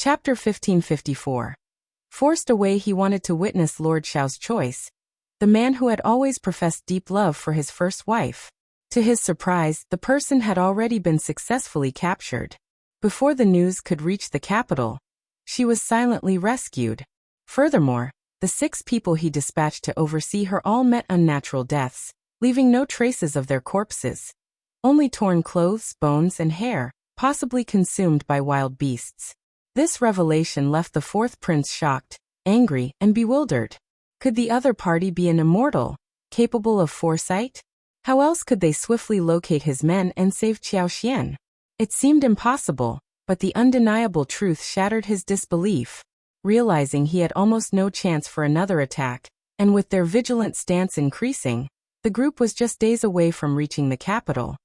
Chapter 1554. Forced away, he wanted to witness Lord Shao's choice, the man who had always professed deep love for his first wife. To his surprise, the person had already been successfully captured. Before the news could reach the capital, she was silently rescued. Furthermore, the 6 people he dispatched to oversee her all met unnatural deaths, leaving no traces of their corpses. Only torn clothes, bones, and hair, possibly consumed by wild beasts. This revelation left the 4th prince shocked, angry, and bewildered. Could the other party be an immortal, capable of foresight? How else could they swiftly locate his men and save Qiao Xian? It seemed impossible, but the undeniable truth shattered his disbelief. Realizing he had almost no chance for another attack, and with their vigilant stance increasing, the group was just days away from reaching the capital.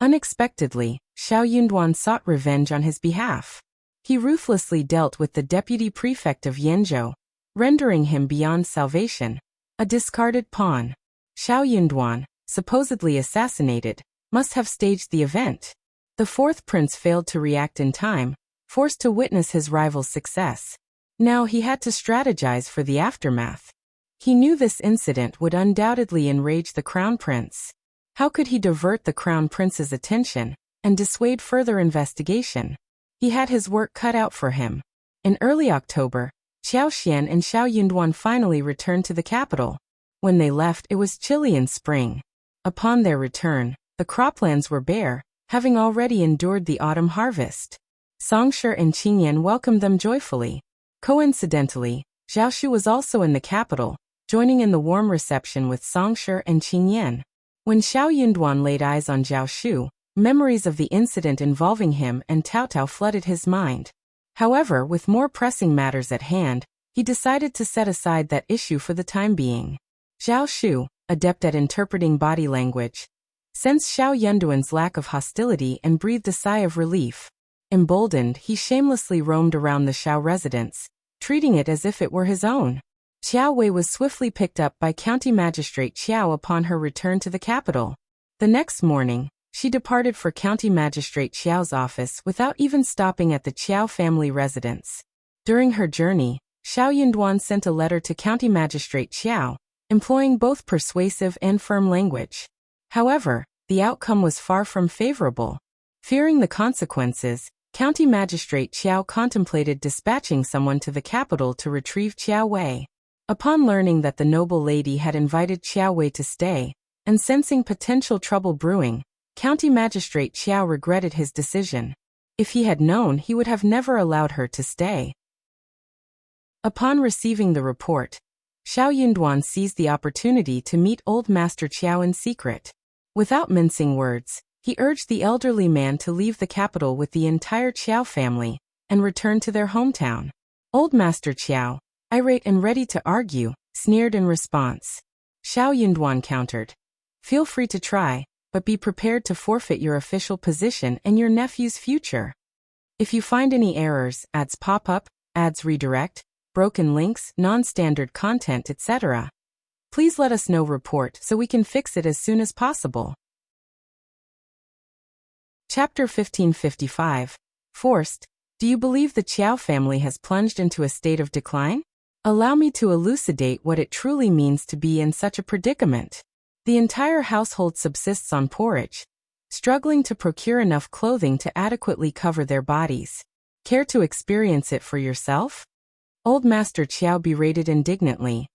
Unexpectedly, Shao Yunduan sought revenge on his behalf. He ruthlessly dealt with the deputy prefect of Yanzhou, rendering him beyond salvation, a discarded pawn. Shao Yunduan, supposedly assassinated, must have staged the event. The 4th prince failed to react in time, forced to witness his rival's success. Now he had to strategize for the aftermath. He knew this incident would undoubtedly enrage the crown prince. How could he divert the crown prince's attention and dissuade further investigation? He had his work cut out for him. In early October, Qiao Xian and Shao Yunduan finally returned to the capital. When they left, it was chilly in spring. Upon their return, the croplands were bare, having already endured the autumn harvest. Songshe and Qingyan welcomed them joyfully. Coincidentally, Zhaoshu was also in the capital, joining in the warm reception with Songshe and Qingyan. When Shao Yunduan laid eyes on Zhaoshu, memories of the incident involving him and Tao Tao flooded his mind. However, with more pressing matters at hand, he decided to set aside that issue for the time being. Zhaoshu, adept at interpreting body language, sensed Shao Yunduan's lack of hostility and breathed a sigh of relief. Emboldened, he shamelessly roamed around the Shao residence, treating it as if it were his own. Qiao Wei was swiftly picked up by County Magistrate Qiao upon her return to the capital. The next morning, she departed for County Magistrate Qiao's office without even stopping at the Qiao family residence. During her journey, Shao Yunduan sent a letter to County Magistrate Qiao, employing both persuasive and firm language. However, the outcome was far from favorable. Fearing the consequences, County Magistrate Qiao contemplated dispatching someone to the capital to retrieve Qiao Wei. Upon learning that the noble lady had invited Qiao Wei to stay, and sensing potential trouble brewing, County Magistrate Qiao regretted his decision. If he had known, he would have never allowed her to stay. Upon receiving the report, Shao Yunduan seized the opportunity to meet Old Master Qiao in secret. Without mincing words, he urged the elderly man to leave the capital with the entire Qiao family and return to their hometown. Old Master Qiao, irate and ready to argue, sneered in response. Shao Yunduan countered, "Feel free to try, but be prepared to forfeit your official position and your nephew's future. If you find any errors, ads pop up, ads redirect, broken links, non-standard content, etc., please let us know. Report so we can fix it as soon as possible." Chapter 1555. Forced. Do you believe the Qiao family has plunged into a state of decline? Allow me to elucidate what it truly means to be in such a predicament. The entire household subsists on porridge, struggling to procure enough clothing to adequately cover their bodies. Care to experience it for yourself? Old Master Qiao berated indignantly.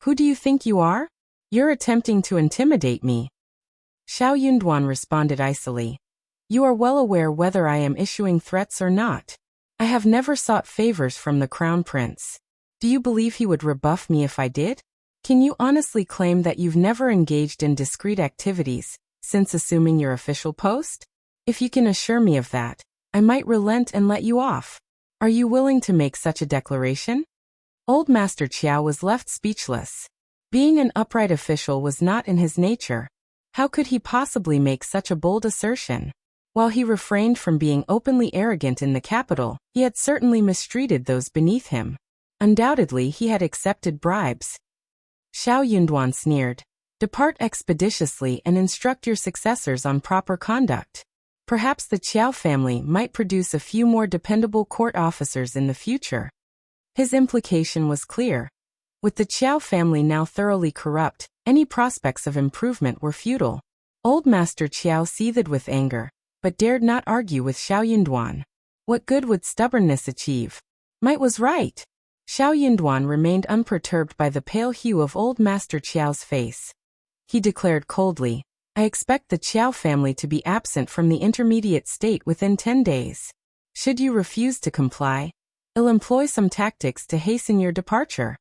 Who do you think you are? You're attempting to intimidate me. Shao Yunduan responded icily. You are well aware whether I am issuing threats or not. I have never sought favors from the Crown Prince. Do you believe he would rebuff me if I did? Can you honestly claim that you've never engaged in discreet activities since assuming your official post? If you can assure me of that, I might relent and let you off. Are you willing to make such a declaration? Old Master Qiao was left speechless. Being an upright official was not in his nature. How could he possibly make such a bold assertion? While he refrained from being openly arrogant in the capital, he had certainly mistreated those beneath him. Undoubtedly, he had accepted bribes. Shao Yunduan sneered. Depart expeditiously and instruct your successors on proper conduct. Perhaps the Qiao family might produce a few more dependable court officers in the future. His implication was clear. With the Qiao family now thoroughly corrupt, any prospects of improvement were futile. Old Master Qiao seethed with anger, but dared not argue with Shao Yunduan. What good would stubbornness achieve? Might was right. Shao Yunduan remained unperturbed by the pale hue of Old Master Qiao's face. He declared coldly, I expect the Qiao family to be absent from the intermediate state within 10 days. Should you refuse to comply, I'll employ some tactics to hasten your departure.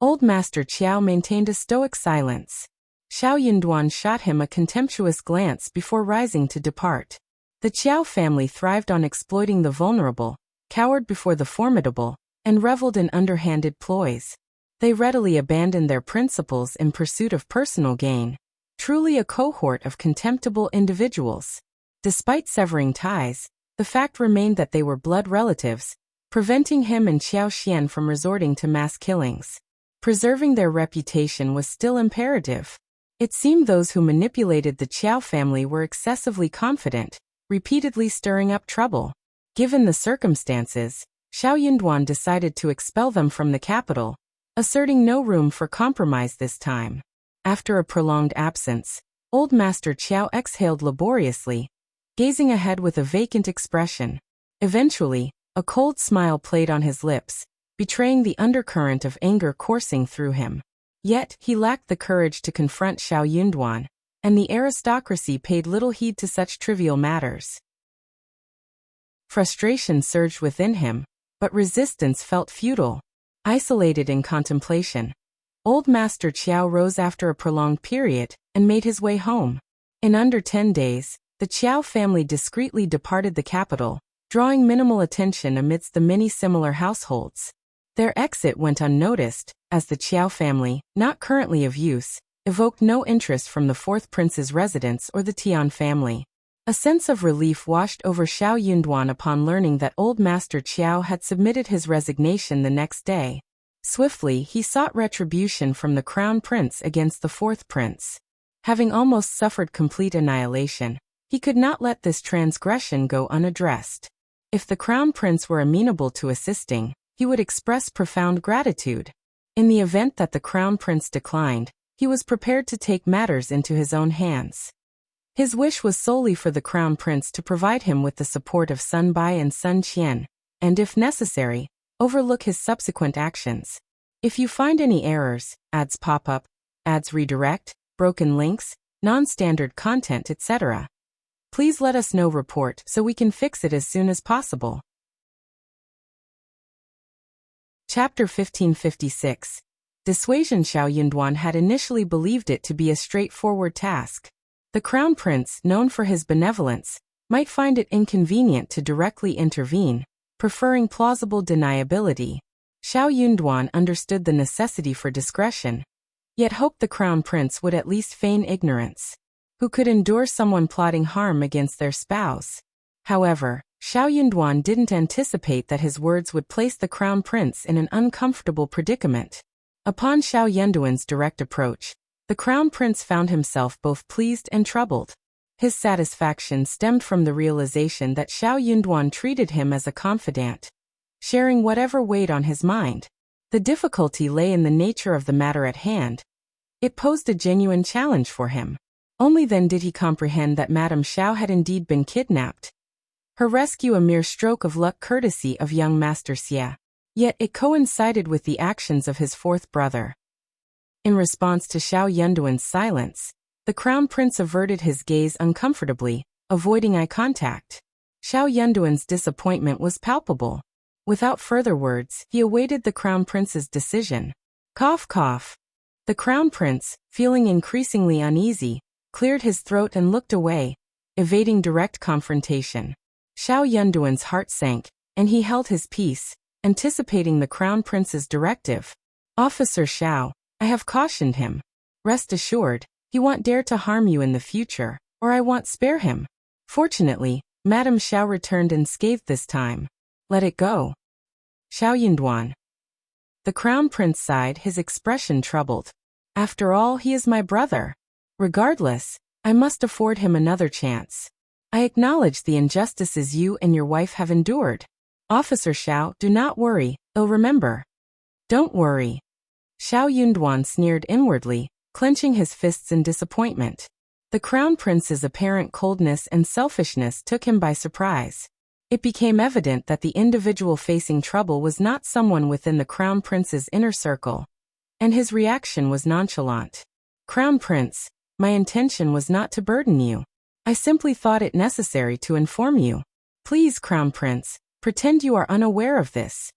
Old Master Qiao maintained a stoic silence. Shao Yunduan shot him a contemptuous glance before rising to depart. The Qiao family thrived on exploiting the vulnerable, cowered before the formidable, and reveled in underhanded ploys. They readily abandoned their principles in pursuit of personal gain. Truly a cohort of contemptible individuals. Despite severing ties, the fact remained that they were blood relatives, preventing him and Qiao Xian from resorting to mass killings. Preserving their reputation was still imperative. It seemed those who manipulated the Qiao family were excessively confident, repeatedly stirring up trouble. Given the circumstances, Shao Yunduan decided to expel them from the capital, asserting no room for compromise this time. After a prolonged absence, Old Master Qiao exhaled laboriously, gazing ahead with a vacant expression. Eventually, a cold smile played on his lips, betraying the undercurrent of anger coursing through him. Yet, he lacked the courage to confront Shao Yunduan, and the aristocracy paid little heed to such trivial matters. Frustration surged within him, but resistance felt futile. Isolated in contemplation, Old Master Qiao rose after a prolonged period and made his way home. In under 10 days, the Qiao family discreetly departed the capital, drawing minimal attention amidst the many similar households. Their exit went unnoticed, as the Qiao family, not currently of use, evoked no interest from the fourth prince's residence or the Tian family. A sense of relief washed over Shao Yunduan upon learning that Old Master Qiao had submitted his resignation the next day. Swiftly, he sought retribution from the crown prince against the fourth prince. Having almost suffered complete annihilation, he could not let this transgression go unaddressed. If the crown prince were amenable to assisting, he would express profound gratitude. In the event that the crown prince declined, he was prepared to take matters into his own hands. His wish was solely for the crown prince to provide him with the support of Bai and Sun Qian, and if necessary, overlook his subsequent actions. If you find any errors, ads pop up, ads redirect, broken links, non-standard content, etc., please let us know. Report so we can fix it as soon as possible. Chapter 1556. Dissuasion. Shao Yunduan had initially believed it to be a straightforward task. The crown prince, known for his benevolence, might find it inconvenient to directly intervene, preferring plausible deniability. Shao Yunduan understood the necessity for discretion, yet hoped the crown prince would at least feign ignorance. Who could endure someone plotting harm against their spouse? However, Shao Yunduan didn't anticipate that his words would place the crown prince in an uncomfortable predicament. Upon Shao Yunduan's direct approach, the crown prince found himself both pleased and troubled. His satisfaction stemmed from the realization that Shao Yunduan treated him as a confidant, sharing whatever weighed on his mind. The difficulty lay in the nature of the matter at hand. It posed a genuine challenge for him. Only then did he comprehend that Madame Shao had indeed been kidnapped. Her rescue a mere stroke of luck courtesy of young Master Xie. Yet it coincided with the actions of his fourth brother. In response to Shao Yunduan's silence, the crown prince averted his gaze uncomfortably, avoiding eye contact. Shao Yunduan's disappointment was palpable. Without further words, he awaited the crown prince's decision. Cough cough. The crown prince, feeling increasingly uneasy, cleared his throat and looked away, evading direct confrontation. Shao Yunduan's heart sank, and he held his peace, anticipating the crown prince's directive. Officer Shao, I have cautioned him. Rest assured, he won't dare to harm you in the future, or I won't spare him. Fortunately, Madame Shao returned unscathed this time. Let it go. Shao Yunduan. The crown prince sighed, his expression troubled. After all, he is my brother. Regardless, I must afford him another chance. I acknowledge the injustices you and your wife have endured. Officer Shao, do not worry, I'll remember. Don't worry. Shao Yunduan sneered inwardly, clenching his fists in disappointment. The Crown Prince's apparent coldness and selfishness took him by surprise. It became evident that the individual facing trouble was not someone within the Crown Prince's inner circle, and his reaction was nonchalant. Crown Prince, my intention was not to burden you. I simply thought it necessary to inform you. Please, Crown Prince, pretend you are unaware of this.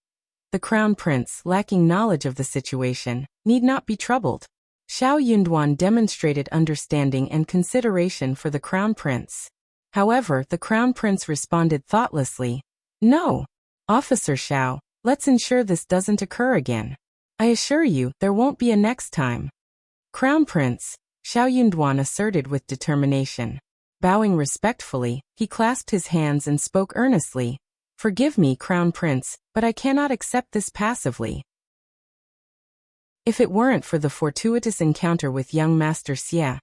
The Crown Prince, lacking knowledge of the situation, need not be troubled. Shao Yunduan demonstrated understanding and consideration for the Crown Prince. However, the Crown Prince responded thoughtlessly. No. Officer Shao, let's ensure this doesn't occur again. I assure you, there won't be a next time. Crown Prince, Shao Yunduan asserted with determination. Bowing respectfully, he clasped his hands and spoke earnestly. Forgive me, Crown Prince, but I cannot accept this passively. If it weren't for the fortuitous encounter with young Master Xie,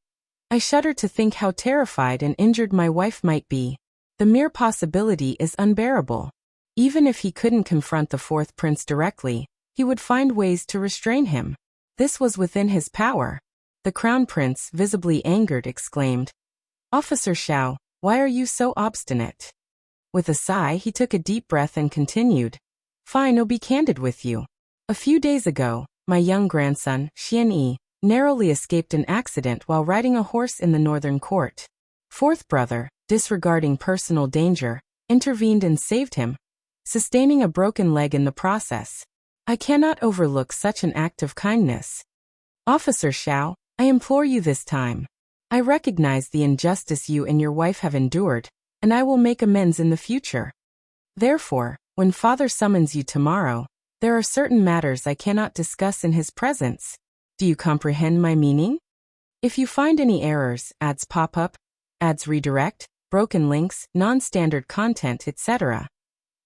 I shudder to think how terrified and injured my wife might be. The mere possibility is unbearable. Even if he couldn't confront the fourth prince directly, he would find ways to restrain him. This was within his power. The Crown Prince, visibly angered, exclaimed, Officer Shao, why are you so obstinate? With a sigh, he took a deep breath and continued, Fine, I'll be candid with you. A few days ago, my young grandson, Qian Yi, narrowly escaped an accident while riding a horse in the northern court. Fourth brother, disregarding personal danger, intervened and saved him, sustaining a broken leg in the process. I cannot overlook such an act of kindness. Officer Shao, I implore you this time. I recognize the injustice you and your wife have endured, and I will make amends in the future. Therefore, when Father summons you tomorrow, there are certain matters I cannot discuss in his presence. Do you comprehend my meaning? If you find any errors, ads pop up, ads redirect, broken links, non-standard content, etc.,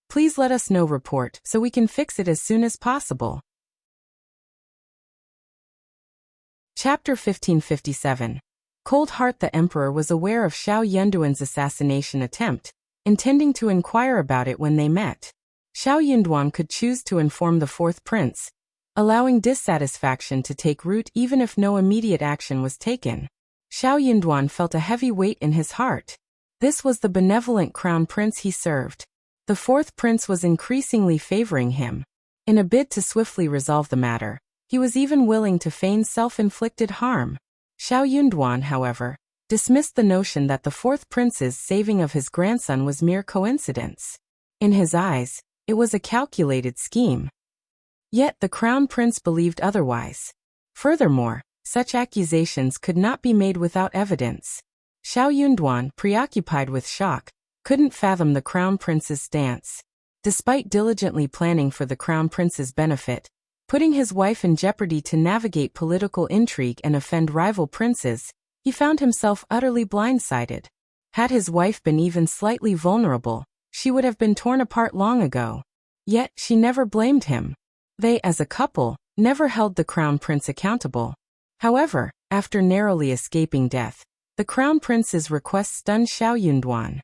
please let us know. Report so we can fix it as soon as possible. Chapter 1557. Cold Heart. The Emperor was aware of Shao Yunduan's assassination attempt, intending to inquire about it when they met. Shao Yunduan could choose to inform the fourth prince, allowing dissatisfaction to take root even if no immediate action was taken. Shao Yunduan felt a heavy weight in his heart. This was the benevolent crown prince he served. The fourth prince was increasingly favoring him. In a bid to swiftly resolve the matter, he was even willing to feign self-inflicted harm. Shao Yunduan, however, dismissed the notion that the fourth prince's saving of his grandson was mere coincidence. In his eyes, it was a calculated scheme. Yet the crown prince believed otherwise. Furthermore, such accusations could not be made without evidence. Shao Yunduan, preoccupied with shock, couldn't fathom the crown prince's stance. Despite diligently planning for the crown prince's benefit, putting his wife in jeopardy to navigate political intrigue and offend rival princes, he found himself utterly blindsided. Had his wife been even slightly vulnerable, she would have been torn apart long ago. Yet, she never blamed him. They, as a couple, never held the crown prince accountable. However, after narrowly escaping death, the crown prince's request stunned Shao Yunduan.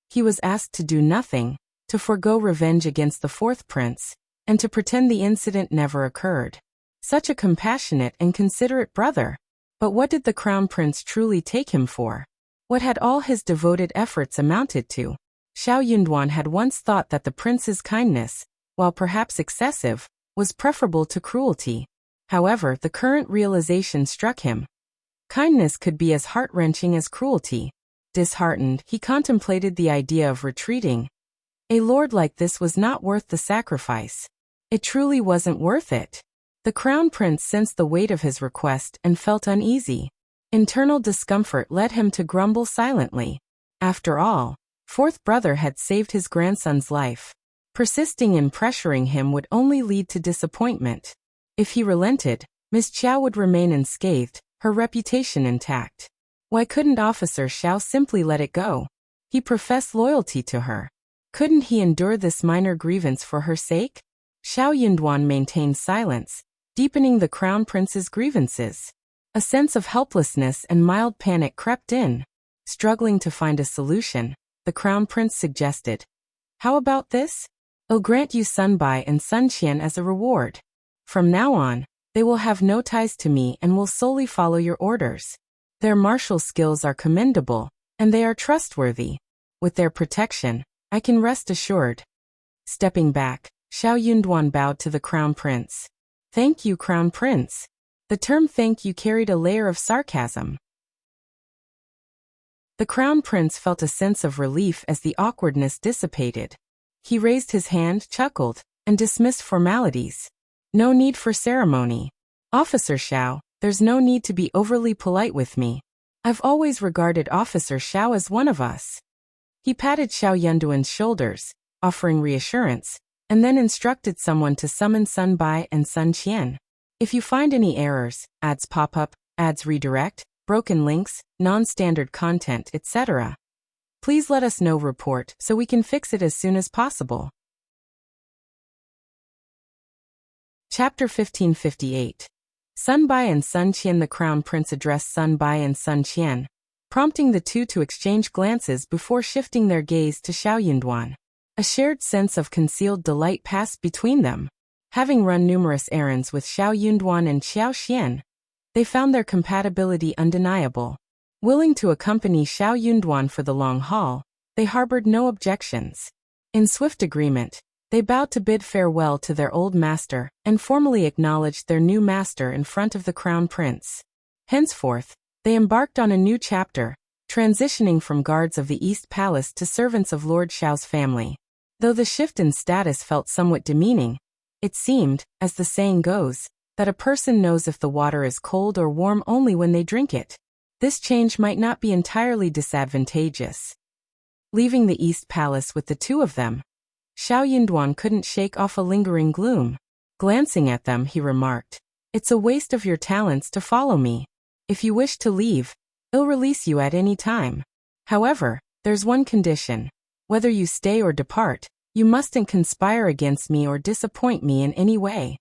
He was asked to do nothing, to forego revenge against the fourth prince, and to pretend the incident never occurred. Such a compassionate and considerate brother. But what did the crown prince truly take him for? What had all his devoted efforts amounted to? Shao Yunduan had once thought that the prince's kindness, while perhaps excessive, was preferable to cruelty. However, the current realization struck him. Kindness could be as heart-wrenching as cruelty. Disheartened, he contemplated the idea of retreating. A lord like this was not worth the sacrifice. It truly wasn't worth it. The crown prince sensed the weight of his request and felt uneasy. Internal discomfort led him to grumble silently. After all, fourth brother had saved his grandson's life. Persisting in pressuring him would only lead to disappointment. If he relented, Miss Qiao would remain unscathed, her reputation intact. Why couldn't Officer Shao simply let it go? He professed loyalty to her. Couldn't he endure this minor grievance for her sake? Shao Yunduan maintained silence, deepening the crown prince's grievances. A sense of helplessness and mild panic crept in. Struggling to find a solution, the Crown Prince suggested. How about this? I'll grant you Bai and Sun Qian as a reward. From now on, they will have no ties to me and will solely follow your orders. Their martial skills are commendable, and they are trustworthy. With their protection, I can rest assured. Stepping back, Yunduan bowed to the Crown Prince. Thank you, Crown Prince. The term thank you carried a layer of sarcasm. The Crown Prince felt a sense of relief as the awkwardness dissipated. He raised his hand, chuckled, and dismissed formalities. No need for ceremony. Officer Shao, there's no need to be overly polite with me. I've always regarded Officer Shao as one of us. He patted Yunduan's shoulders, offering reassurance, and then instructed someone to summon Bai and Sun Qian. If you find any errors, ads pop up, ads redirect, broken links, non-standard content, etc., please let us know. Report so we can fix it as soon as possible. Chapter 1558. Bai and Sun Qian. The Crown Prince addressed Bai and Sun Qian, prompting the two to exchange glances before shifting their gaze to Yunduan. A shared sense of concealed delight passed between them. Having run numerous errands with Yunduan and Qiao, they found their compatibility undeniable. Willing to accompany Yunduan for the long haul, they harbored no objections. In swift agreement, they bowed to bid farewell to their old master and formally acknowledged their new master in front of the Crown Prince. Henceforth, they embarked on a new chapter, transitioning from guards of the East Palace to servants of Lord Shao's family. Though the shift in status felt somewhat demeaning, it seemed, as the saying goes, that a person knows if the water is cold or warm only when they drink it. This change might not be entirely disadvantageous. Leaving the East Palace with the two of them, Yunduan couldn't shake off a lingering gloom. Glancing at them, he remarked, "It's a waste of your talents to follow me. If you wish to leave, I'll release you at any time. However, there's one condition. Whether you stay or depart, you mustn't conspire against me or disappoint me in any way."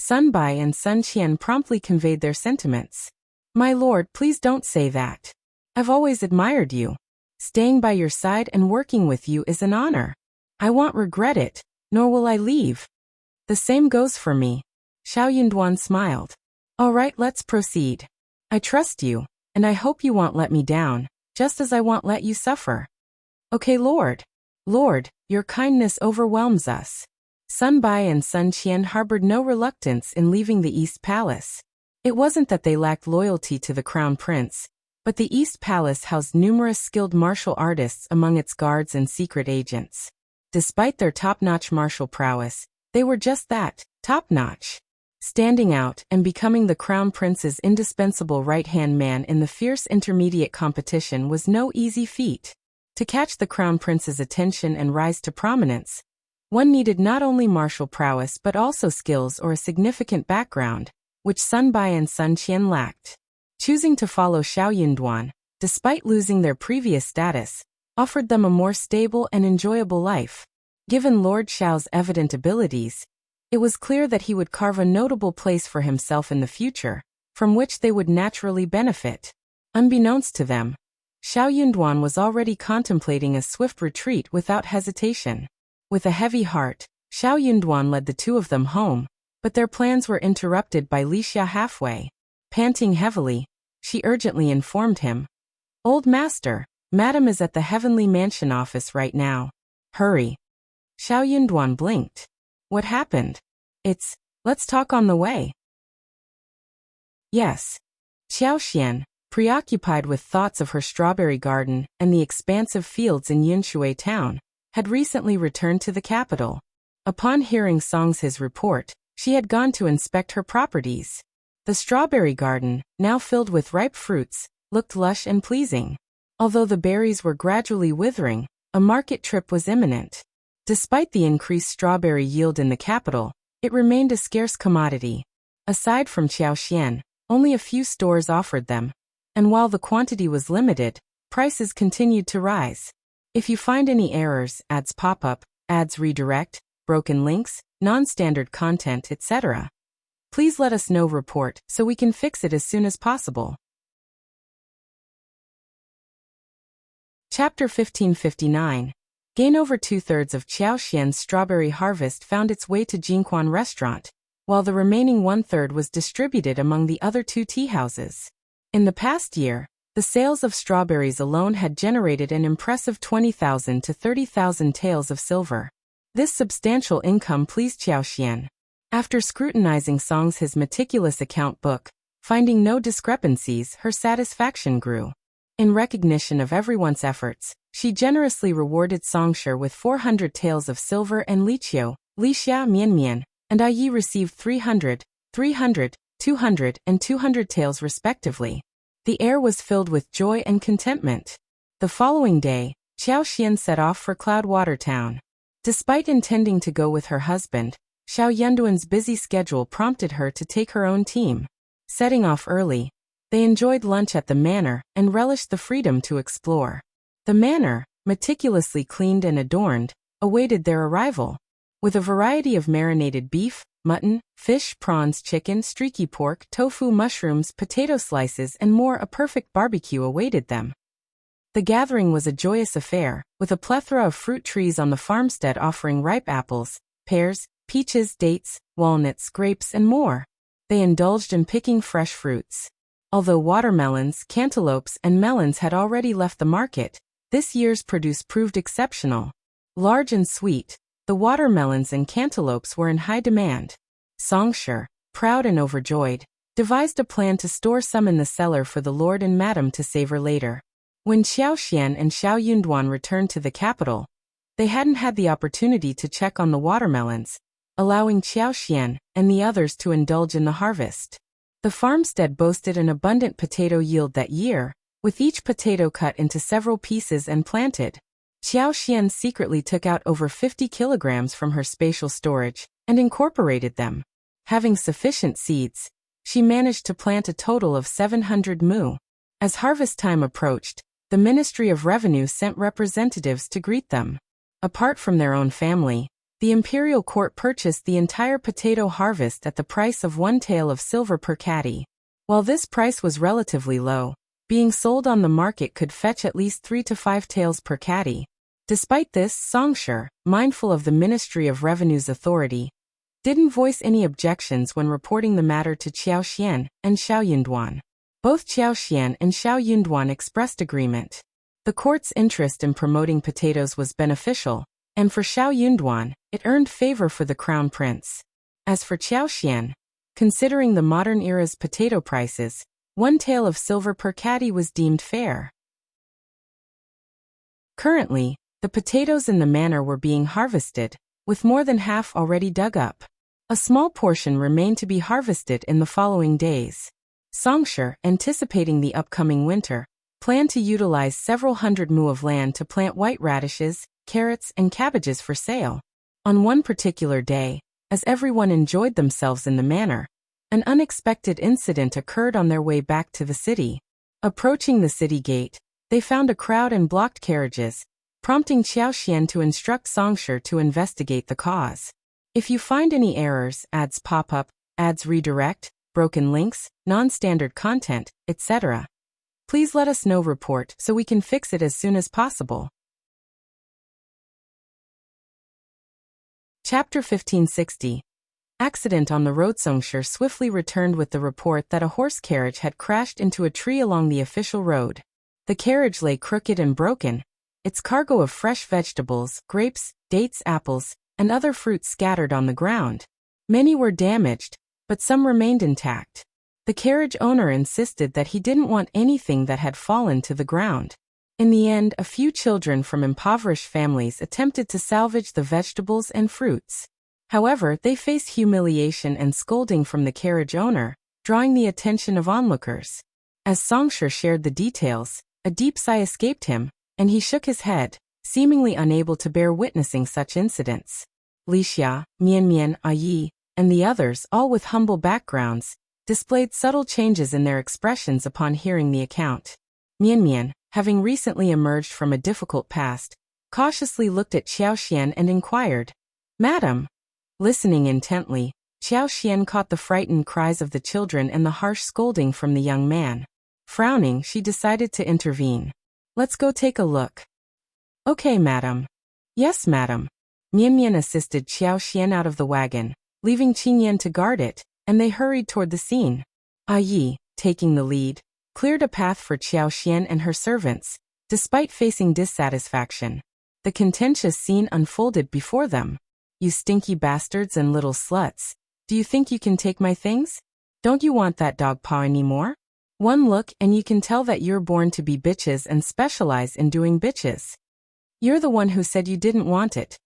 Bai and Sun Qian promptly conveyed their sentiments. "My lord, please don't say that. I've always admired you. Staying by your side and working with you is an honor. I won't regret it, nor will I leave." "The same goes for me." Yunduan smiled. "All right, let's proceed. I trust you, and I hope you won't let me down, just as I won't let you suffer." "Okay, Lord. Lord, your kindness overwhelms us." Bai and Sun Qian harbored no reluctance in leaving the East Palace. It wasn't that they lacked loyalty to the Crown Prince, but the East Palace housed numerous skilled martial artists among its guards and secret agents. Despite their top-notch martial prowess, they were just that, top-notch. Standing out and becoming the Crown Prince's indispensable right-hand man in the fierce intermediate competition was no easy feat. To catch the Crown Prince's attention and rise to prominence, one needed not only martial prowess but also skills or a significant background, which Bai and Sun Qian lacked. Choosing to follow Yunduan, despite losing their previous status, offered them a more stable and enjoyable life. Given Lord Shao's evident abilities, it was clear that he would carve a notable place for himself in the future, from which they would naturally benefit. Unbeknownst to them, Yunduan was already contemplating a swift retreat without hesitation. With a heavy heart, Yunduan led the two of them home, but their plans were interrupted by Wuxia halfway. Panting heavily, she urgently informed him, "Old master, Madam is at the Heavenly Mansion office right now. Hurry." Yunduan blinked. "What happened?" Let's talk on the way." Yes. Qiao, preoccupied with thoughts of her strawberry garden and the expansive fields in Yunshui town, had recently returned to the capital. Upon hearing his report, she had gone to inspect her properties. The strawberry garden, now filled with ripe fruits, looked lush and pleasing. Although the berries were gradually withering, a market trip was imminent. Despite the increased strawberry yield in the capital, it remained a scarce commodity. Aside from Qiao, only a few stores offered them. And while the quantity was limited, prices continued to rise. If you find any errors, ads pop up, ads redirect, broken links, non-standard content, etc., please let us know. Report so we can fix it as soon as possible. Chapter 1559. Gain. Over two-thirds of Qiao Xian's strawberry harvest found its way to Jinquan restaurant, while the remaining one-third was distributed among the other two tea houses. In the past year, the sales of strawberries alone had generated an impressive 20,000 to 30,000 taels of silver. This substantial income pleased Qiao Xian. After scrutinizing his meticulous account book, finding no discrepancies, her satisfaction grew. In recognition of everyone's efforts, she generously rewarded Songshi with 400 taels of silver, and Lixia, Mianmian, and Yi received 300, 300, 200, and 200 taels respectively. The air was filled with joy and contentment. The following day, Qiao Xian set off for Cloudwater Town. Despite intending to go with her husband, Shao Yunduan's busy schedule prompted her to take her own team. Setting off early, they enjoyed lunch at the manor and relished the freedom to explore. The manor, meticulously cleaned and adorned, awaited their arrival. With a variety of marinated beef, mutton, fish, prawns, chicken, streaky pork, tofu, mushrooms, potato slices, and more, a perfect barbecue awaited them. The gathering was a joyous affair, with a plethora of fruit trees on the farmstead offering ripe apples, pears, peaches, dates, walnuts, grapes, and more. They indulged in picking fresh fruits. Although watermelons, cantaloupes, and melons had already left the market, this year's produce proved exceptional. Large and sweet, the watermelons and cantaloupes were in high demand. Songshi, proud and overjoyed, devised a plan to store some in the cellar for the lord and madam to savor later. When Qiao Xian and Shao Yunduan returned to the capital, they hadn't had the opportunity to check on the watermelons, allowing Qiao Xian and the others to indulge in the harvest. The farmstead boasted an abundant potato yield that year, with each potato cut into several pieces and planted. Qiao Xian secretly took out over 50 kilograms from her spatial storage and incorporated them. Having sufficient seeds, she managed to plant a total of 700 mu. As harvest time approached, the Ministry of Revenue sent representatives to greet them. Apart from their own family, the imperial court purchased the entire potato harvest at the price of 1 tael of silver per caddy. While this price was relatively low, being sold on the market could fetch at least 3 to 5 taels per caddy. Despite this, Songshi, mindful of the Ministry of Revenue's authority, didn't voice any objections when reporting the matter to Qiao Xian and Shao Yunduan. Both Qiao Xian and Shao Yunduan expressed agreement. The court's interest in promoting potatoes was beneficial, and for Shao Yunduan, it earned favor for the crown prince. As for Qiao Xian, considering the modern era's potato prices, 1 tael of silver per caddy was deemed fair. Currently, the potatoes in the manor were being harvested, with more than half already dug up. A small portion remained to be harvested in the following days. Songshi, anticipating the upcoming winter, planned to utilize several hundred mu of land to plant white radishes, carrots, and cabbages for sale. On one particular day, as everyone enjoyed themselves in the manor, an unexpected incident occurred on their way back to the city. Approaching the city gate, they found a crowd and blocked carriages, prompting Qiao Xian to instruct Songshi to investigate the cause. If you find any errors, ads pop up, ads redirect, broken links, non-standard content, etc., please let us know. Report so we can fix it as soon as possible. Chapter 1560. Accident on the road. Songshi swiftly returned with the report that a horse carriage had crashed into a tree along the official road. The carriage lay crooked and broken, its cargo of fresh vegetables, grapes, dates, apples, and other fruits scattered on the ground. Many were damaged, but some remained intact. The carriage owner insisted that he didn't want anything that had fallen to the ground. In the end, a few children from impoverished families attempted to salvage the vegetables and fruits. However, they faced humiliation and scolding from the carriage owner, drawing the attention of onlookers. As Songshi shared the details, a deep sigh escaped him, and he shook his head, seemingly unable to bear witnessing such incidents. Lixia, Mianmian, Yi, and the others, all with humble backgrounds, displayed subtle changes in their expressions upon hearing the account. Mianmian, having recently emerged from a difficult past, cautiously looked at Qiao Xian and inquired, "Madam?" Listening intently, Qiao Xian caught the frightened cries of the children and the harsh scolding from the young man. Frowning, she decided to intervene. Let's go take a look. Okay, madam. Yes, madam. Mian Mian assisted Qiao Xian out of the wagon, leaving Qin Yan to guard it, and they hurried toward the scene. Yi, taking the lead, cleared a path for Qiao Xian and her servants, despite facing dissatisfaction. The contentious scene unfolded before them. You stinky bastards and little sluts. Do you think you can take my things? Don't you want that dog paw anymore? One look and you can tell that you're born to be bitches and specialize in doing bitches. You're the one who said you didn't want it.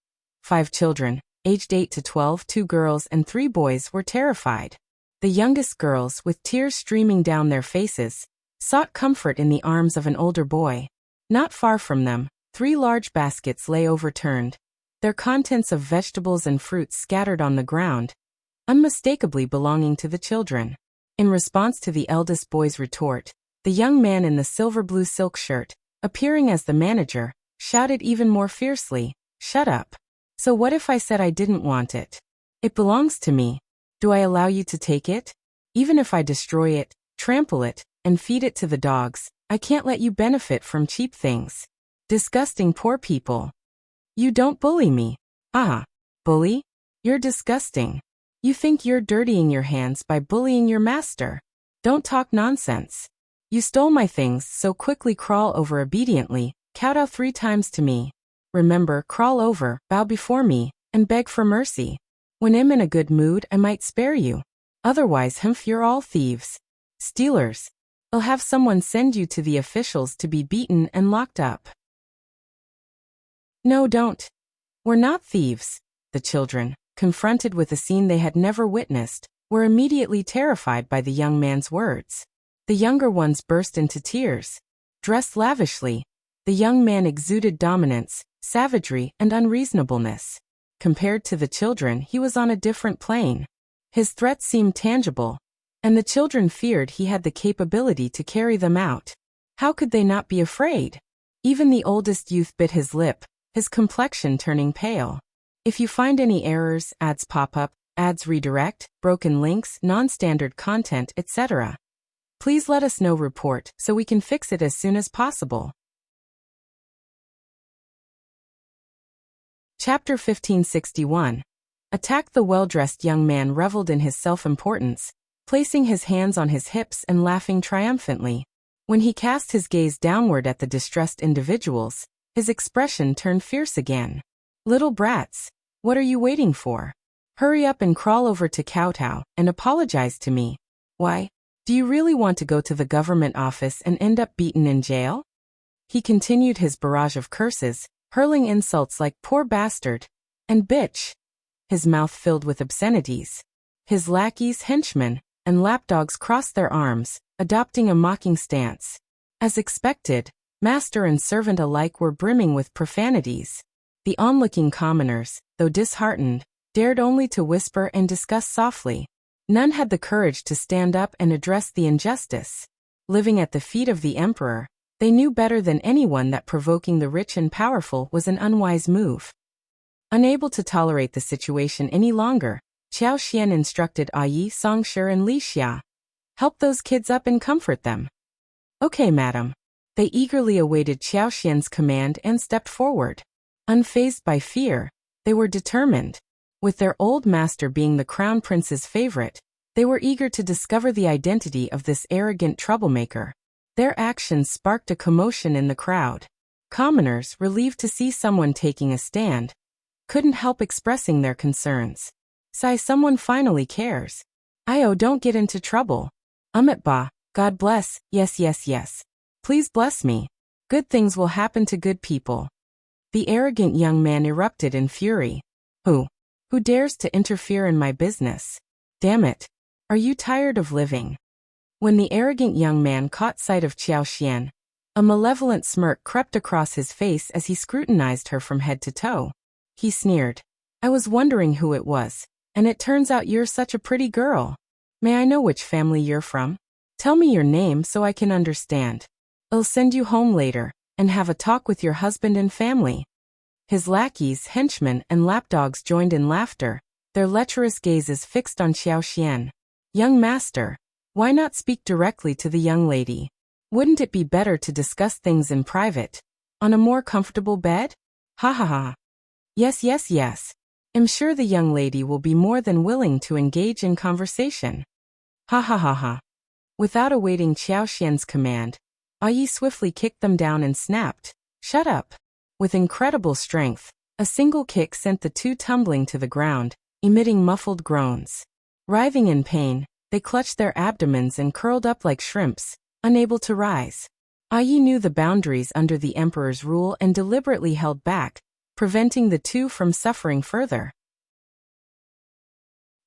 5 children, aged 8 to 12, 2 girls and 3 boys were terrified. The youngest girls, with tears streaming down their faces, sought comfort in the arms of an older boy. Not far from them, 3 large baskets lay overturned, their contents of vegetables and fruits scattered on the ground, unmistakably belonging to the children. In response to the eldest boy's retort, the young man in the silver-blue silk shirt, appearing as the manager, shouted even more fiercely, "Shut up. So what if I said I didn't want it? It belongs to me. Do I allow you to take it? Even if I destroy it, trample it, and feed it to the dogs, I can't let you benefit from cheap things. Disgusting poor people. You don't bully me. Ah, bully? You're disgusting. You think you're dirtying your hands by bullying your master. Don't talk nonsense. You stole my things, so quickly crawl over obediently, kowtow 3 times to me. Remember, crawl over, bow before me, and beg for mercy. When I'm in a good mood, I might spare you. Otherwise, you're all thieves. Stealers. I'll have someone send you to the officials to be beaten and locked up." "No, don't. We're not thieves." The children, confronted with a scene they had never witnessed, were immediately terrified by the young man's words. The younger ones burst into tears. Dressed lavishly, the young man exuded dominance, savagery, and unreasonableness. Compared to the children, he was on a different plane. His threats seemed tangible, and the children feared he had the capability to carry them out. How could they not be afraid? Even the oldest youth bit his lip, his complexion turning pale. If you find any errors, ads pop up, ads redirect, broken links, non-standard content, etc., please let us know. Report so we can fix it as soon as possible. Chapter 1561. Attack. The well-dressed young man reveled in his self-importance, placing his hands on his hips and laughing triumphantly. When he cast his gaze downward at the distressed individuals, his expression turned fierce again. "Little brats, what are you waiting for? Hurry up and crawl over to kowtow and apologize to me. Why, do you really want to go to the government office and end up beaten in jail?" He continued his barrage of curses, hurling insults like "poor bastard" and "bitch," his mouth filled with obscenities. His lackeys, henchmen, and lapdogs crossed their arms, adopting a mocking stance. As expected, master and servant alike were brimming with profanities. The onlooking commoners, though disheartened, dared only to whisper and discuss softly. None had the courage to stand up and address the injustice. Living at the feet of the emperor, they knew better than anyone that provoking the rich and powerful was an unwise move. Unable to tolerate the situation any longer, Qiao Xian instructed Yi, Songshi, and Li Xia. "Help those kids up and comfort them." "Okay, madam." They eagerly awaited Qiao Xian's command and stepped forward. Unfazed by fear, they were determined. With their old master being the crown prince's favorite, they were eager to discover the identity of this arrogant troublemaker. Their actions sparked a commotion in the crowd. Commoners, relieved to see someone taking a stand, couldn't help expressing their concerns. "Sigh, someone finally cares. Io, don't get into trouble. Ba, God bless, yes. Please bless me. Good things will happen to good people." The arrogant young man erupted in fury. Who dares to interfere in my business? Damn it. Are you tired of living?" When the arrogant young man caught sight of Qiao Xian, a malevolent smirk crept across his face as he scrutinized her from head to toe. He sneered. "I was wondering who it was, and it turns out you're such a pretty girl. May I know which family you're from? Tell me your name so I can understand. I'll send you home later, and have a talk with your husband and family." His lackeys, henchmen, and lapdogs joined in laughter, their lecherous gazes fixed on Qiao Xian. "Young master, why not speak directly to the young lady? Wouldn't it be better to discuss things in private? On a more comfortable bed? Ha ha ha. Yes, yes, yes. I'm sure the young lady will be more than willing to engage in conversation. Ha ha ha ha. Without awaiting Qiao Xian's command, Yi swiftly kicked them down and snapped, "Shut up." With incredible strength, a single kick sent the two tumbling to the ground, emitting muffled groans. Writhing in pain, they clutched their abdomens and curled up like shrimps, unable to rise. Yi knew the boundaries under the emperor's rule and deliberately held back, preventing the two from suffering further.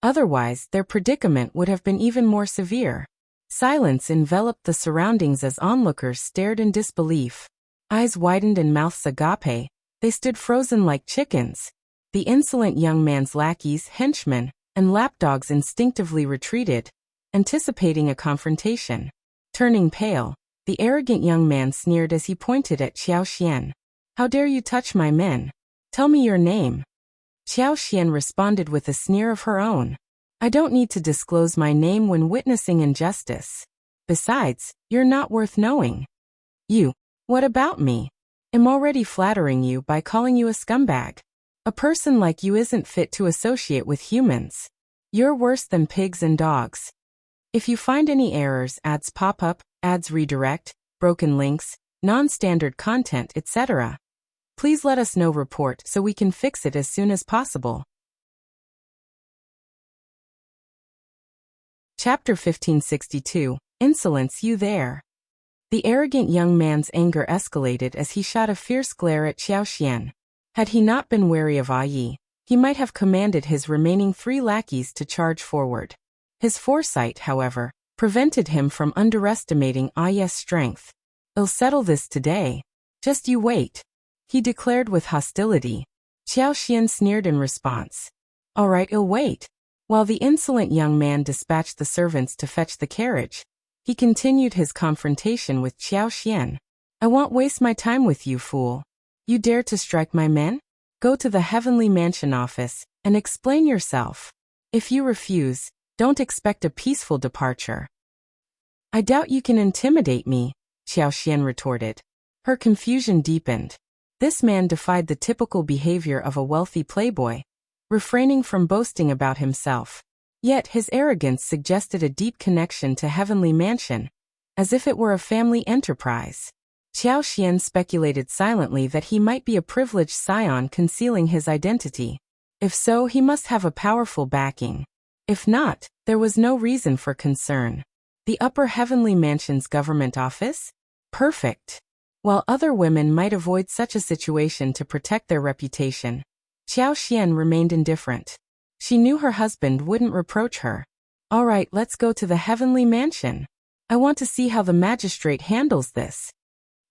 Otherwise, their predicament would have been even more severe. Silence enveloped the surroundings as onlookers stared in disbelief. Eyes widened and mouths agape, they stood frozen like chickens. The insolent young man's lackeys, henchmen, and lapdogs instinctively retreated, anticipating a confrontation. Turning pale, the arrogant young man sneered as he pointed at Qiao Xian. "How dare you touch my men? Tell me your name." Qiao Xian responded with a sneer of her own. "I don't need to disclose my name when witnessing injustice. Besides, you're not worth knowing." "You. What about me? I'm already flattering you by calling you a scumbag. A person like you isn't fit to associate with humans. You're worse than pigs and dogs. If you find any errors, ads pop up, ads redirect, broken links, non-standard content, etc., please let us know. Report so we can fix it as soon as possible." Chapter 1562, Insolence. You there? The arrogant young man's anger escalated as he shot a fierce glare at Qiao Xian. Had he not been wary of Yi, he might have commanded his remaining 3 lackeys to charge forward. His foresight, however, prevented him from underestimating Yi's strength. "I'll settle this today. Just you wait," he declared with hostility. Qiao Xian sneered in response. "All right, I'll wait." While the insolent young man dispatched the servants to fetch the carriage, he continued his confrontation with Qiao Xian. "I won't waste my time with you, fool. You dare to strike my men? Go to the Heavenly Mansion office and explain yourself. If you refuse, don't expect a peaceful departure." "I doubt you can intimidate me," Qiao Xian retorted. Her confusion deepened. This man defied the typical behavior of a wealthy playboy, refraining from boasting about himself. Yet his arrogance suggested a deep connection to Heavenly Mansion, as if it were a family enterprise. Qiao Xian speculated silently that he might be a privileged scion concealing his identity. If so, he must have a powerful backing. If not, there was no reason for concern. The Upper Heavenly Mansion's government office? Perfect. While other women might avoid such a situation to protect their reputation, Qiao Xian remained indifferent. She knew her husband wouldn't reproach her. "All right, let's go to the Heavenly Mansion. I want to see how the magistrate handles this,"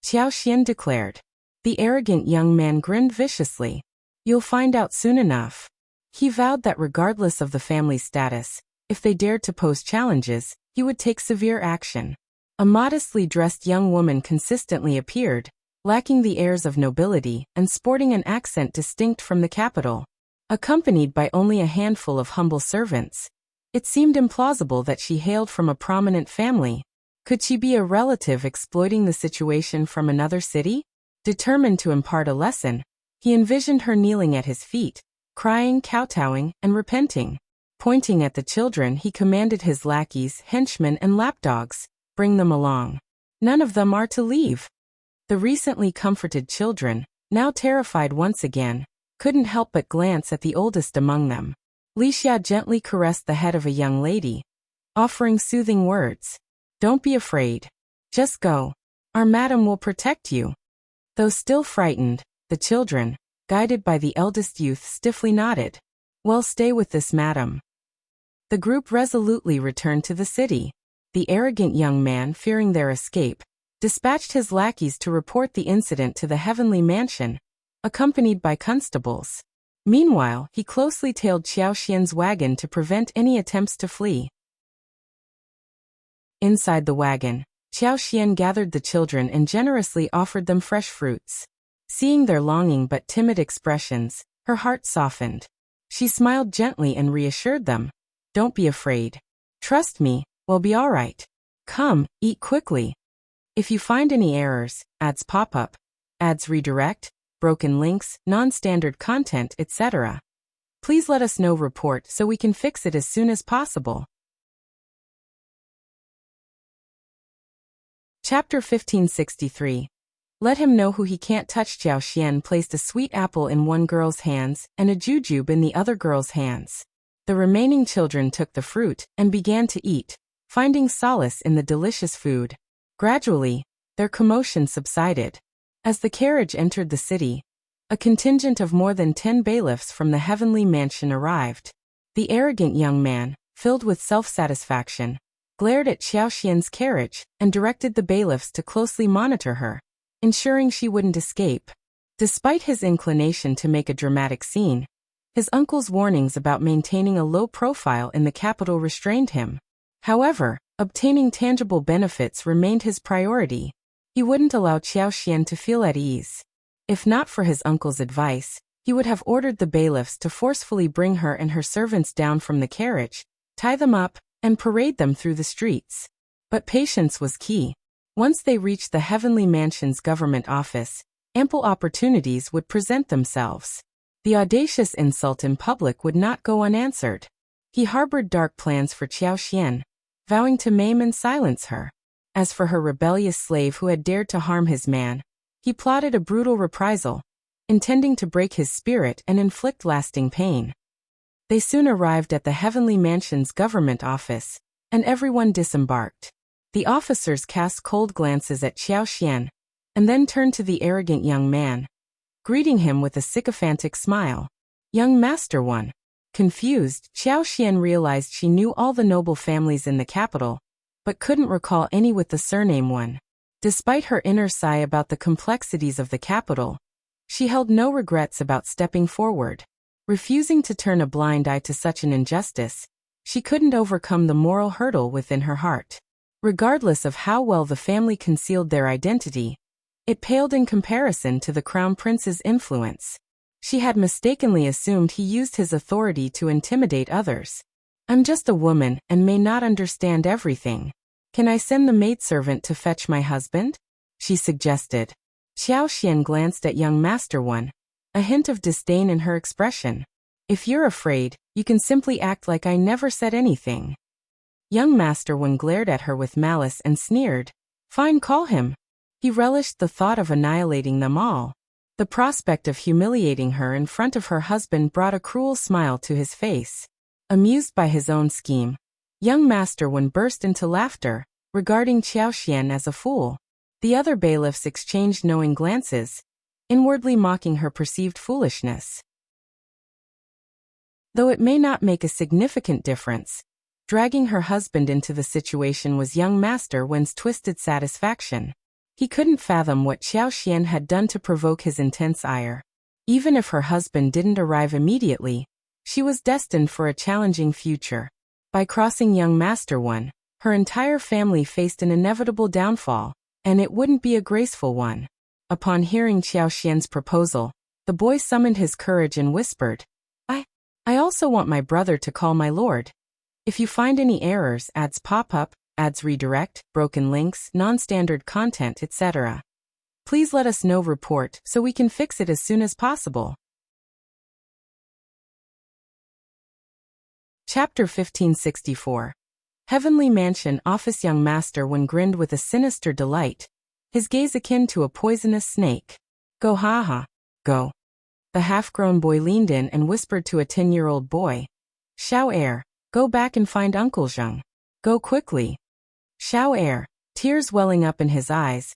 Qiao Xian declared. The arrogant young man grinned viciously. "You'll find out soon enough." He vowed that regardless of the family's status, if they dared to pose challenges, he would take severe action. A modestly dressed young woman consistently appeared, lacking the airs of nobility and sporting an accent distinct from the capital. Accompanied by only a handful of humble servants, it seemed implausible that she hailed from a prominent family. Could she be a relative exploiting the situation from another city? Determined to impart a lesson, he envisioned her kneeling at his feet, crying, kowtowing, and repenting. Pointing at the children, he commanded his lackeys, henchmen, and lapdogs, "Bring them along. None of them are to leave." The recently comforted children, now terrified once again, couldn't help but glance at the oldest among them. Wuxia gently caressed the head of a young lady, offering soothing words. "Don't be afraid. Just go. Our madam will protect you." Though still frightened, the children, guided by the eldest youth, stiffly nodded. "Well, stay with this madam." The group resolutely returned to the city. The arrogant young man, fearing their escape, dispatched his lackeys to report the incident to the Heavenly Mansion, accompanied by constables. Meanwhile, he closely tailed Qiao Xian's wagon to prevent any attempts to flee. Inside the wagon, Qiao Xian gathered the children and generously offered them fresh fruits. Seeing their longing but timid expressions, her heart softened. She smiled gently and reassured them. "Don't be afraid. Trust me, we'll be all right. Come, eat quickly." If you find any errors, ads pop up, ads redirect, broken links, non-standard content, etc., please let us know. Report so we can fix it as soon as possible. Chapter 1563. Let him know who he can't touch. Qiao Xian placed a sweet apple in one girl's hands and a jujube in the other girl's hands. The remaining children took the fruit and began to eat, finding solace in the delicious food. Gradually, their commotion subsided. As the carriage entered the city, a contingent of more than 10 bailiffs from the heavenly mansion arrived. The arrogant young man, filled with self-satisfaction, glared at Qiao Xian's carriage and directed the bailiffs to closely monitor her, ensuring she wouldn't escape. Despite his inclination to make a dramatic scene, his uncle's warnings about maintaining a low profile in the capital restrained him. However, obtaining tangible benefits remained his priority. He wouldn't allow Qiao Xian to feel at ease. If not for his uncle's advice, he would have ordered the bailiffs to forcefully bring her and her servants down from the carriage, tie them up, and parade them through the streets. But patience was key. Once they reached the heavenly mansion's government office, ample opportunities would present themselves. The audacious insult in public would not go unanswered. He harbored dark plans for Qiao Xian, vowing to maim and silence her. As for her rebellious slave who had dared to harm his man, he plotted a brutal reprisal, intending to break his spirit and inflict lasting pain. They soon arrived at the heavenly mansion's government office, and everyone disembarked. The officers cast cold glances at Qiao Xian, and then turned to the arrogant young man, greeting him with a sycophantic smile. Young Master One. Confused, Qiao Xian realized she knew all the noble families in the capital, but couldn't recall any with the surname One. Despite her inner sigh about the complexities of the capital, she held no regrets about stepping forward. Refusing to turn a blind eye to such an injustice, she couldn't overcome the moral hurdle within her heart. Regardless of how well the family concealed their identity, it paled in comparison to the crown prince's influence. She had mistakenly assumed he used his authority to intimidate others. I'm just a woman and may not understand everything. Can I send the maidservant to fetch my husband? She suggested. Qiao Xian glanced at young Master One, a hint of disdain in her expression. If you're afraid, you can simply act like I never said anything. Young Master One glared at her with malice and sneered. Fine, call him. He relished the thought of annihilating them all. The prospect of humiliating her in front of her husband brought a cruel smile to his face. Amused by his own scheme, young Master One burst into laughter, regarding Qiao Xian as a fool. The other bailiffs exchanged knowing glances, inwardly mocking her perceived foolishness. Though it may not make a significant difference, dragging her husband into the situation was young Master Wen's twisted satisfaction. He couldn't fathom what Qiao Xian had done to provoke his intense ire. Even if her husband didn't arrive immediately, she was destined for a challenging future. By crossing young Master One, her entire family faced an inevitable downfall, and it wouldn't be a graceful one. Upon hearing Qiao Xian's proposal, the boy summoned his courage and whispered, I also want my brother to call my lord. If you find any errors, ads pop up, ads redirect, broken links, non-standard content, etc., please let us know. Report so we can fix it as soon as possible. Chapter 1564. Heavenly Mansion Office. Young Master One grinned with a sinister delight, his gaze akin to a poisonous snake. Go ha, go. The half-grown boy leaned in and whispered to a 10-year-old boy. Shao, go back and find Uncle Zheng. Go quickly. Shao, tears welling up in his eyes,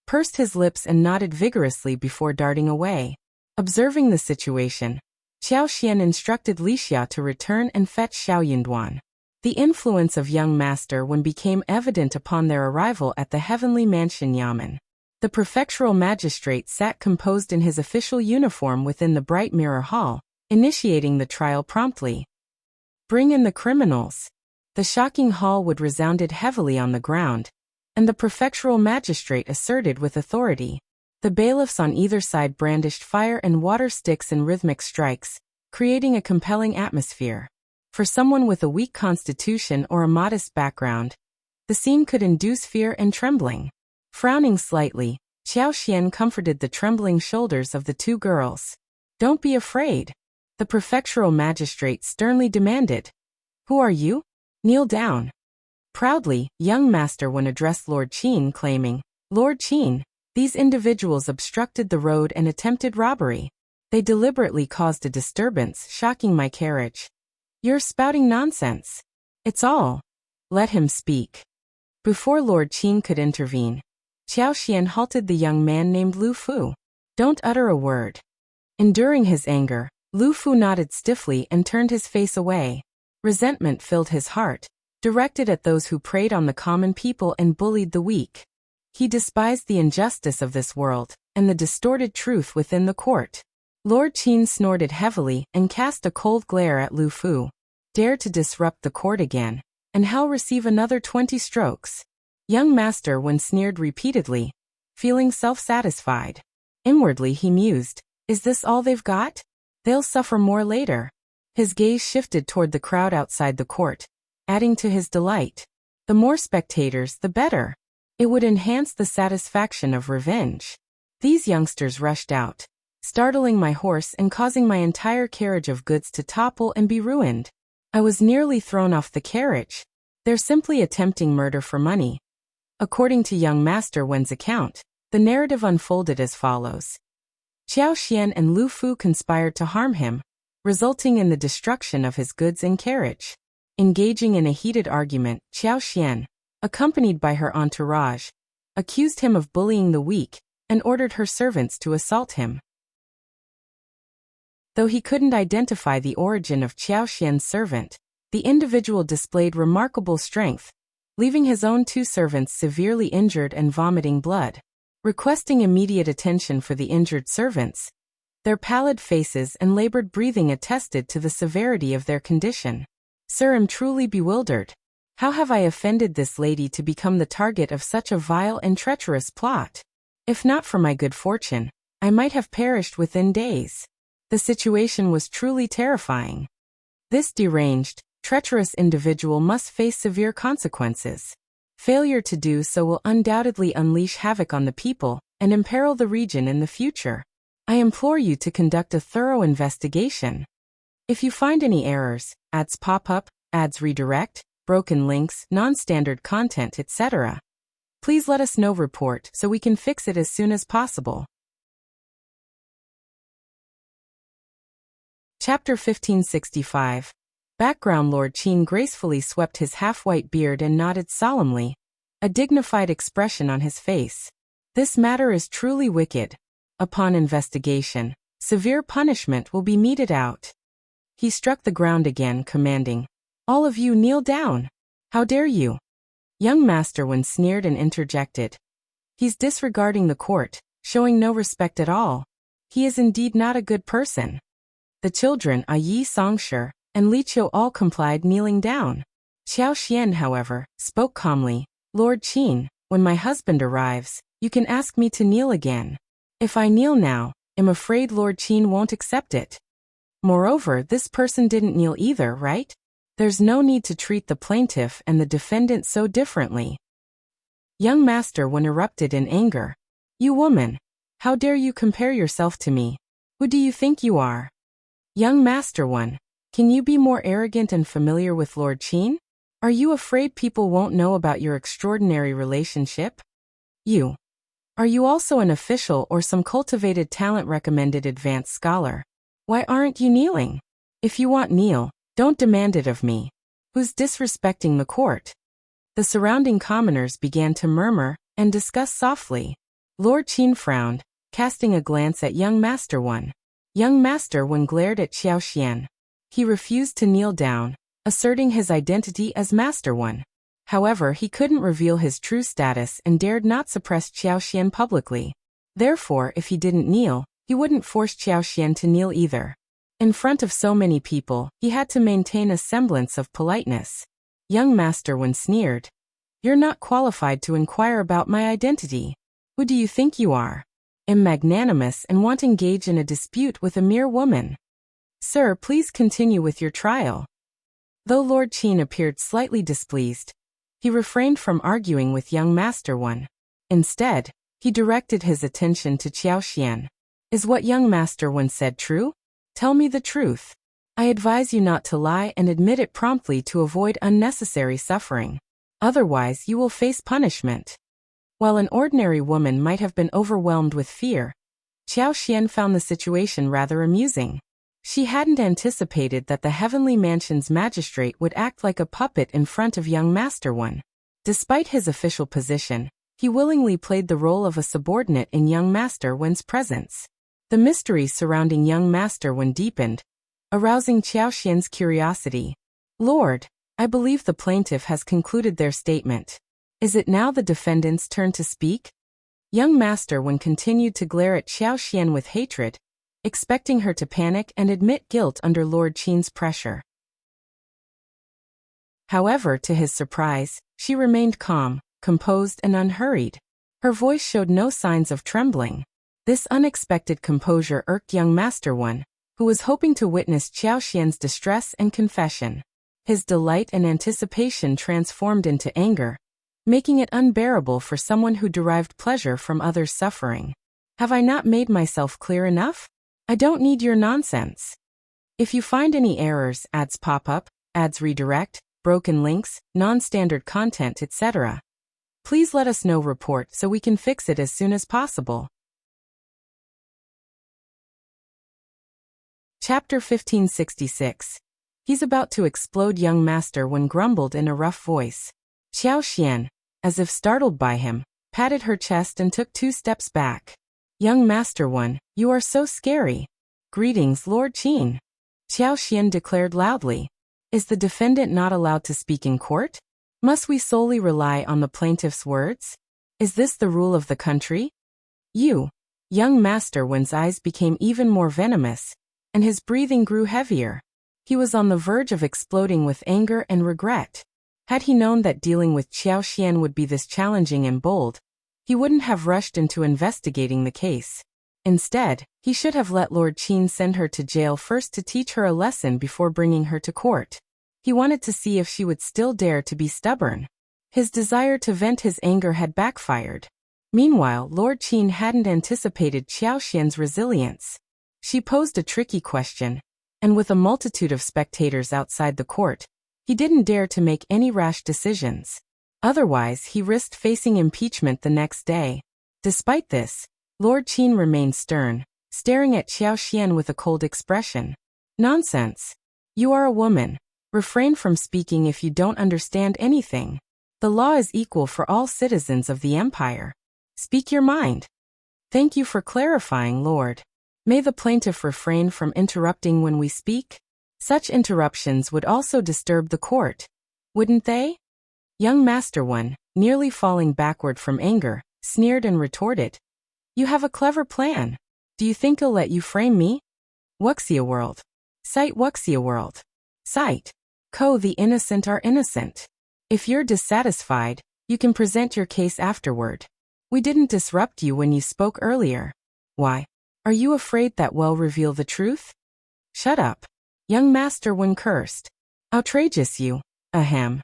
pursed his lips and nodded vigorously before darting away. Observing the situation, Qiao Xian instructed Wuxia to return and fetch Shao Yunduan. The influence of young Master One became evident upon their arrival at the heavenly mansion Yamen. The prefectural magistrate sat composed in his official uniform within the bright mirror hall, initiating the trial promptly. Bring in the criminals. The shocking hall would resounded heavily on the ground, and the prefectural magistrate asserted with authority. The bailiffs on either side brandished fire and water sticks in rhythmic strikes, creating a compelling atmosphere. For someone with a weak constitution or a modest background, the scene could induce fear and trembling. Frowning slightly, Qiao Xian comforted the trembling shoulders of the two girls. Don't be afraid, the prefectural magistrate sternly demanded. Who are you? Kneel down. Proudly, young Master Wen addressed Lord Qin, claiming, Lord Qin, these individuals obstructed the road and attempted robbery. They deliberately caused a disturbance, shocking my carriage. You're spouting nonsense. It's all. Let him speak. Before Lord Qin could intervene, Qiao Xian halted the young man named Lu Fu. Don't utter a word. Enduring his anger, Lu Fu nodded stiffly and turned his face away. Resentment filled his heart, directed at those who preyed on the common people and bullied the weak. He despised the injustice of this world, and the distorted truth within the court. Lord Qin snorted heavily and cast a cold glare at Lu Fu. Dare to disrupt the court again, and hell receive another 20 strokes. Young Master Wen sneered repeatedly, feeling self-satisfied. Inwardly he mused, is this all they've got? They'll suffer more later. His gaze shifted toward the crowd outside the court, adding to his delight. The more spectators, the better. It would enhance the satisfaction of revenge. These youngsters rushed out, startling my horse and causing my entire carriage of goods to topple and be ruined. I was nearly thrown off the carriage. They're simply attempting murder for money. According to young Master Wen's account, the narrative unfolded as follows. Qiao Xian and Lu Fu conspired to harm him, resulting in the destruction of his goods and carriage. Engaging in a heated argument, Qiao Xian, accompanied by her entourage, accused him of bullying the weak and ordered her servants to assault him. Though he couldn't identify the origin of Qiao Xian's servant, the individual displayed remarkable strength, leaving his own two servants severely injured and vomiting blood. Requesting immediate attention for the injured servants, their pallid faces and labored breathing attested to the severity of their condition. Sir, I'm truly bewildered. How have I offended this lady to become the target of such a vile and treacherous plot? If not for my good fortune, I might have perished within days. The situation was truly terrifying. This deranged, treacherous individual must face severe consequences. Failure to do so will undoubtedly unleash havoc on the people and imperil the region in the future. I implore you to conduct a thorough investigation. If you find any errors, ads pop up, ads redirect, broken links, non-standard content, etc., please let us know. Report so we can fix it as soon as possible. Chapter 1565. Background. Lord Qin gracefully swept his half-white beard and nodded solemnly, a dignified expression on his face. This matter is truly wicked. Upon investigation, severe punishment will be meted out. He struck the ground again, commanding, all of you kneel down. How dare you? Young Master Wen sneered and interjected. He's disregarding the court, showing no respect at all. He is indeed not a good person. The children, Yi Songshi and Li Qiao, all complied, kneeling down. Qiao Xian, however, spoke calmly. Lord Qin, when my husband arrives, you can ask me to kneel again. If I kneel now, I'm afraid Lord Qin won't accept it. Moreover, this person didn't kneel either, right? There's no need to treat the plaintiff and the defendant so differently. Young Master Wen erupted in anger. You woman! How dare you compare yourself to me? Who do you think you are? Young Master Wen, can you be more arrogant and familiar with Lord Qin? Are you afraid people won't know about your extraordinary relationship? Are you also an official or some cultivated talent recommended advanced scholar? Why aren't you kneeling? If you want kneel, don't demand it of me. Who's disrespecting the court? The surrounding commoners began to murmur and discuss softly. Lord Qin frowned, casting a glance at young Master Wen. Young Master Wen glared at Qiao Xian. He refused to kneel down, asserting his identity as Master Wen. However, he couldn't reveal his true status and dared not suppress Qiao Xian publicly. Therefore, if he didn't kneel, he wouldn't force Qiao Xian to kneel either. In front of so many people, he had to maintain a semblance of politeness. Young Master Wen sneered. You're not qualified to inquire about my identity. Who do you think you are? I'm magnanimous and won't engage in a dispute with a mere woman. Sir, please continue with your trial. Though Lord Qin appeared slightly displeased, he refrained from arguing with young Master Wen. Instead, he directed his attention to Qiao. Is what young master once said true? Tell me the truth. I advise you not to lie and admit it promptly to avoid unnecessary suffering. Otherwise, you will face punishment. While an ordinary woman might have been overwhelmed with fear, Qiao found the situation rather amusing. She hadn't anticipated that the Heavenly Mansion's magistrate would act like a puppet in front of young Master One. Despite his official position, he willingly played the role of a subordinate in young Master One's presence. The mystery surrounding young Master One deepened, arousing Qiao curiosity. Lord, I believe the plaintiff has concluded their statement. Is it now the defendant's turn to speak? Young Master One continued to glare at Qiao with hatred, expecting her to panic and admit guilt under Lord Qin's pressure. However, to his surprise, she remained calm, composed and unhurried. Her voice showed no signs of trembling. This unexpected composure irked young Master One, who was hoping to witness Qiao distress and confession. His delight and anticipation transformed into anger, making it unbearable for someone who derived pleasure from others' suffering. Have I not made myself clear enough? I don't need your nonsense. If you find any errors, ads pop up, ads redirect, broken links, non-standard content, etc., please let us know. Report so we can fix it as soon as possible. Chapter 1566. He's about to explode. Young Master One grumbled in a rough voice. Qiao, as if startled by him, patted her chest and took 2 steps back. Young Master One, you are so scary. Greetings, Lord Qin. Qiao declared loudly. Is the defendant not allowed to speak in court? Must we solely rely on the plaintiff's words? Is this the rule of the country? Young Master One's eyes became even more venomous, and his breathing grew heavier. He was on the verge of exploding with anger and regret. Had he known that dealing with Qiao would be this challenging and bold, he wouldn't have rushed into investigating the case. Instead, he should have let Lord Qin send her to jail first to teach her a lesson before bringing her to court. He wanted to see if she would still dare to be stubborn. His desire to vent his anger had backfired. Meanwhile, Lord Qin hadn't anticipated Qiao resilience. She posed a tricky question, and with a multitude of spectators outside the court, he didn't dare to make any rash decisions. Otherwise, he risked facing impeachment the next day. Despite this, Lord Qin remained stern, staring at Qiao with a cold expression. Nonsense. You are a woman. Refrain from speaking if you don't understand anything. The law is equal for all citizens of the empire. Speak your mind. Thank you for clarifying, Lord. May the plaintiff refrain from interrupting when we speak? Such interruptions would also disturb the court, wouldn't they? Young Master One, nearly falling backward from anger, sneered and retorted. You have a clever plan. Do you think I'll let you frame me? Wuxia world. Cite Wuxia world. Cite. The innocent are innocent. If you're dissatisfied, you can present your case afterward. We didn't disrupt you when you spoke earlier. Why? Are you afraid that we'll reveal the truth? Shut up. Young Master One cursed. Outrageous you. Ahem.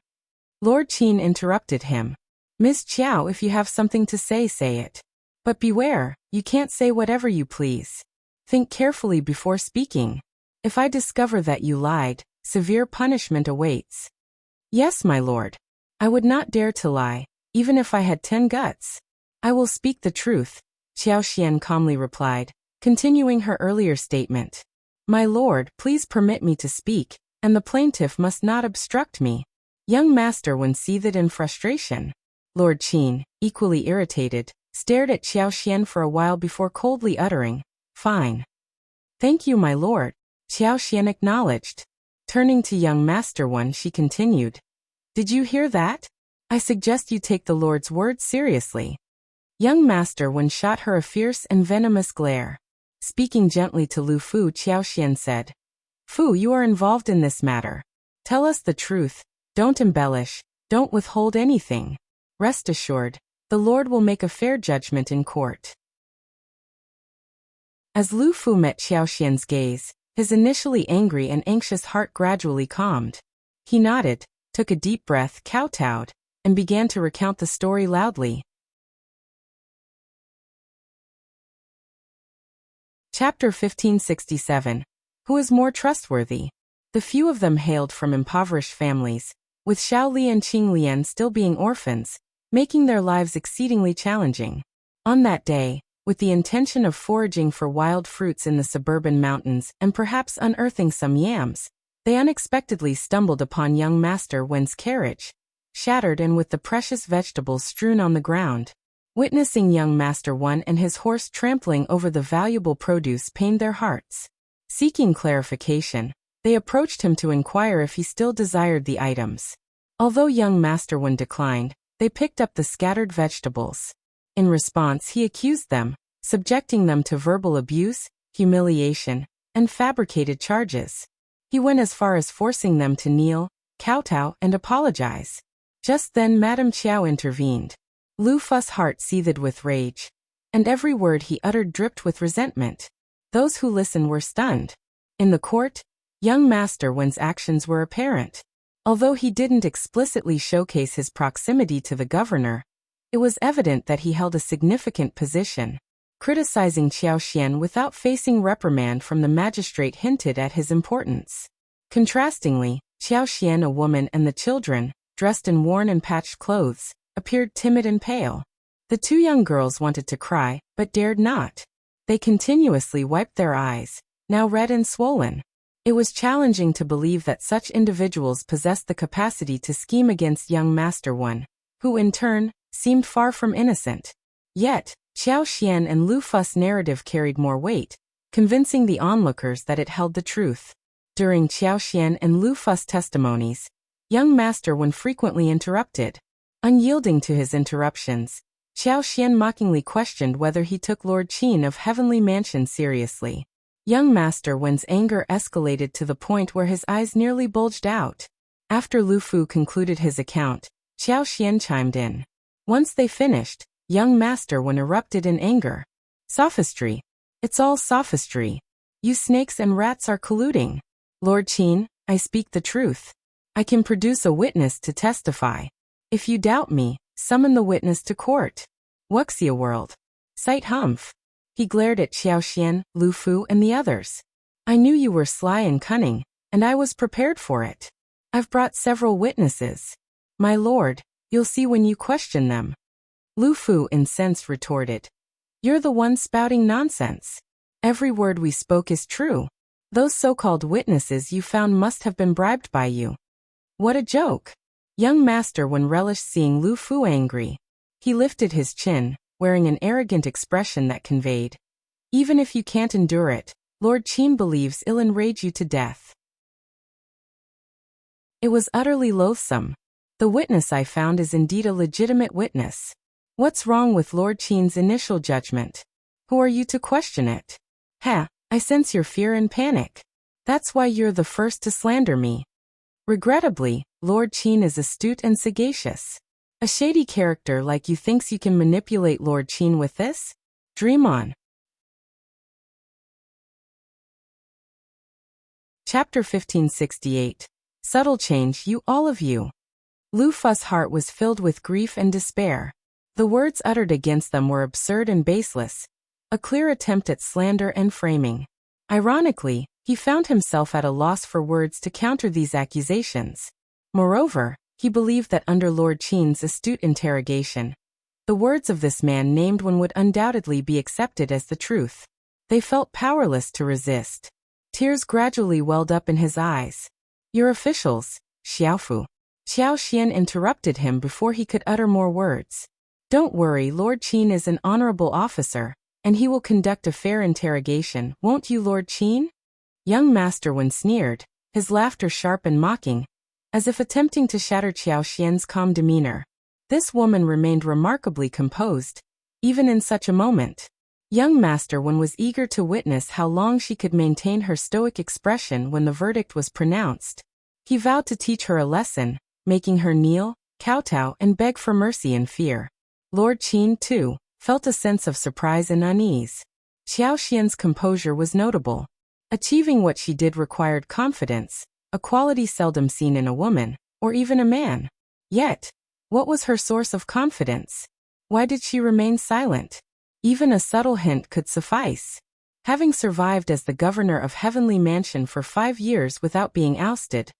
Lord Qin interrupted him. Miss Qiao, if you have something to say, say it. But beware, you can't say whatever you please. Think carefully before speaking. If I discover that you lied, severe punishment awaits. Yes, my lord. I would not dare to lie, even if I had 10 guts. I will speak the truth, Qiao calmly replied, continuing her earlier statement. My lord, please permit me to speak, and the plaintiff must not obstruct me. Young Master One seethed in frustration. Lord Qin, equally irritated, stared at Qiao for a while before coldly uttering, Fine. Thank you, my lord, Qiao acknowledged. Turning to young Master One, she continued. Did you hear that? I suggest you take the Lord's word seriously. Young Master One shot her a fierce and venomous glare. Speaking gently to Lu Fu, Qiao said, Fu, you are involved in this matter. Tell us the truth. Don't embellish. Don't withhold anything. Rest assured, the Lord will make a fair judgment in court. As Lu Fu met Qiao gaze, his initially angry and anxious heart gradually calmed. He nodded, took a deep breath, kowtowed, and began to recount the story loudly. Chapter 1567. Who is more trustworthy? The few of them hailed from impoverished families, with Shao Li and Qing Lian still being orphans, making their lives exceedingly challenging. On that day, with the intention of foraging for wild fruits in the suburban mountains and perhaps unearthing some yams, they unexpectedly stumbled upon young Master Wen's carriage, shattered and with the precious vegetables strewn on the ground. Witnessing young Master Wen and his horse trampling over the valuable produce pained their hearts. Seeking clarification, they approached him to inquire if he still desired the items. Although young Master Wen declined, they picked up the scattered vegetables. In response, he accused them, subjecting them to verbal abuse, humiliation, and fabricated charges. He went as far as forcing them to kneel, kowtow, and apologize. Just then Madame Qiao intervened. Lu Fu's heart seethed with rage, and every word he uttered dripped with resentment. Those who listened were stunned. In the court, young Master Wen's actions were apparent. Although he didn't explicitly showcase his proximity to the governor, it was evident that he held a significant position. Criticizing Qiao Xian without facing reprimand from the magistrate hinted at his importance. Contrastingly, Qiao Xian, a woman, and the children, dressed in worn and patched clothes, appeared timid and pale. The two young girls wanted to cry, but dared not. They continuously wiped their eyes, now red and swollen. It was challenging to believe that such individuals possessed the capacity to scheme against young Master Wen, who in turn, seemed far from innocent. Yet, Qiao Xian and Lu Fu's narrative carried more weight, convincing the onlookers that it held the truth. During Qiao Xian and Lu Fu's testimonies, young Master Wen frequently interrupted. Unyielding to his interruptions, Qiao Xian mockingly questioned whether he took Lord Qin of Heavenly Mansion seriously. Young Master Wen's anger escalated to the point where his eyes nearly bulged out. After Lu Fu concluded his account, Qiao Xian chimed in. Once they finished, young Master Wen erupted in anger. Sophistry. It's all sophistry. You snakes and rats are colluding. Lord Qin, I speak the truth. I can produce a witness to testify. If you doubt me, summon the witness to court. Wuxia world. Sight humph. He glared at Qiao Xian, Lu Fu, and the others. I knew you were sly and cunning, and I was prepared for it. I've brought several witnesses. My lord, you'll see when you question them. Lu Fu, incensed, retorted. You're the one spouting nonsense. Every word we spoke is true. Those so-called witnesses you found must have been bribed by you. What a joke. Young Master Wen relished seeing Lu Fu angry. He lifted his chin, wearing an arrogant expression that conveyed, even if you can't endure it, Lord Qin believes it'll enrage you to death. It was utterly loathsome. The witness I found is indeed a legitimate witness. What's wrong with Lord Qin's initial judgment? Who are you to question it? Ha, I sense your fear and panic. That's why you're the first to slander me. Regrettably, Lord Qin is astute and sagacious. A shady character like you thinks you can manipulate Lord Qin with this? Dream on. Chapter 1568. Subtle change, you all of you. Lu Fu's heart was filled with grief and despair. The words uttered against them were absurd and baseless, a clear attempt at slander and framing. Ironically, he found himself at a loss for words to counter these accusations. Moreover, he believed that under Lord Qin's astute interrogation, the words of this man named one would undoubtedly be accepted as the truth. They felt powerless to resist. Tears gradually welled up in his eyes. Your officials, Xiaofu. Qiao Xian interrupted him before he could utter more words. Don't worry, Lord Qin is an honorable officer, and he will conduct a fair interrogation, won't you, Lord Qin? Young Master Wen sneered, his laughter sharp and mocking, as if attempting to shatter Qiao Xian's calm demeanor. This woman remained remarkably composed, even in such a moment. Young Master Wen was eager to witness how long she could maintain her stoic expression when the verdict was pronounced. He vowed to teach her a lesson, making her kneel, kowtow, and beg for mercy in fear. Lord Qin, too, felt a sense of surprise and unease. Qiao Xian's composure was notable. Achieving what she did required confidence, a quality seldom seen in a woman, or even a man. Yet, what was her source of confidence? Why did she remain silent? Even a subtle hint could suffice. Having survived as the governor of Heavenly Mansion for 5 years without being ousted,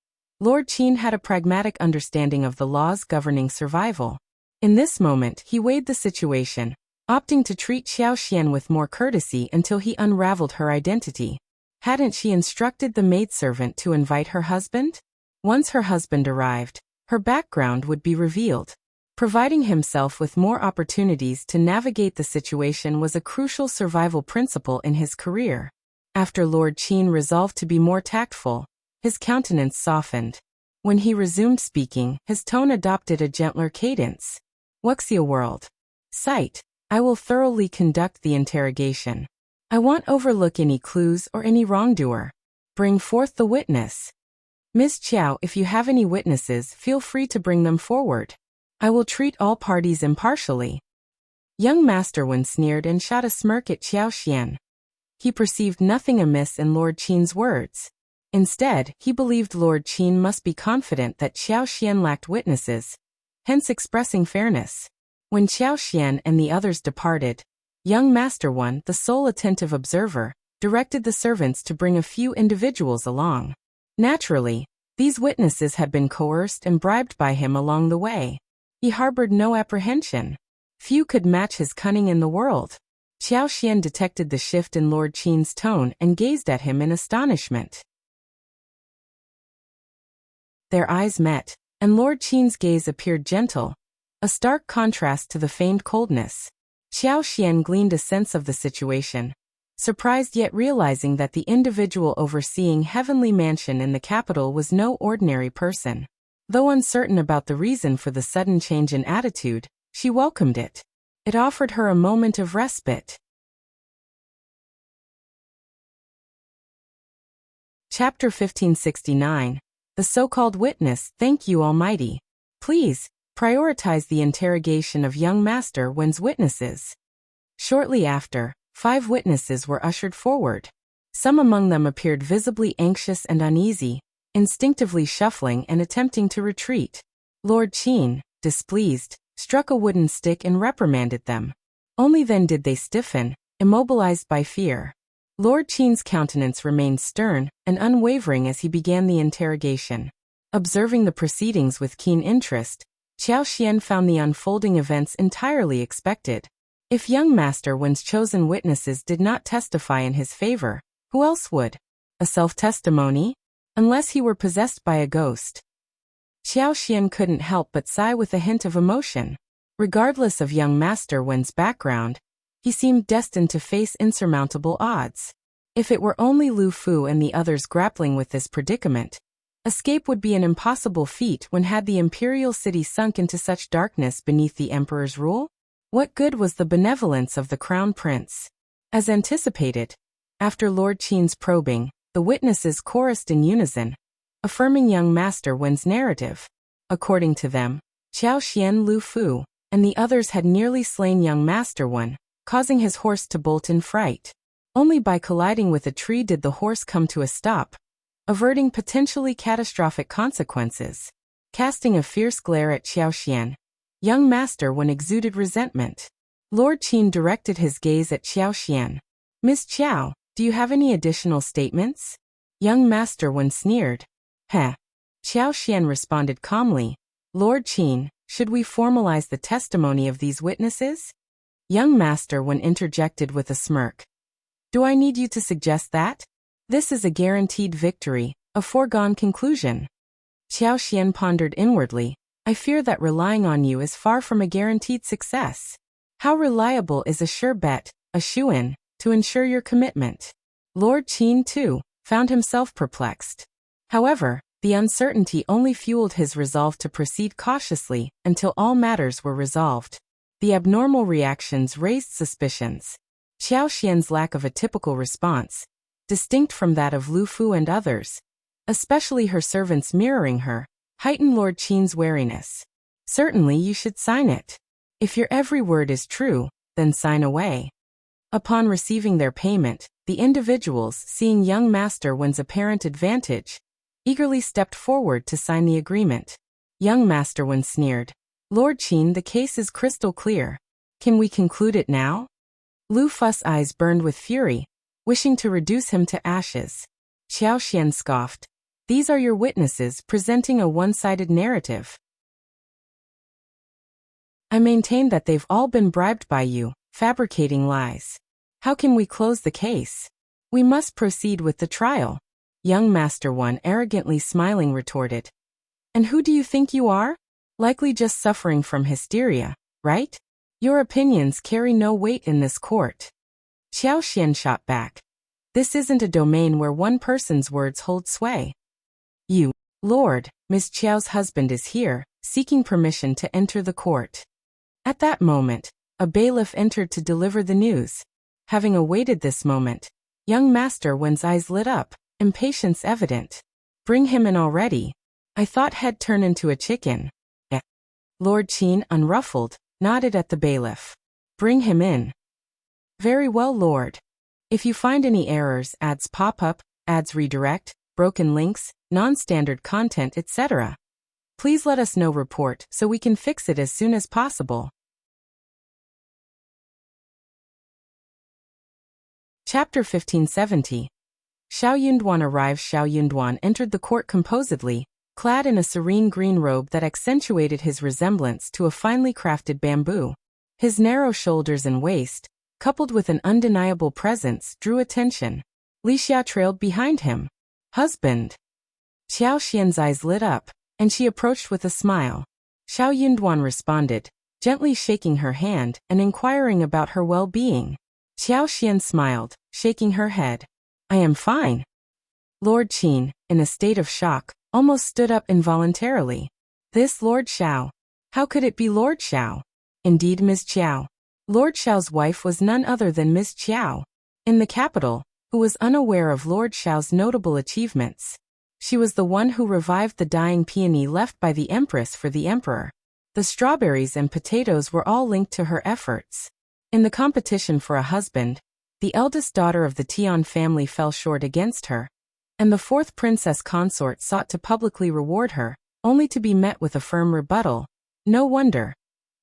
Lord Qian had a pragmatic understanding of the laws governing survival. In this moment, he weighed the situation, opting to treat Xiao Xian with more courtesy until he unraveled her identity. Hadn't she instructed the maidservant to invite her husband? Once her husband arrived, her background would be revealed. Providing himself with more opportunities to navigate the situation was a crucial survival principle in his career. After Lord Qian resolved to be more tactful, his countenance softened. When he resumed speaking, his tone adopted a gentler cadence. Wuxia world. Sight. I will thoroughly conduct the interrogation. I won't overlook any clues or any wrongdoer. Bring forth the witness. Miss Qiao, if you have any witnesses, feel free to bring them forward. I will treat all parties impartially. Young Master Wen sneered and shot a smirk at Xiao Xian. He perceived nothing amiss in Lord Qian's words. Instead, he believed Lord Qian must be confident that Xiao Xian lacked witnesses, hence expressing fairness. When Xiao Xian and the others departed, young Master Wen, the sole attentive observer, directed the servants to bring a few individuals along. Naturally, these witnesses had been coerced and bribed by him along the way. He harbored no apprehension. Few could match his cunning in the world. Xiao Xian detected the shift in Lord Qian's tone and gazed at him in astonishment. Their eyes met, and Lord Qian's gaze appeared gentle, a stark contrast to the feigned coldness. Xiao Xian gleaned a sense of the situation, surprised yet realizing that the individual overseeing Heavenly Mansion in the capital was no ordinary person. Though uncertain about the reason for the sudden change in attitude, she welcomed it. It offered her a moment of respite. Chapter 1569. The so-called witness. Thank you, Almighty. Please, prioritize the interrogation of young Master Wen's witnesses. Shortly after, 5 witnesses were ushered forward. Some among them appeared visibly anxious and uneasy, instinctively shuffling and attempting to retreat. Lord Qian, displeased, struck a wooden stick and reprimanded them. Only then did they stiffen, immobilized by fear. Lord Qian's countenance remained stern and unwavering as he began the interrogation. Observing the proceedings with keen interest, Xiao Xian found the unfolding events entirely expected. If young Master Wen's chosen witnesses did not testify in his favor, who else would? A self-testimony? Unless he were possessed by a ghost. Xiao Xian couldn't help but sigh with a hint of emotion. Regardless of young Master Wen's background, he seemed destined to face insurmountable odds. If it were only Lu Fu and the others grappling with this predicament, escape would be an impossible feat when had the imperial city sunk into such darkness beneath the emperor's rule? What good was the benevolence of the crown prince? As anticipated, after Lord Qian's probing, the witnesses chorused in unison, affirming young Master Wen's narrative. According to them, Xiao Xian, Lu Fu, and the others had nearly slain young Master Wen, causing his horse to bolt in fright. Only by colliding with a tree did the horse come to a stop, averting potentially catastrophic consequences. Casting a fierce glare at Xiao Xian, young Master Wen exuded resentment. Lord Qian directed his gaze at Xiao Xian. Miss Qiao, do you have any additional statements? Young Master Wen sneered. Heh. Xiao Xian responded calmly. Lord Qian, should we formalize the testimony of these witnesses? Young Master Wen interjected with a smirk. Do I need you to suggest that? This is a guaranteed victory, a foregone conclusion. Xiao Xian pondered inwardly. I fear that relying on you is far from a guaranteed success. How reliable is a sure bet, a shoo-in, to ensure your commitment? Lord Qian, too, found himself perplexed. However, the uncertainty only fueled his resolve to proceed cautiously until all matters were resolved. The abnormal reactions raised suspicions. Xiao Xian's lack of a typical response, distinct from that of Lu Fu and others, especially her servants mirroring her, heightened Lord Qian's wariness. Certainly you should sign it. If your every word is true, then sign away. Upon receiving their payment, the individuals, seeing young Master Wen's apparent advantage, eagerly stepped forward to sign the agreement. Young Master Wen sneered. Lord Qian, the case is crystal clear. Can we conclude it now? Lu Fu's eyes burned with fury, wishing to reduce him to ashes. Qiao Xian scoffed. These are your witnesses presenting a one-sided narrative. I maintain that they've all been bribed by you, fabricating lies. How can we close the case? We must proceed with the trial. Young Master One arrogantly smiling retorted. And who do you think you are? Likely just suffering from hysteria, right? Your opinions carry no weight in this court. Qiao Xian shot back. This isn't a domain where one person's words hold sway. You, Lord, Miss Qiao's husband is here, seeking permission to enter the court. At that moment, a bailiff entered to deliver the news. Having awaited this moment, young Master Wen's eyes lit up, impatience evident. Bring him in already. I thought he'd turn into a chicken. Lord Qin, unruffled, nodded at the bailiff. Bring him in. Very well, Lord. If you find any errors, ads pop up, ads redirect, broken links, non-standard content, etc., please let us know. Report so we can fix it as soon as possible. Chapter 1570. Shao Yunduan arrived. Shao Yunduan entered the court composedly, clad in a serene green robe that accentuated his resemblance to a finely crafted bamboo. His narrow shoulders and waist, coupled with an undeniable presence, drew attention. Li Xia trailed behind him. Husband. Qiao Xian's eyes lit up, and she approached with a smile. Shao Yunduan responded, gently shaking her hand and inquiring about her well-being. Qiao Xian smiled, shaking her head. I am fine. Lord Qin, in a state of shock, almost stood up involuntarily. This Lord Shao. How could it be Lord Shao? Indeed, Ms. Qiao. Lord Shao's wife was none other than Ms. Qiao. In the capital, who was unaware of Lord Shao's notable achievements. She was the one who revived the dying peony left by the Empress for the Emperor. The strawberries and potatoes were all linked to her efforts. In the competition for a husband, the eldest daughter of the Qian family fell short against her, and the fourth princess consort sought to publicly reward her, only to be met with a firm rebuttal. No wonder.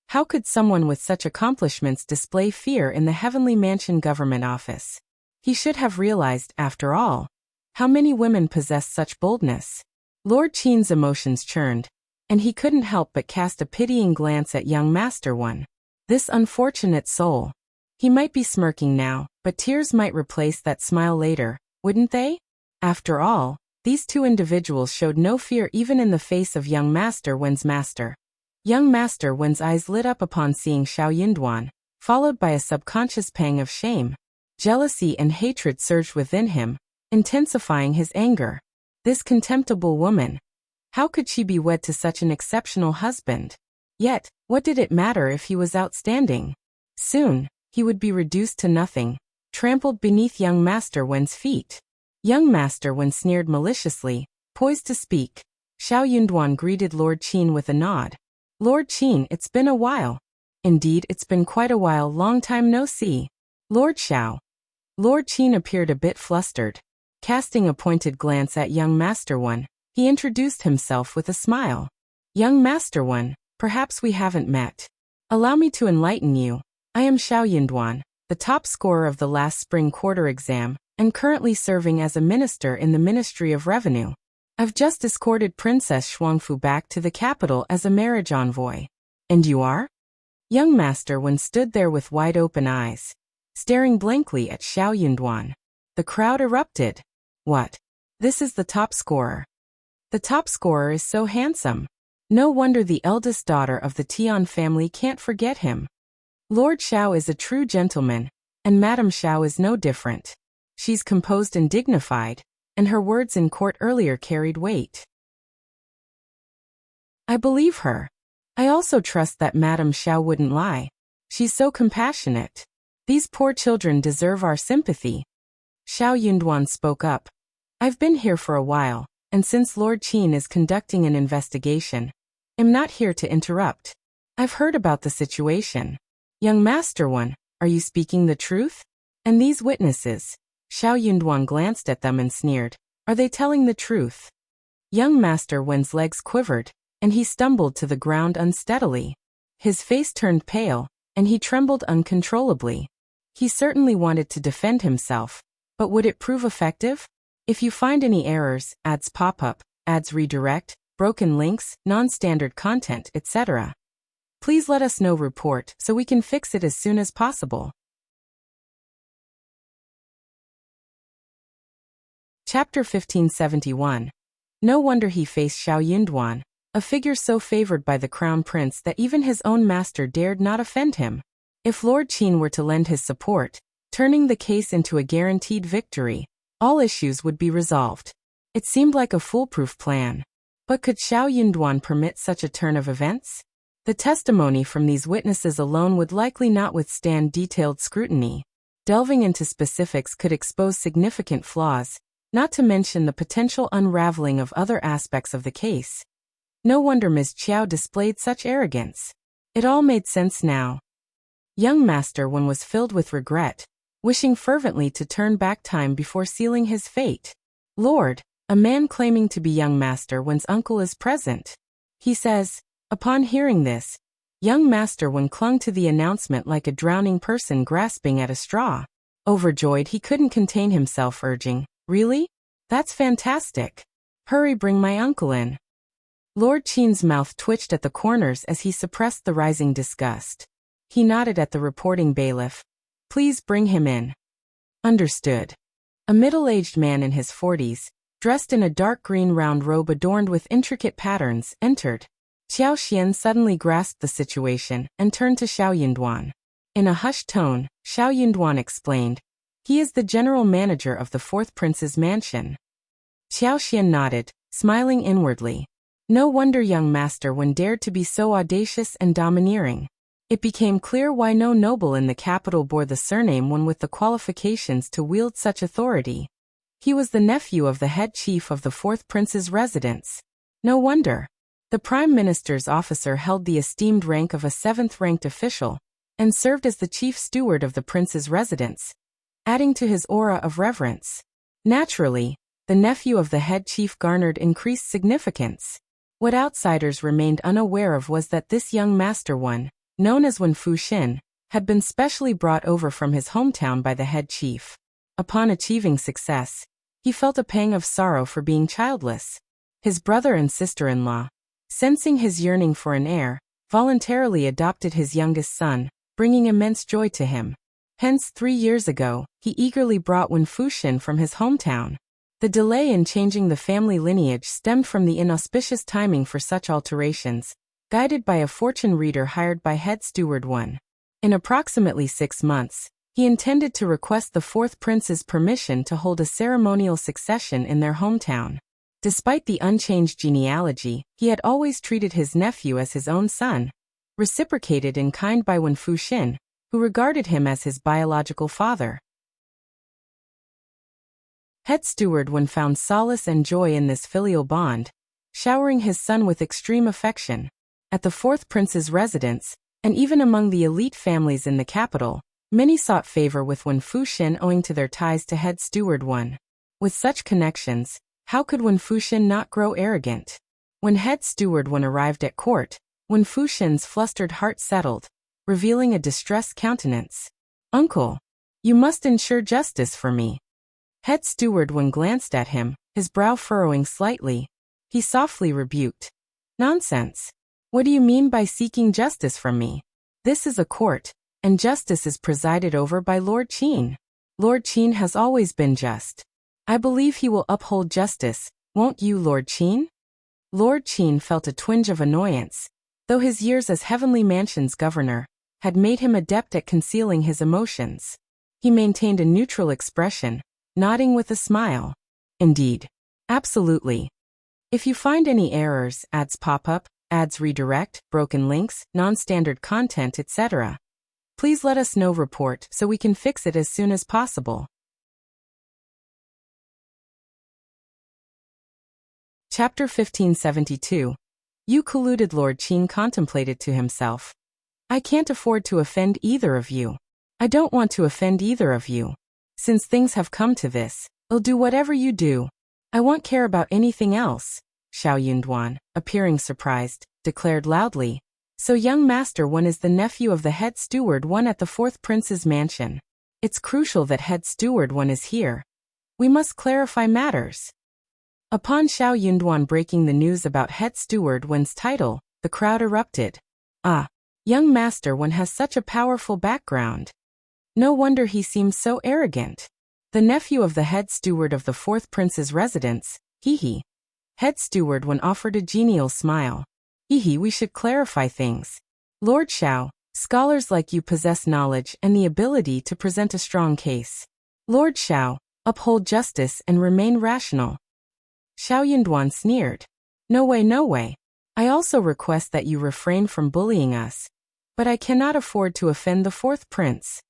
How could someone with such accomplishments display fear in the Heavenly Mansion government office? He should have realized, after all, how many women possess such boldness. Lord Qin's emotions churned, and he couldn't help but cast a pitying glance at young Master One. This unfortunate soul. He might be smirking now, but tears might replace that smile later, wouldn't they? After all, these two individuals showed no fear even in the face of young Master Wen's master. Young Master Wen's eyes lit up upon seeing Shao Yunduan, followed by a subconscious pang of shame. Jealousy and hatred surged within him, intensifying his anger. This contemptible woman. How could she be wed to such an exceptional husband? Yet, what did it matter if he was outstanding? Soon, he would be reduced to nothing, trampled beneath young Master Wen's feet. Young Master Wen sneered maliciously, poised to speak. Shao Yunduan greeted Lord Qin with a nod. Lord Qin, it's been a while. Indeed, it's been quite a while. Long time no see. Lord Shao. Lord Qin appeared a bit flustered. Casting a pointed glance at young Master One, he introduced himself with a smile. Young Master One, perhaps we haven't met. Allow me to enlighten you. I am Shao Yunduan, the top scorer of the last spring quarter exam, and currently serving as a minister in the Ministry of Revenue. I've just escorted Princess Shuangfu back to the capital as a marriage envoy. And you are? Young Master Wen stood there with wide-open eyes, staring blankly at Shao Yunduan. The crowd erupted. What? This is the top scorer. The top scorer is so handsome. No wonder the eldest daughter of the Tian family can't forget him. Lord Shao is a true gentleman, and Madame Shao is no different. She's composed and dignified, and her words in court earlier carried weight. I believe her. I also trust that Madame Shao wouldn't lie. She's so compassionate. These poor children deserve our sympathy. Shao Yunduan spoke up. I've been here for a while, and since Lord Qin is conducting an investigation, I'm not here to interrupt. I've heard about the situation. Young Master One, are you speaking the truth? And these witnesses? Shao Yunduan glanced at them and sneered. Are they telling the truth? Young Master Wen's legs quivered, and he stumbled to the ground unsteadily. His face turned pale, and he trembled uncontrollably. He certainly wanted to defend himself, But would it prove effective? If you find any errors, ads pop up, ads redirect, broken links, non-standard content, etc., please let us know. Report so we can fix it as soon as possible. Chapter 1571. No wonder he faced Shao Yunduan, a figure so favored by the crown prince that even his own master dared not offend him. If Lord Qin were to lend his support, turning the case into a guaranteed victory, all issues would be resolved. It seemed like a foolproof plan. But could Shao Yunduan permit such a turn of events? The testimony from these witnesses alone would likely not withstand detailed scrutiny. Delving into specifics could expose significant flaws, not to mention the potential unraveling of other aspects of the case. No wonder Ms. Qiao displayed such arrogance. It all made sense now. Young Master Wen was filled with regret, wishing fervently to turn back time before sealing his fate. Lord, a man claiming to be young Master Wen's uncle is present, he says. Upon hearing this, young Master Wen clung to the announcement like a drowning person grasping at a straw. Overjoyed, he couldn't contain himself, urging, "Really? That's fantastic. Hurry, bring my uncle in." Lord Qin's mouth twitched at the corners as he suppressed the rising disgust. He nodded at the reporting bailiff. "Please bring him in." Understood. A middle-aged man in his 40s, dressed in a dark green round robe adorned with intricate patterns, entered. Qiao Xian suddenly grasped the situation and turned to Shao Yunduan. In a hushed tone, Shao Yunduan explained, "He is the general manager of the fourth prince's mansion." Qiao Xian nodded, smiling inwardly. No wonder young Master Wen dared to be so audacious and domineering. It became clear why no noble in the capital bore the surname Wen with the qualifications to wield such authority. He was the nephew of the head chief of the fourth prince's residence. No wonder. The prime minister's officer held the esteemed rank of a seventh-ranked official, and served as the chief steward of the prince's residence, adding to his aura of reverence. Naturally, the nephew of the head chief garnered increased significance. What outsiders remained unaware of was that this young Master Wen, known as Wen Fuxin, had been specially brought over from his hometown by the head chief. Upon achieving success, he felt a pang of sorrow for being childless. His brother and sister-in-law, sensing his yearning for an heir, voluntarily adopted his youngest son, bringing immense joy to him. Hence 3 years ago, he eagerly brought Wen Fuxin from his hometown. The delay in changing the family lineage stemmed from the inauspicious timing for such alterations, guided by a fortune reader hired by head steward Wen. In approximately 6 months, he intended to request the fourth prince's permission to hold a ceremonial succession in their hometown. Despite the unchanged genealogy, he had always treated his nephew as his own son, reciprocated in kind by Wen Fuxin, who regarded him as his biological father. Head steward Wen found solace and joy in this filial bond, showering his son with extreme affection. At the fourth prince's residence, and even among the elite families in the capital, many sought favor with Wen Fuxin owing to their ties to head steward Wen. With such connections, how could Wen Fuxin not grow arrogant? When head steward Wen arrived at court, Wen Fuxin's flustered heart settled, revealing a distressed countenance. "Uncle, you must ensure justice for me." Head steward Wen glanced at him, his brow furrowing slightly. He softly rebuked. "Nonsense. What do you mean by seeking justice from me? This is a court, and justice is presided over by Lord Qin. Lord Qin has always been just. I believe he will uphold justice, won't you, Lord Qin?" Lord Qin felt a twinge of annoyance, though his years as Heavenly Mansion's governor had made him adept at concealing his emotions. He maintained a neutral expression, nodding with a smile. "Indeed. Absolutely. If you find any errors, ads pop up, ads redirect, broken links, non-standard content, etc., please let us know. Report so we can fix it as soon as possible." Chapter 1572. You colluded. Lord Qin contemplated to himself. "I can't afford to offend either of you. I don't want to offend either of you. Since things have come to this, I'll do whatever you do. I won't care about anything else." Shao Yunduan, appearing surprised, declared loudly. "So young Master Wen is the nephew of the head steward Wen at the fourth prince's mansion. It's crucial that head steward Wen is here, We must clarify matters. Upon Shao Yunduan breaking the news about head steward Wen's title, the crowd erupted. Ah, young master Wen has such a powerful background. No wonder he seems so arrogant. The nephew of the head steward of the fourth prince's residence, hee. Head steward Wen offered a genial smile. Hee, we should clarify things. Lord Shao, scholars like you possess knowledge and the ability to present a strong case. Lord Shao, uphold justice and remain rational. Shao Yunduan sneered. No way, no way. I also request that you refrain from bullying us. But I cannot afford to offend the fourth prince.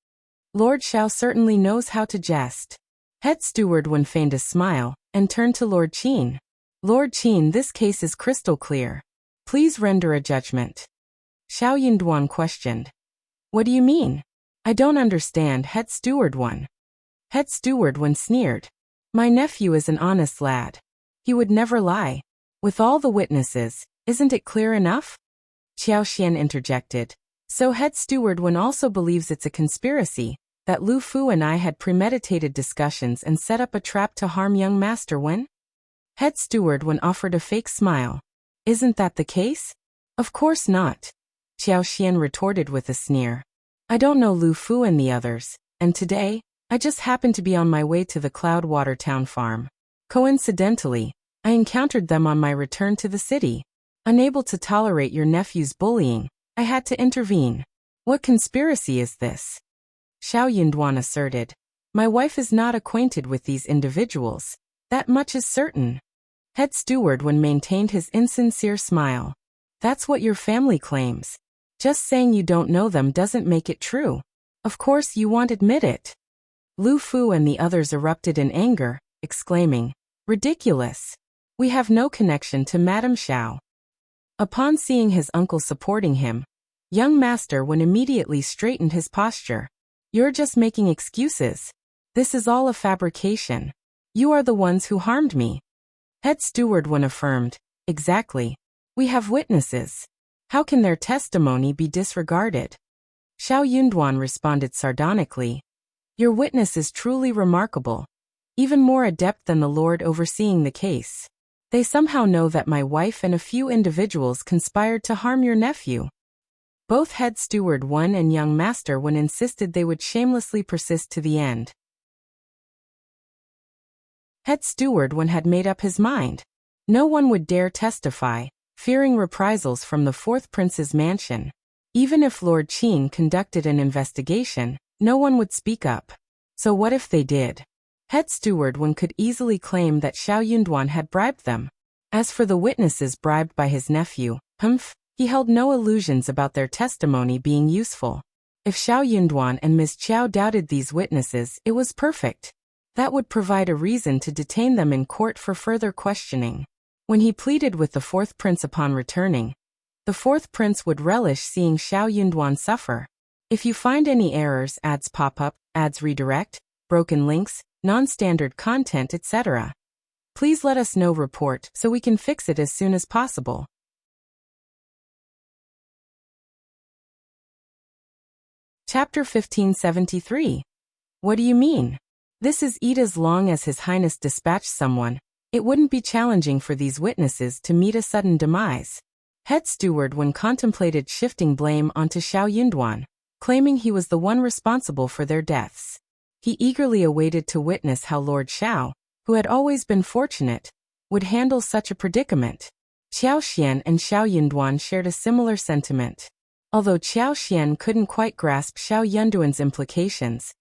Lord Shao certainly knows how to jest. Head steward Wen feigned a smile and turned to Lord Qin. Lord Qin, this case is crystal clear. Please render a judgment. Shao Yunduan questioned. What do you mean? I don't understand, Head steward Wen. Head steward Wen sneered. My nephew is an honest lad. He would never lie. With all the witnesses, isn't it clear enough? Qiao interjected. So head steward Wen also believes it's a conspiracy, that Lu Fu and I had premeditated discussions and set up a trap to harm young Master Wen? Head steward Wen offered a fake smile. Isn't that the case? Of course not. Qiao retorted with a sneer. I don't know Lu Fu and the others, and today, I just happened to be on my way to the Cloudwater Town farm. Coincidentally, I encountered them on my return to the city. Unable to tolerate your nephew's bullying, I had to intervene. What conspiracy is this? Shao Yunduan asserted. My wife is not acquainted with these individuals. That much is certain. Head steward Wen maintained his insincere smile. That's what your family claims. Just saying you don't know them doesn't make it true. Of course you won't admit it. Lu Fu and the others erupted in anger, exclaiming, ridiculous. We have no connection to Madame Shao. Upon seeing his uncle supporting him, young Master Wen immediately straightened his posture. You're just making excuses. This is all a fabrication. You are the ones who harmed me. Head steward Wen affirmed, exactly. We have witnesses. How can their testimony be disregarded? Shao Yunduan responded sardonically. Your witness is truly remarkable. Even more adept than the lord overseeing the case. They somehow know that my wife and a few individuals conspired to harm your nephew. Both head steward Wen and young Master Wen insisted they would shamelessly persist to the end. Head steward Wen had made up his mind. No one would dare testify, fearing reprisals from the fourth prince's mansion. Even if Lord Qin conducted an investigation, no one would speak up. So what if they did? Head steward Wen could easily claim that Shao Yunduan had bribed them. As for the witnesses bribed by his nephew, he held no illusions about their testimony being useful. If Shao Yunduan and Ms. Qiao doubted these witnesses, it was perfect. That would provide a reason to detain them in court for further questioning. When he pleaded with the fourth prince upon returning, the fourth prince would relish seeing Shao Yunduan suffer. If you find any errors, ads pop up, ads redirect, broken links, non-standard content, etc., please let us know. Report so we can fix it as soon as possible. Chapter 1573. What do you mean? This is it. As long as His Highness dispatched someone, it wouldn't be challenging for these witnesses to meet a sudden demise. Head steward Wen contemplated shifting blame onto Shao Yunduan, claiming he was the one responsible for their deaths. He eagerly awaited to witness how Lord Shao, who had always been fortunate, would handle such a predicament. Qiao Xian and Shao Yunduan shared a similar sentiment. Although Qiao Xian couldn't quite grasp Shao Yunduan's implications,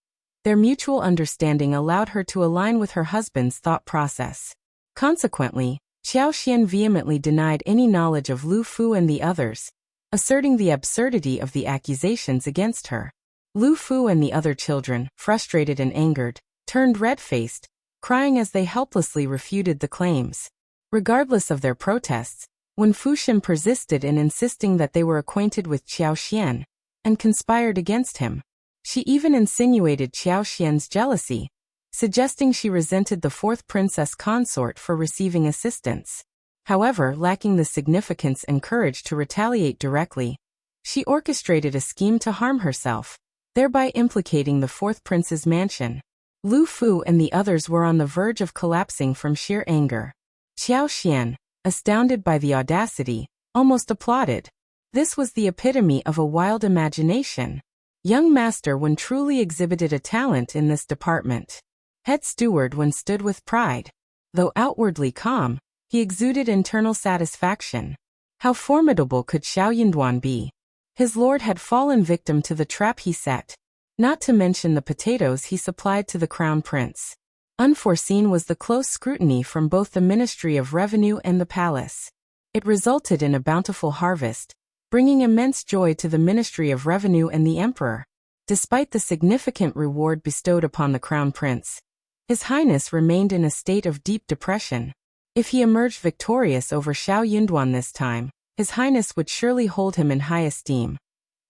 their mutual understanding allowed her to align with her husband's thought process. Consequently, Qiao Xian vehemently denied any knowledge of Lu Fu and the others, asserting the absurdity of the accusations against her. Lu Fu and the other children, frustrated and angered, turned red-faced, crying as they helplessly refuted the claims. Regardless of their protests, Wen Fuxin persisted in insisting that they were acquainted with Qiao Xian and conspired against him. She even insinuated Qiao Xian's jealousy, suggesting she resented the fourth princess consort for receiving assistance. However, lacking the significance and courage to retaliate directly, she orchestrated a scheme to harm herself, thereby implicating the fourth prince's mansion. Lu Fu and the others were on the verge of collapsing from sheer anger. Qiao Xian, astounded by the audacity, almost applauded. This was the epitome of a wild imagination. Young Master Wen truly exhibited a talent in this department. Head Steward Wen stood with pride. Though outwardly calm, he exuded internal satisfaction. How formidable could Shao Yunduan be? His lord had fallen victim to the trap he set. Not to mention the potatoes he supplied to the crown prince. Unforeseen was the close scrutiny from both the Ministry of Revenue and the palace. It resulted in a bountiful harvest, bringing immense joy to the Ministry of Revenue and the Emperor. Despite the significant reward bestowed upon the crown prince, His Highness remained in a state of deep depression. If he emerged victorious over Shao Yunduan this time, His Highness would surely hold him in high esteem.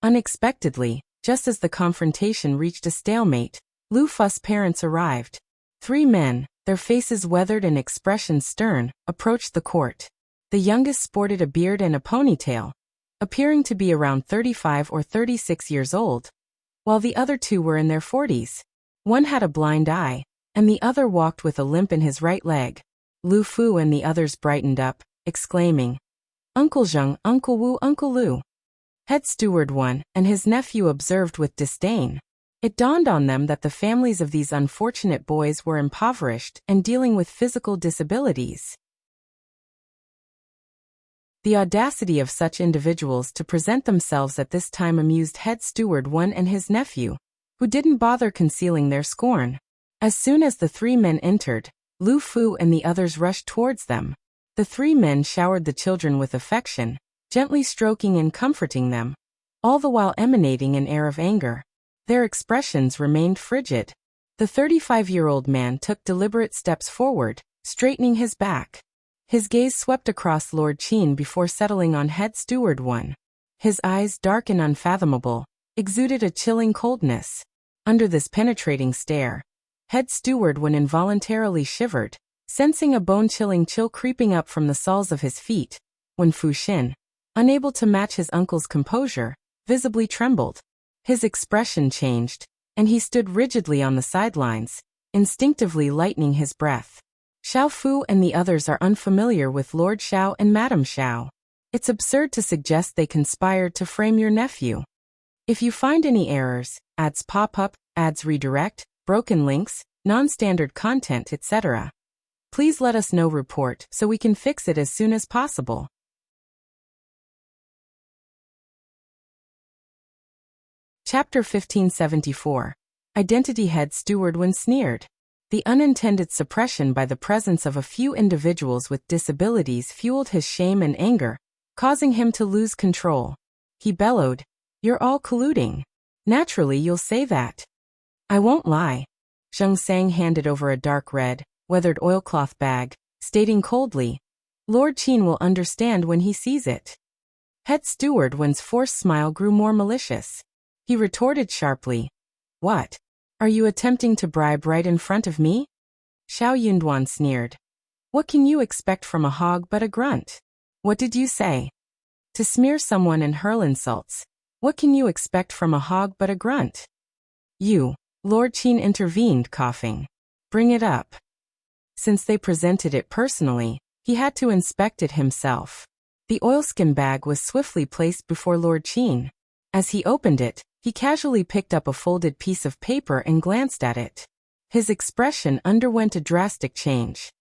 Unexpectedly, just as the confrontation reached a stalemate, Lu Fu's parents arrived. 3 men, their faces weathered and expressions stern, approached the court. The youngest sported a beard and a ponytail, appearing to be around 35 or 36 years old, while the other 2 were in their 40s. One had a blind eye, and the other walked with a limp in his right leg. Lu Fu and the others brightened up, exclaiming, "Uncle Zheng, Uncle Wu, Uncle Lu." Head Steward Wen and his nephew observed with disdain. It dawned on them that the families of these unfortunate boys were impoverished and dealing with physical disabilities. The audacity of such individuals to present themselves at this time amused Head Steward Wen and his nephew, who didn't bother concealing their scorn. As soon as the 3 men entered, Lu Fu and the others rushed towards them. The 3 men showered the children with affection, gently stroking and comforting them, all the while emanating an air of anger. Their expressions remained frigid. The 35-year-old man took deliberate steps forward, straightening his back. His gaze swept across Lord Qin before settling on Head Steward Wen. His eyes, dark and unfathomable, exuded a chilling coldness. Under this penetrating stare, Head Steward Wen involuntarily shivered, sensing a bone-chilling chill creeping up from the soles of his feet. When Fu Xin, unable to match his uncle's composure, visibly trembled. His expression changed, and he stood rigidly on the sidelines, instinctively lightening his breath. Shao Fu and the others are unfamiliar with Lord Shao and Madame Shao. It's absurd to suggest they conspired to frame your nephew. If you find any errors, ads pop up, ads redirect, broken links, non-standard content, etc., please let us know. Report so we can fix it as soon as possible. Chapter 1574. Identity. Head Steward Wen sneered. The unintended suppression by the presence of a few individuals with disabilities fueled his shame and anger, causing him to lose control. He bellowed, "You're all colluding. Naturally you'll say that." "I won't lie." Zheng Sang handed over a dark red, weathered oilcloth bag, stating coldly, "Lord Qin will understand when he sees it." Head Steward Wen's forced smile grew more malicious. He retorted sharply, "What? Are you attempting to bribe right in front of me?" Shao Yunduan sneered. "What can you expect from a hog but a grunt? What did you say? To smear someone and hurl insults. What can you expect from a hog but a grunt?" "You," Lord Qin intervened, coughing. "Bring it up." Since they presented it personally, he had to inspect it himself. The oilskin bag was swiftly placed before Lord Qin. As he opened it, he casually picked up a folded piece of paper and glanced at it. His expression underwent a drastic change.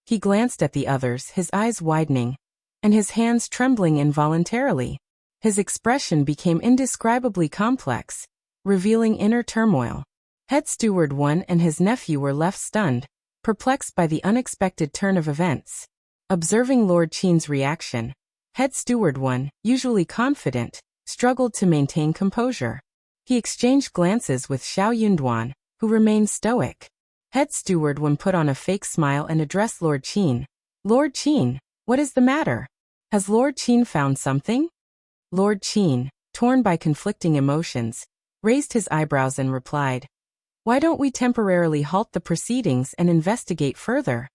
He glanced at the others, his eyes widening, and his hands trembling involuntarily. His expression became indescribably complex, revealing inner turmoil. Head Steward Wen and his nephew were left stunned, perplexed by the unexpected turn of events. Observing Lord Qin's reaction, Head Steward Wen, usually confident, struggled to maintain composure. He exchanged glances with Shao Yunduan, who remained stoic. Head Steward Wen put on a fake smile and addressed Lord Qin. "Lord Qin, what is the matter? Has Lord Qin found something?" Lord Qin, torn by conflicting emotions, raised his eyebrows and replied, "Why don't we temporarily halt the proceedings and investigate further?"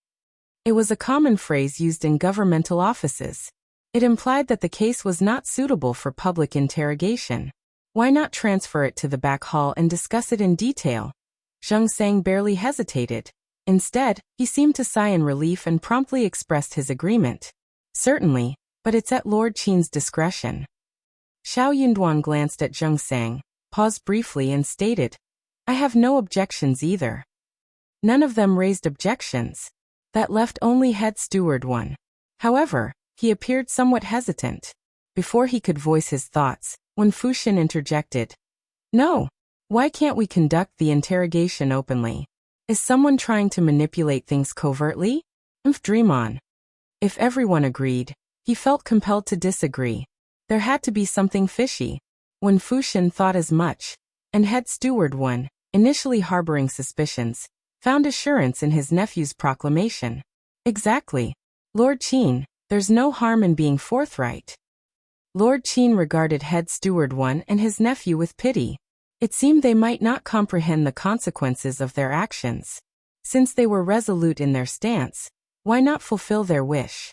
It was a common phrase used in governmental offices. It implied that the case was not suitable for public interrogation. Why not transfer it to the back hall and discuss it in detail? Zheng Sang barely hesitated. Instead, he seemed to sigh in relief and promptly expressed his agreement. Certainly, but it's at Lord Qin's discretion. Shao Yunduan glanced at Zheng Sang, paused briefly and stated, I have no objections either. None of them raised objections. That left only head steward one. However, he appeared somewhat hesitant. Before he could voice his thoughts, when Fu Xin interjected, No. Why can't we conduct the interrogation openly? Is someone trying to manipulate things covertly? Dream on. If everyone agreed, he felt compelled to disagree. There had to be something fishy. When Fu Xin thought as much, and head steward one, initially harboring suspicions, found assurance in his nephew's proclamation. Exactly. Lord Qin, there's no harm in being forthright. Lord Qin regarded head steward one and his nephew with pity. It seemed they might not comprehend the consequences of their actions. Since they were resolute in their stance, why not fulfill their wish?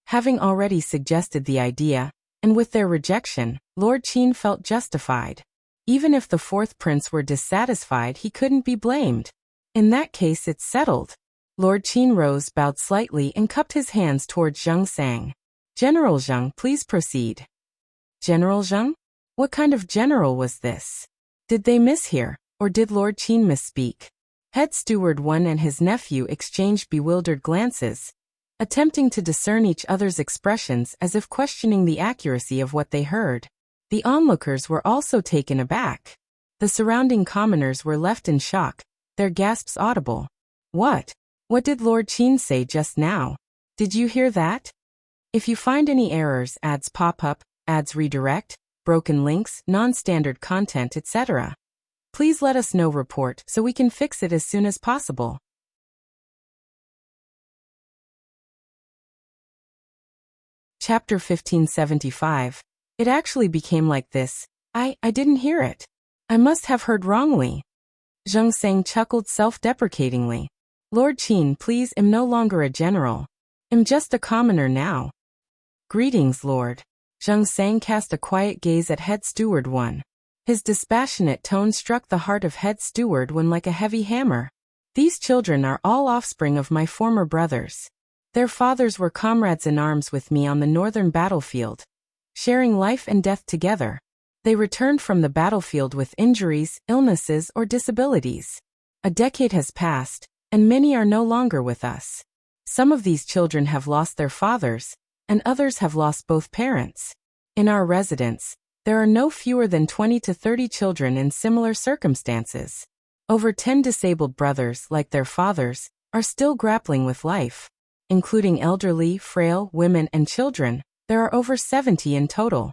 Having already suggested the idea, and with their rejection, Lord Qin felt justified. Even if the fourth prince were dissatisfied, he couldn't be blamed. In that case, it's settled. Lord Qin rose, bowed slightly, and cupped his hands towards Zheng Sang. General Zheng, please proceed. General Zheng? What kind of general was this? Did they mishear, or did Lord Qin misspeak? Head steward one and his nephew exchanged bewildered glances, attempting to discern each other's expressions as if questioning the accuracy of what they heard. The onlookers were also taken aback. The surrounding commoners were left in shock, their gasps audible. What? What did Lord Qin say just now? Did you hear that? If you find any errors, ads pop up, ads redirect, broken links, non-standard content, etc., please let us know. Report so we can fix it as soon as possible. Chapter 1575. It actually became like this. I didn't hear it. I must have heard wrongly. Zheng Sang chuckled self-deprecatingly. Lord Qin, please, am no longer a general. I'm just a commoner now. Greetings, Lord. Zheng Sang cast a quiet gaze at head steward one. His dispassionate tone struck the heart of head steward one like a heavy hammer. These children are all offspring of my former brothers. Their fathers were comrades in arms with me on the northern battlefield, sharing life and death together. They returned from the battlefield with injuries, illnesses, or disabilities. A decade has passed, and many are no longer with us. Some of these children have lost their fathers, and others have lost both parents. In our residence, there are no fewer than 20 to 30 children in similar circumstances. Over 10 disabled brothers, like their fathers, are still grappling with life. Including elderly, frail, women, and children, there are over 70 in total.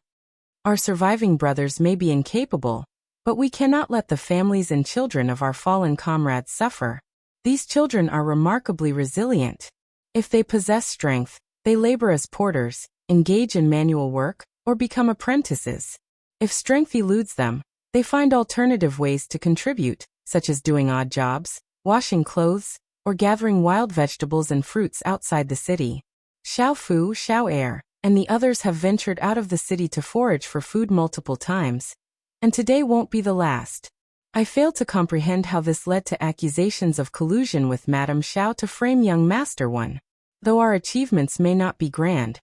Our surviving brothers may be incapable, but we cannot let the families and children of our fallen comrades suffer. These children are remarkably resilient. If they possess strength, they labor as porters, engage in manual work, or become apprentices. If strength eludes them, they find alternative ways to contribute, such as doing odd jobs, washing clothes, or gathering wild vegetables and fruits outside the city. Shao Fu, Shao Air, and the others have ventured out of the city to forage for food multiple times, and today won't be the last. I fail to comprehend how this led to accusations of collusion with Madame Shao to frame young Master One. Though our achievements may not be grand,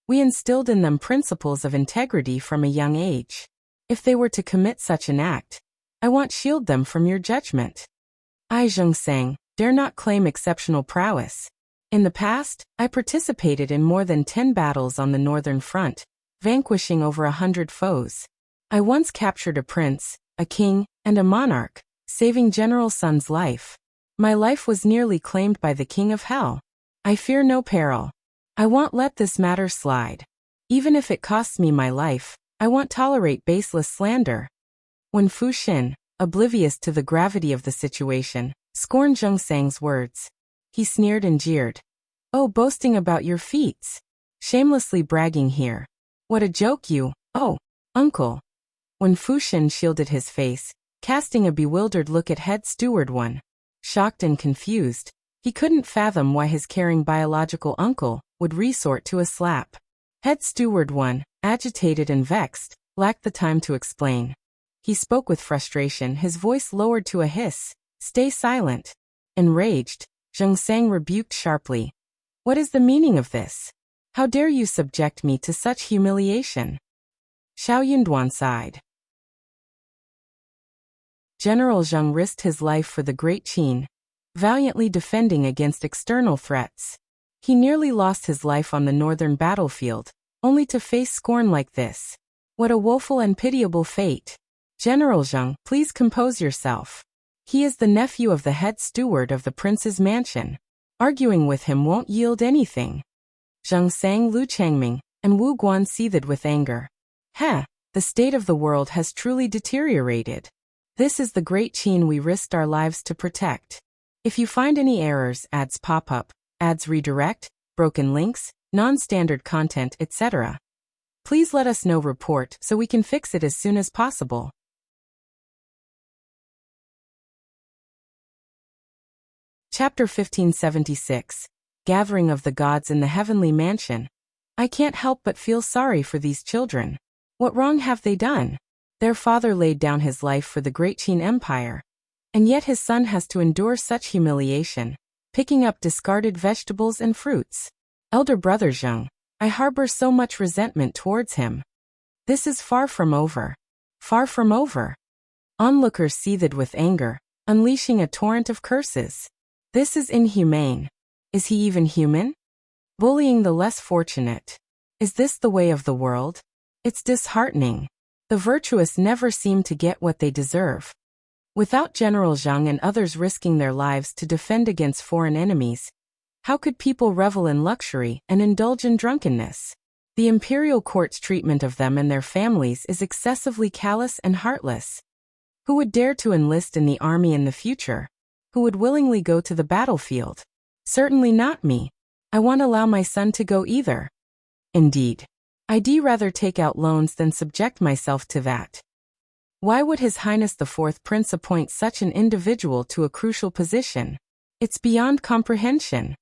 we instilled in them principles of integrity from a young age. If they were to commit such an act, I want to shield them from your judgment. I, Zheng Sang, dare not claim exceptional prowess. In the past, I participated in more than 10 battles on the northern front, vanquishing over 100 foes. I once captured a prince, a king, and a monarch, saving General Sun's life. My life was nearly claimed by the King of Hell. I fear no peril. I won't let this matter slide. Even if it costs me my life, I won't tolerate baseless slander. When Fu Xin, oblivious to the gravity of the situation, scorned Zheng Sang's words, he sneered and jeered. Oh, boasting about your feats. Shamelessly bragging here. What a joke you, oh, uncle. When Fu Xin shielded his face, casting a bewildered look at head steward one, shocked and confused, he couldn't fathom why his caring biological uncle would resort to a slap. Head steward one, agitated and vexed, lacked the time to explain. He spoke with frustration, his voice lowered to a hiss. "Stay silent." Enraged, Zheng Sang rebuked sharply. "What is the meaning of this? How dare you subject me to such humiliation?" Shao Yunduan sighed. General Zheng risked his life for the Great Qin, valiantly defending against external threats. He nearly lost his life on the northern battlefield, only to face scorn like this. What a woeful and pitiable fate. "General Zheng, please compose yourself. He is the nephew of the head steward of the prince's mansion. Arguing with him won't yield anything." Zheng Sang, Lu Changming, and Wu Guan seethed with anger. The state of the world has truly deteriorated. This is the Great Qin we risked our lives to protect. If you find any errors, ads pop up, ads redirect, broken links, non-standard content, etc., please let us know. Report so we can fix it as soon as possible. Chapter 1576. Gathering of the Gods in the Heavenly Mansion. I can't help but feel sorry for these children. What wrong have they done? Their father laid down his life for the Great Qin Empire, and yet his son has to endure such humiliation, picking up discarded vegetables and fruits. Elder brother Zheng, I harbor so much resentment towards him. This is far from over. Far from over. Onlookers seethed with anger, unleashing a torrent of curses. This is inhumane. Is he even human? Bullying the less fortunate. Is this the way of the world? It's disheartening. The virtuous never seem to get what they deserve. Without General Zheng and others risking their lives to defend against foreign enemies, how could people revel in luxury and indulge in drunkenness? The imperial court's treatment of them and their families is excessively callous and heartless. Who would dare to enlist in the army in the future? Who would willingly go to the battlefield? Certainly not me. I won't allow my son to go either. Indeed, I'd rather take out loans than subject myself to that. Why would His Highness the Fourth Prince appoint such an individual to a crucial position? It's beyond comprehension.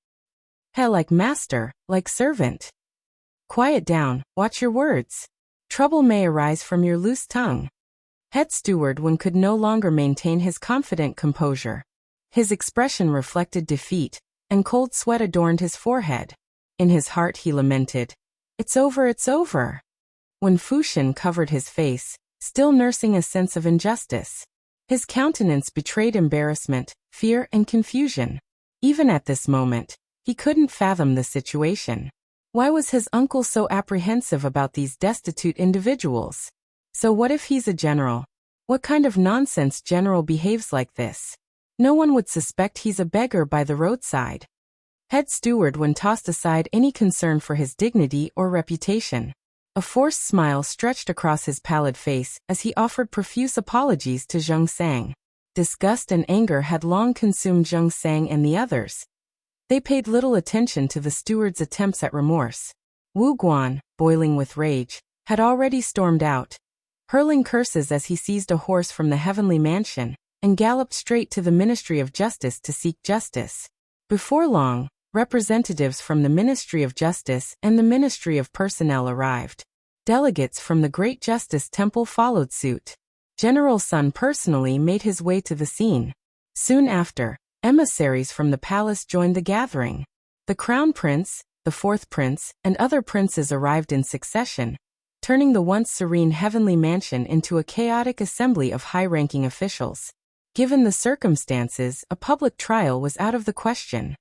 Like master, like servant. Quiet down, watch your words. Trouble may arise from your loose tongue. Head steward Wen could no longer maintain his confident composure. His expression reflected defeat, and cold sweat adorned his forehead. In his heart he lamented, "It's over, it's over." When Fushin covered his face, still nursing a sense of injustice, his countenance betrayed embarrassment, fear, and confusion. Even at this moment, he couldn't fathom the situation. Why was his uncle so apprehensive about these destitute individuals? So what if he's a general? What kind of nonsense general behaves like this? No one would suspect he's a beggar by the roadside. Head steward Wen tossed aside any concern for his dignity or reputation. A forced smile stretched across his pallid face as he offered profuse apologies to Zheng Sang. Disgust and anger had long consumed Zheng Sang and the others. They paid little attention to the steward's attempts at remorse. Wu Guan, boiling with rage, had already stormed out, hurling curses as he seized a horse from the heavenly mansion and galloped straight to the Ministry of Justice to seek justice. Before long, representatives from the Ministry of Justice and the Ministry of Personnel arrived. Delegates from the Great Justice Temple followed suit. General Sun personally made his way to the scene. Soon after, emissaries from the palace joined the gathering. The Crown Prince, the Fourth Prince, and other princes arrived in succession, turning the once serene heavenly mansion into a chaotic assembly of high-ranking officials. Given the circumstances, a public trial was out of the question.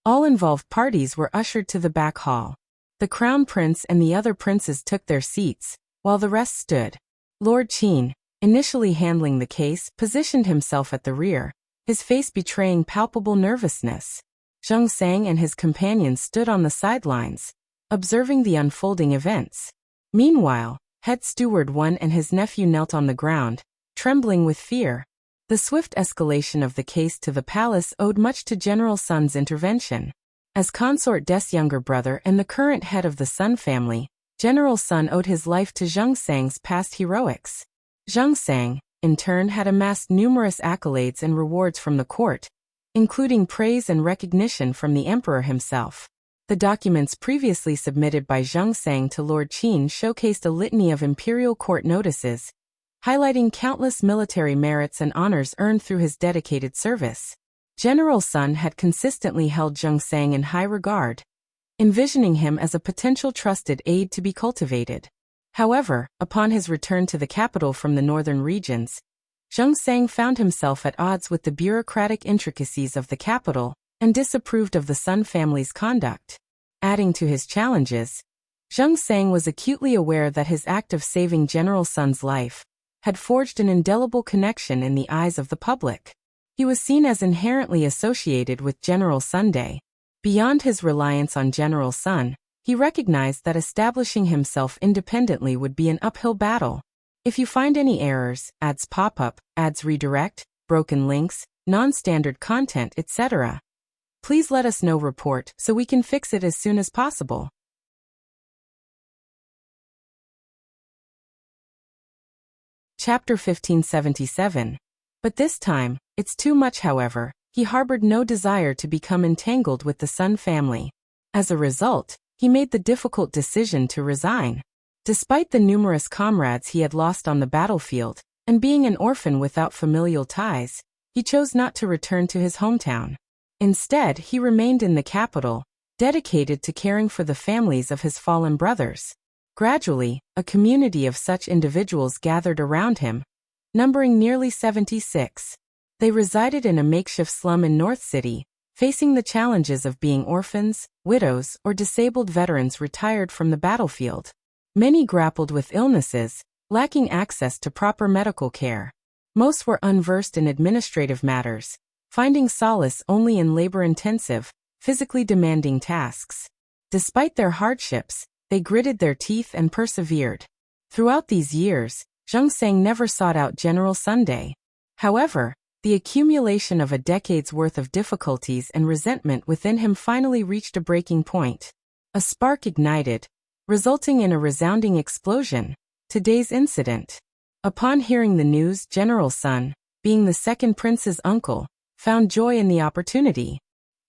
All involved parties were ushered to the back hall. The Crown Prince and the other princes took their seats, while the rest stood. Lord Qin, initially handling the case, positioned himself at the rear, his face betraying palpable nervousness. Zheng Sang and his companions stood on the sidelines, observing the unfolding events. Meanwhile, Head Steward Wen and his nephew knelt on the ground, trembling with fear. The swift escalation of the case to the palace owed much to General Sun's intervention. As consort Des' younger brother and the current head of the Sun family, General Sun owed his life to Zheng Sang's past heroics. Zheng Sang, in turn, had amassed numerous accolades and rewards from the court, including praise and recognition from the emperor himself. The documents previously submitted by Zheng Sang to Lord Qin showcased a litany of imperial court notices, highlighting countless military merits and honors earned through his dedicated service. General Sun had consistently held Zheng Sang in high regard, envisioning him as a potential trusted aide to be cultivated. However, upon his return to the capital from the northern regions, Zheng Sang found himself at odds with the bureaucratic intricacies of the capital and disapproved of the Sun family's conduct. Adding to his challenges, Zheng Sang was acutely aware that his act of saving General Sun's life had forged an indelible connection in the eyes of the public. He was seen as inherently associated with General Sun. Beyond his reliance on General Sun, he recognized that establishing himself independently would be an uphill battle. If you find any errors, ads pop up, ads redirect, broken links, non-standard content, etc., please let us know. Report so we can fix it as soon as possible. Chapter 1577. But this time, it's too much. However, he harbored no desire to become entangled with the Sun family. As a result, he made the difficult decision to resign. Despite the numerous comrades he had lost on the battlefield, and being an orphan without familial ties, he chose not to return to his hometown. Instead, he remained in the capital, dedicated to caring for the families of his fallen brothers. Gradually, a community of such individuals gathered around him, numbering nearly 76. They resided in a makeshift slum in North City, facing the challenges of being orphans, widows, or disabled veterans retired from the battlefield. Many grappled with illnesses, lacking access to proper medical care. Most were unversed in administrative matters, finding solace only in labor-intensive, physically demanding tasks. Despite their hardships, they gritted their teeth and persevered. Throughout these years, Zheng Sang never sought out General Sun. However, the accumulation of a decade's worth of difficulties and resentment within him finally reached a breaking point. A spark ignited, resulting in a resounding explosion. Today's incident. Upon hearing the news, General Sun, being the second prince's uncle, found joy in the opportunity.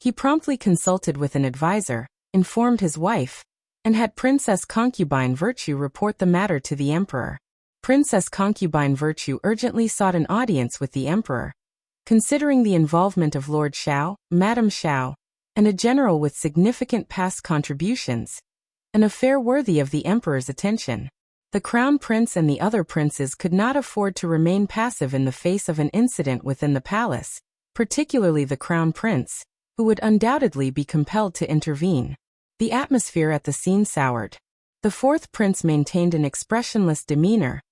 He promptly consulted with an advisor, informed his wife, and had Princess Concubine Virtue report the matter to the emperor. Princess Concubine Virtue urgently sought an audience with the emperor, considering the involvement of Lord Shao, Madame Shao, and a general with significant past contributions, an affair worthy of the emperor's attention. The crown prince and the other princes could not afford to remain passive in the face of an incident within the palace, particularly the crown prince, who would undoubtedly be compelled to intervene. The atmosphere at the scene soured. The fourth prince maintained an expressionless demeanor,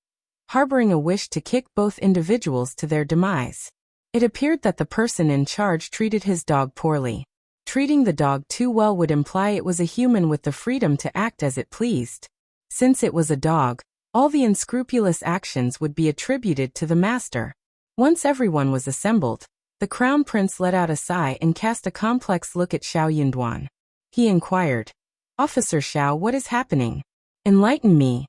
harboring a wish to kick both individuals to their demise. It appeared that the person in charge treated his dog poorly. Treating the dog too well would imply it was a human with the freedom to act as it pleased. Since it was a dog, all the unscrupulous actions would be attributed to the master. Once everyone was assembled, the crown prince let out a sigh and cast a complex look at Shao Yunduan. He inquired, "Officer Shao, what is happening? Enlighten me."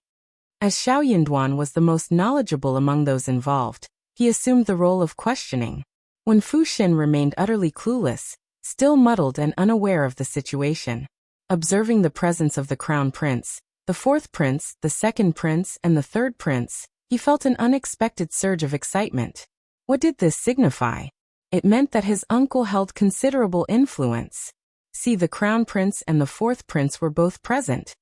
As Shao Yunduan was the most knowledgeable among those involved, he assumed the role of questioning. When Fu Xin remained utterly clueless, still muddled and unaware of the situation. Observing the presence of the crown prince, the fourth prince, the second prince, and the third prince, he felt an unexpected surge of excitement. What did this signify? It meant that his uncle held considerable influence. See, the crown prince and the fourth prince were both present.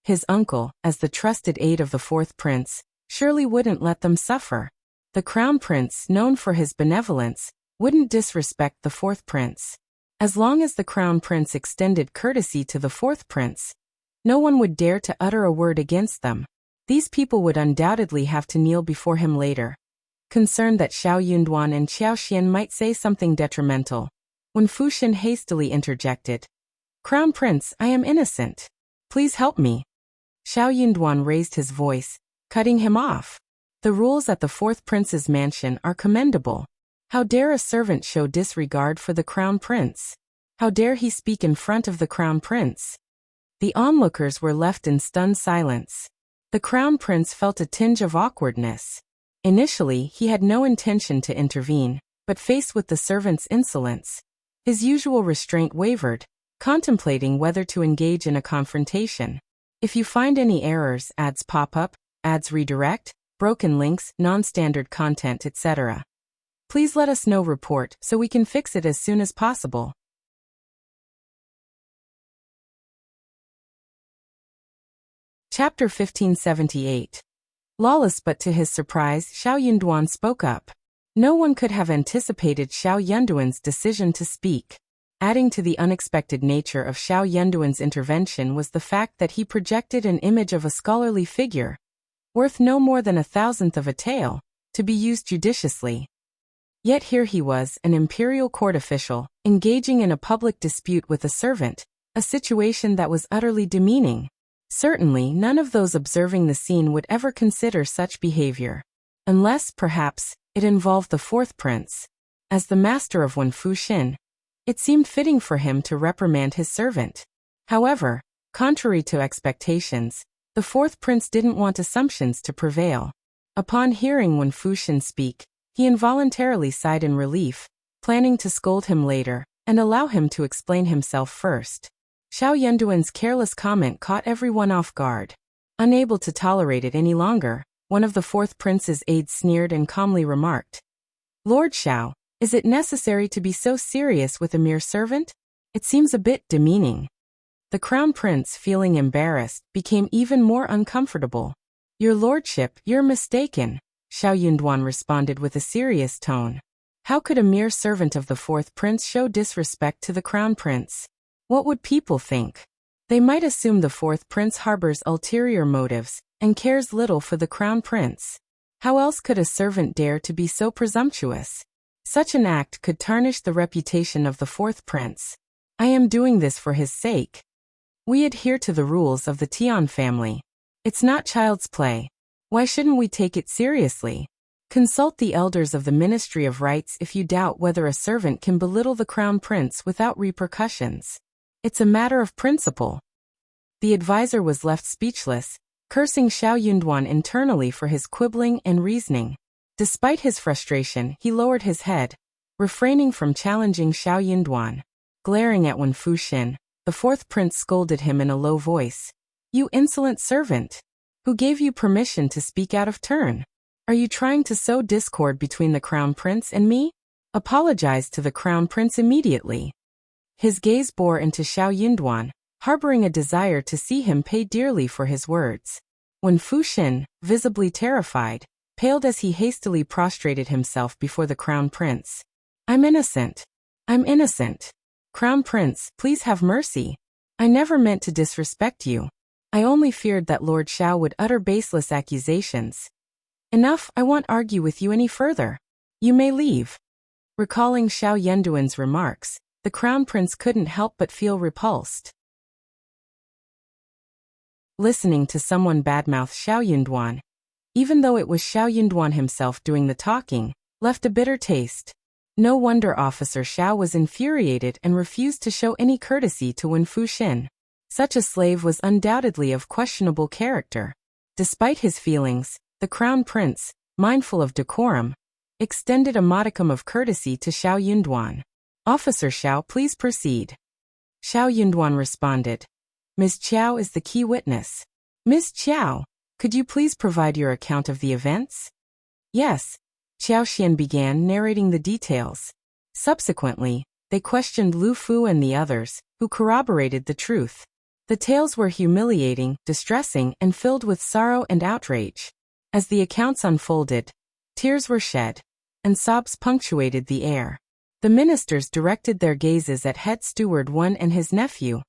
His uncle, as the trusted aide of the fourth prince, surely wouldn't let them suffer. The crown prince, known for his benevolence, wouldn't disrespect the fourth prince. As long as the crown prince extended courtesy to the fourth prince, no one would dare to utter a word against them. These people would undoubtedly have to kneel before him later. Concerned that Shao Yunduan and Qiao Xian might say something detrimental, when Fu Xin hastily interjected, "Crown Prince, I am innocent. Please help me." Shao Yunduan raised his voice, cutting him off. The rules at the fourth prince's mansion are commendable. How dare a servant show disregard for the crown prince? How dare he speak in front of the crown prince? The onlookers were left in stunned silence. The crown prince felt a tinge of awkwardness. Initially, he had no intention to intervene, but faced with the servant's insolence, His usual restraint wavered, contemplating whether to engage in a confrontation. If you find any errors, ads pop up, ads redirect, broken links, non-standard content, etc. Please let us know. Report so we can fix it as soon as possible. Chapter 1578. Lawless. But to his surprise, Shao Yunduan spoke up. No one could have anticipated Shao Yunduan's decision to speak. Adding to the unexpected nature of Shao Yunduan's intervention was the fact that he projected an image of a scholarly figure, worth no more than 1,000th of a tael, to be used judiciously. Yet here he was, an imperial court official, engaging in a public dispute with a servant, a situation that was utterly demeaning. Certainly, none of those observing the scene would ever consider such behavior. Unless, perhaps, it involved the fourth prince. As the master of Wen Fuxin, it seemed fitting for him to reprimand his servant. However, contrary to expectations, the fourth prince didn't want assumptions to prevail. Upon hearing Wen Fuxin speak, he involuntarily sighed in relief, planning to scold him later and allow him to explain himself first. Shao Yunduan's careless comment caught everyone off guard. Unable to tolerate it any longer, one of the fourth prince's aides sneered and calmly remarked, "Lord Shao, is it necessary to be so serious with a mere servant? It seems a bit demeaning." The crown prince, feeling embarrassed, became even more uncomfortable. "Your lordship, you're mistaken," Shao Yunduan responded with a serious tone. How could a mere servant of the fourth prince show disrespect to the crown prince? What would people think? They might assume the fourth prince harbors ulterior motives and cares little for the crown prince. How else could a servant dare to be so presumptuous? Such an act could tarnish the reputation of the fourth prince. "I am doing this for his sake. We adhere to the rules of the Qian family. It's not child's play. Why shouldn't we take it seriously? Consult the elders of the Ministry of Rights if you doubt whether a servant can belittle the crown prince without repercussions. It's a matter of principle." The advisor was left speechless, cursing Shao Yunduan internally for his quibbling and reasoning. Despite his frustration, he lowered his head, refraining from challenging Shao Yunduan. Glaring at Wen Fuxin, the fourth prince scolded him in a low voice. "You insolent servant! Who gave you permission to speak out of turn? Are you trying to sow discord between the crown prince and me? Apologize to the crown prince immediately." His gaze bore into Shao Yunduan, harboring a desire to see him pay dearly for his words. Wen Fuxin, visibly terrified, paled as he hastily prostrated himself before the crown prince. "I'm innocent. I'm innocent. Crown prince, please have mercy. I never meant to disrespect you. I only feared that Lord Shao would utter baseless accusations. Enough, I won't argue with you any further. You may leave." Recalling Shao Yunduan's remarks, the crown prince couldn't help but feel repulsed. Listening to someone badmouth Shao Yunduan, even though it was Shao Yunduan himself doing the talking, left a bitter taste. No wonder Officer Shao was infuriated and refused to show any courtesy to Wen Fuxin. Such a slave was undoubtedly of questionable character. Despite his feelings, the crown prince, mindful of decorum, extended a modicum of courtesy to Shao Yunduan. "Officer Shao, please proceed." Shao Yunduan responded. "Ms. Qiao is the key witness. Ms. Qiao, could you please provide your account of the events?" "Yes." Qiao Xian began narrating the details. Subsequently, they questioned Lu Fu and the others, who corroborated the truth. The tales were humiliating, distressing, and filled with sorrow and outrage. As the accounts unfolded, tears were shed, and sobs punctuated the air. The ministers directed their gazes at head steward Wen and his nephew,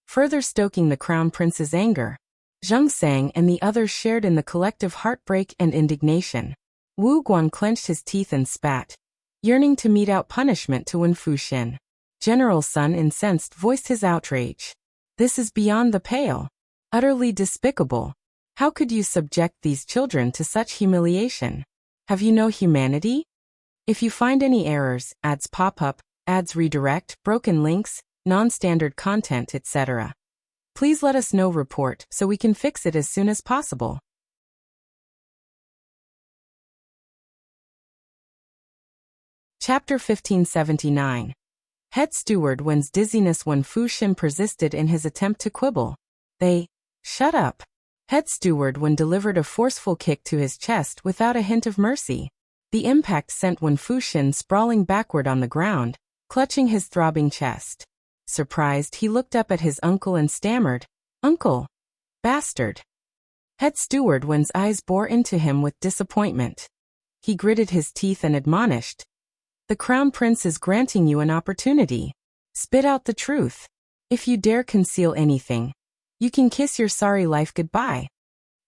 further stoking the crown prince's anger. Zheng Sang and the others shared in the collective heartbreak and indignation. Wu Guan clenched his teeth and spat, yearning to mete out punishment to Wen Fuxin. General Sun, incensed, voiced his outrage. "This is beyond the pale. Utterly despicable. How could you subject these children to such humiliation? Have you no humanity? If you find any errors, ads pop up, ads redirect, broken links, non-standard content, etc. Please let us know. Report so we can fix it as soon as possible." Chapter 1579. Head Steward Wen's dizziness when Fu Xin persisted in his attempt to quibble. Shut up. Head Steward Wen delivered a forceful kick to his chest without a hint of mercy. The impact sent Wen Fu Xin sprawling backward on the ground, clutching his throbbing chest. Surprised, he looked up at his uncle and stammered, "Uncle! Bastard!" Head Steward Wen's eyes bore into him with disappointment. He gritted his teeth and admonished, "The Crown Prince is granting you an opportunity. Spit out the truth. If you dare conceal anything, you can kiss your sorry life goodbye."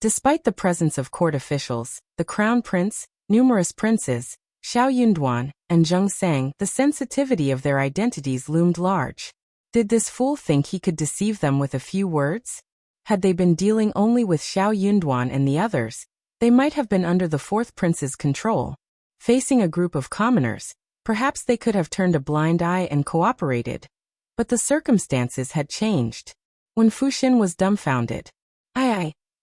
Despite the presence of court officials, the Crown Prince, numerous princes, Shao Yunduan, and Zheng Sang, the sensitivity of their identities loomed large. Did this fool think he could deceive them with a few words? Had they been dealing only with Shao Yunduan and the others, they might have been under the fourth prince's control. Facing a group of commoners, perhaps they could have turned a blind eye and cooperated. But the circumstances had changed. When Fu Xin was dumbfounded.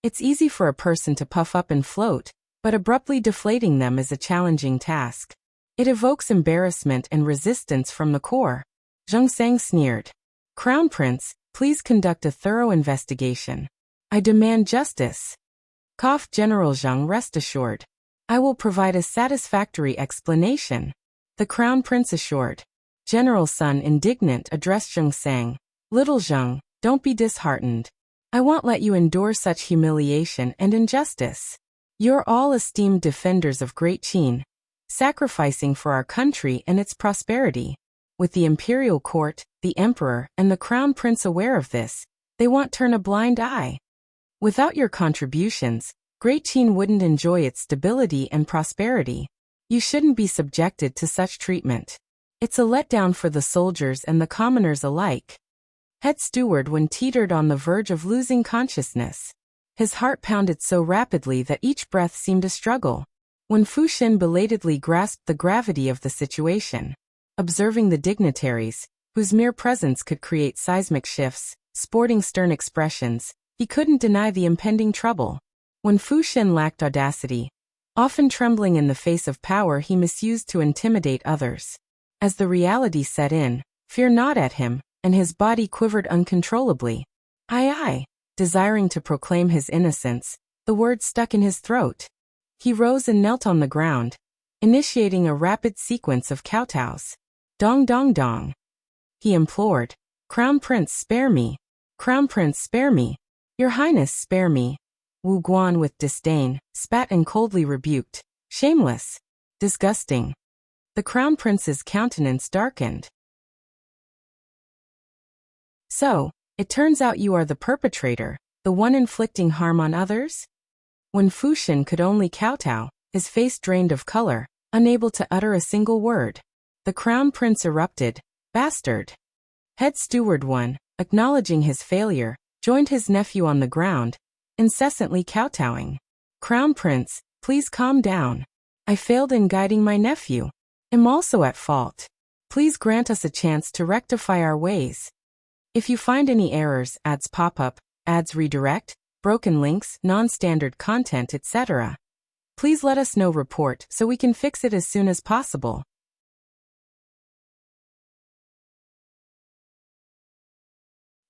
It's easy for a person to puff up and float, but abruptly deflating them is a challenging task. It evokes embarrassment and resistance from the core. Zheng Sang sneered. "Crown Prince, please conduct a thorough investigation. I demand justice." Cough General Zheng, rest assured. I will provide a satisfactory explanation. The Crown Prince assured. General Sun, indignant, addressed Zheng Sang. "Little Zheng, don't be disheartened. I won't let you endure such humiliation and injustice. You're all esteemed defenders of Great Qin, sacrificing for our country and its prosperity. With the imperial court, the emperor, and the Crown Prince aware of this, they won't turn a blind eye. Without your contributions, Great Qin wouldn't enjoy its stability and prosperity. You shouldn't be subjected to such treatment. It's a letdown for the soldiers and the commoners alike." Head Steward Wen teetered on the verge of losing consciousness. His heart pounded so rapidly that each breath seemed a struggle. When Fu Xin belatedly grasped the gravity of the situation, observing the dignitaries, whose mere presence could create seismic shifts, sporting stern expressions, he couldn't deny the impending trouble. When Fu Xin lacked audacity, often trembling in the face of power he misused to intimidate others. As the reality set in, fear gnawed at him, and his body quivered uncontrollably. Desiring to proclaim his innocence, the words stuck in his throat. He rose and knelt on the ground, initiating a rapid sequence of kowtows. "Dong dong dong," he implored. "Crown Prince, spare me. Crown Prince, spare me. Your Highness, spare me." Wu Guan, with disdain, spat and coldly rebuked. "Shameless. Disgusting." The Crown Prince's countenance darkened. "So, it turns out you are the perpetrator, the one inflicting harm on others?" When Fu Xin could only kowtow, his face drained of color, unable to utter a single word. The Crown Prince erupted, "Bastard!" Head Steward Wen, acknowledging his failure, joined his nephew on the ground, incessantly kowtowing. "Crown Prince, please calm down. I failed in guiding my nephew. Am also at fault. Please grant us a chance to rectify our ways. If you find any errors, ads pop up, ads redirect, broken links, non-standard content, etc., please let us know. Report so we can fix it as soon as possible."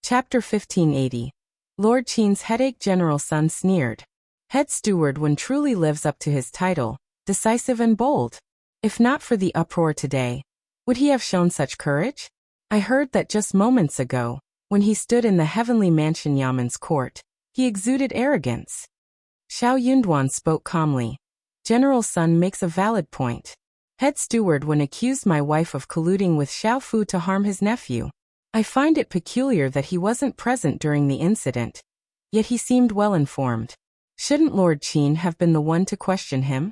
Chapter 1580. Lord Qin's headache. General Sun sneered. Head Steward Wen truly lives up to his title, decisive and bold. If not for the uproar today, would he have shown such courage? I heard that just moments ago, when he stood in the heavenly mansion Yaman's court, he exuded arrogance. Shao Yunduan spoke calmly. General Sun makes a valid point. Head Steward Wen accused my wife of colluding with Shao Fu to harm his nephew. I find it peculiar that he wasn't present during the incident, yet he seemed well informed. Shouldn't Lord Qin have been the one to question him?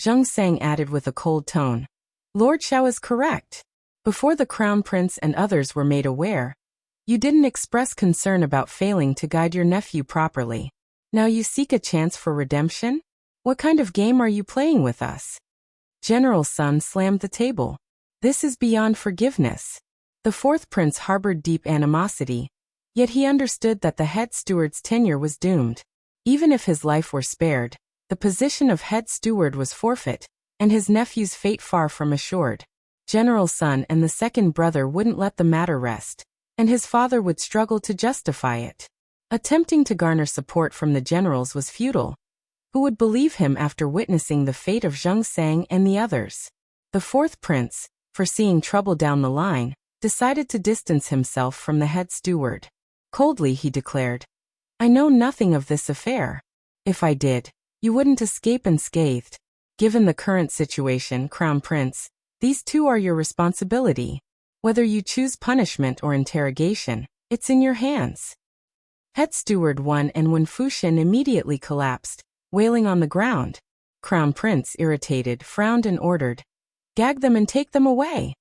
Zheng Sang added with a cold tone. Lord Shao is correct. Before the Crown Prince and others were made aware, you didn't express concern about failing to guide your nephew properly. Now you seek a chance for redemption? What kind of game are you playing with us? General Sun slammed the table. This is beyond forgiveness. The fourth prince harbored deep animosity, yet he understood that the head steward's tenure was doomed. Even if his life were spared, the position of head steward was forfeit, and his nephew's fate far from assured. General Sun and the second brother wouldn't let the matter rest, and his father would struggle to justify it. Attempting to garner support from the generals was futile. Who would believe him after witnessing the fate of Zheng Sang and the others? The fourth prince, foreseeing trouble down the line, decided to distance himself from the head steward. Coldly he declared, "I know nothing of this affair. If I did, you wouldn't escape unscathed. Given the current situation, Crown Prince, these two are your responsibility. Whether you choose punishment or interrogation, it's in your hands." Head Steward 1 and Wen Fuxian immediately collapsed, wailing on the ground. Crown Prince, irritated, frowned and ordered, "Gag them and take them away."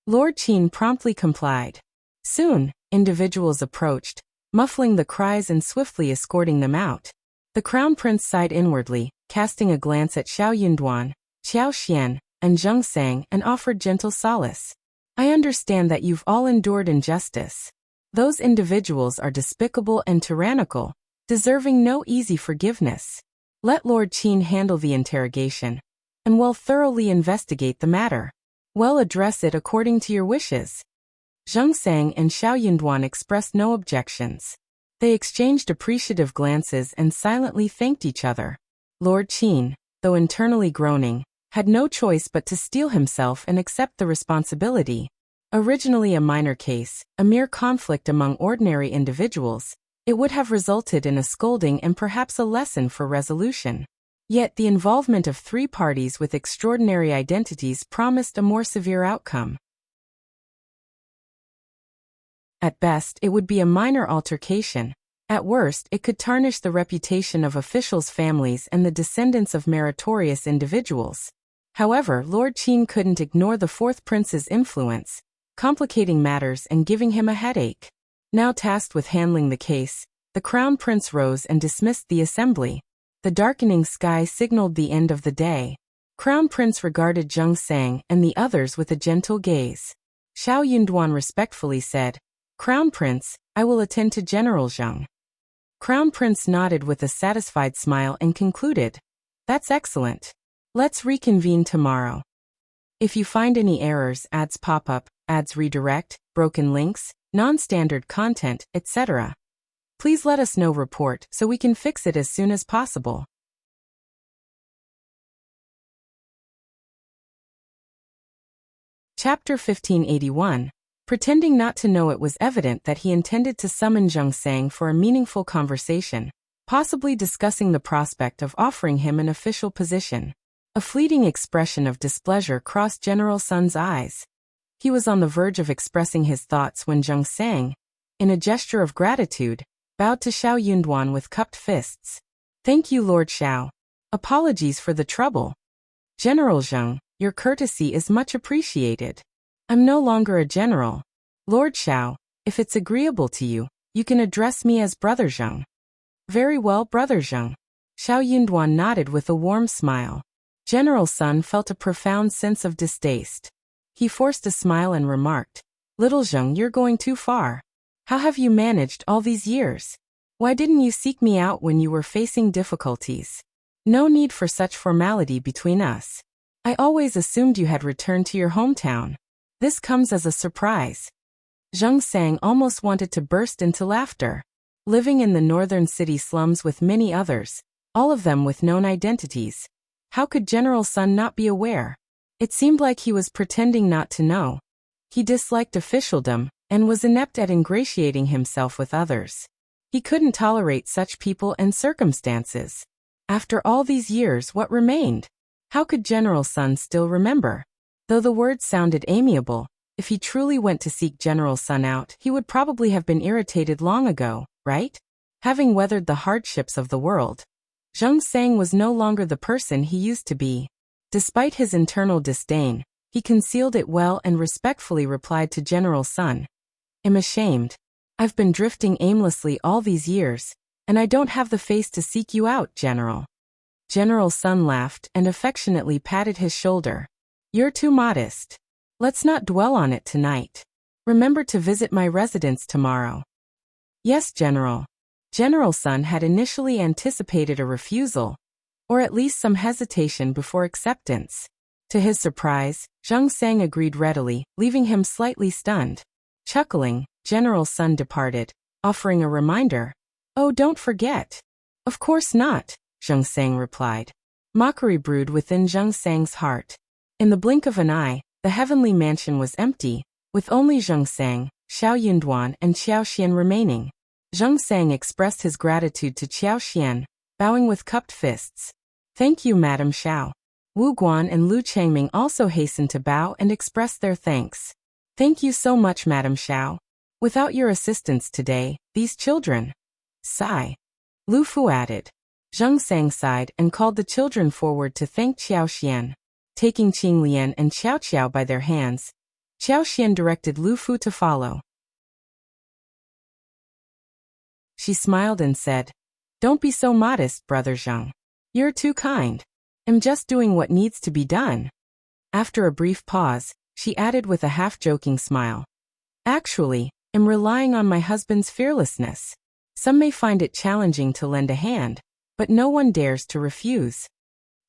Lord Qin promptly complied. Soon, individuals approached, muffling the cries and swiftly escorting them out. The Crown Prince sighed inwardly, casting a glance at Shao Yunduan, Qiao Xian, and Zheng Sang and offered gentle solace. "I understand that you've all endured injustice. Those individuals are despicable and tyrannical, deserving no easy forgiveness. Let Lord Qin handle the interrogation, and we'll thoroughly investigate the matter. We'll address it according to your wishes." Zheng Sang and Shao Yunduan expressed no objections. They exchanged appreciative glances and silently thanked each other. Lord Qin, though internally groaning, had no choice but to steel himself and accept the responsibility. Originally a minor case, a mere conflict among ordinary individuals, it would have resulted in a scolding and perhaps a lesson for resolution. Yet the involvement of three parties with extraordinary identities promised a more severe outcome. At best, it would be a minor altercation. At worst, it could tarnish the reputation of officials' families and the descendants of meritorious individuals. However, Lord Qin couldn't ignore the fourth prince's influence, complicating matters and giving him a headache. Now tasked with handling the case, the Crown Prince rose and dismissed the assembly. The darkening sky signaled the end of the day. Crown Prince regarded Zheng Sang and the others with a gentle gaze. Shao Yunduan respectfully said, "Crown Prince, I will attend to General Zheng." Crown Prince nodded with a satisfied smile and concluded, "That's excellent. Let's reconvene tomorrow. If you find any errors, ads pop up, ads redirect, broken links, non-standard content, etc., please let us know. Report so we can fix it as soon as possible." Chapter 1581. Pretending not to know, it was evident that he intended to summon Zheng Sang for a meaningful conversation, possibly discussing the prospect of offering him an official position. A fleeting expression of displeasure crossed General Sun's eyes. He was on the verge of expressing his thoughts when Zheng Sang, in a gesture of gratitude, bowed to Shao Yunduan with cupped fists. "Thank you, Lord Shao. Apologies for the trouble. General Zheng, your courtesy is much appreciated. I'm no longer a general. Lord Shao, if it's agreeable to you, you can address me as Brother Zheng." "Very well, Brother Zheng." Shao Yunduan nodded with a warm smile. General Sun felt a profound sense of distaste. He forced a smile and remarked, "Little Zheng, you're going too far. How have you managed all these years? Why didn't you seek me out when you were facing difficulties? No need for such formality between us. I always assumed you had returned to your hometown. This comes as a surprise." Zheng Sang almost wanted to burst into laughter. Living in the northern city slums with many others, all of them with known identities, how could General Sun not be aware? It seemed like he was pretending not to know. He disliked officialdom and was inept at ingratiating himself with others. He couldn't tolerate such people and circumstances. After all these years, what remained? How could General Sun still remember? Though the words sounded amiable, if he truly went to seek General Sun out, he would probably have been irritated long ago, right? Having weathered the hardships of the world, Zheng Sang was no longer the person he used to be. Despite his internal disdain, he concealed it well and respectfully replied to General Sun, "I'm ashamed. I've been drifting aimlessly all these years, and I don't have the face to seek you out, General." General Sun laughed and affectionately patted his shoulder. "You're too modest. Let's not dwell on it tonight. Remember to visit my residence tomorrow." "Yes, General." General Sun had initially anticipated a refusal, or at least some hesitation before acceptance. To his surprise, Zhang Sang agreed readily, leaving him slightly stunned. Chuckling, General Sun departed, offering a reminder. "Oh, don't forget." "Of course not," Zhang Sang replied. Mockery brewed within Zhang Sang's heart. In the blink of an eye, the heavenly mansion was empty, with only Zhang Sang, Xiao Yunduan and Qiao Xian remaining. Zhang Sang expressed his gratitude to Qiao Xian, bowing with cupped fists. "Thank you, Madam Shao." Wu Guan and Lu Changming also hastened to bow and express their thanks. "Thank you so much, Madam Shao. Without your assistance today, these children..." Sigh. Lu Fu added. Zhang Sang sighed and called the children forward to thank Qiao Xian. Taking Qing Lian and Qiao Qiao by their hands, Qiao Xian directed Lu Fu to follow. She smiled and said, "Don't be so modest, Brother Zhang. You're too kind. I'm just doing what needs to be done." After a brief pause, she added with a half-joking smile. "Actually, I'm relying on my husband's fearlessness. Some may find it challenging to lend a hand, but no one dares to refuse."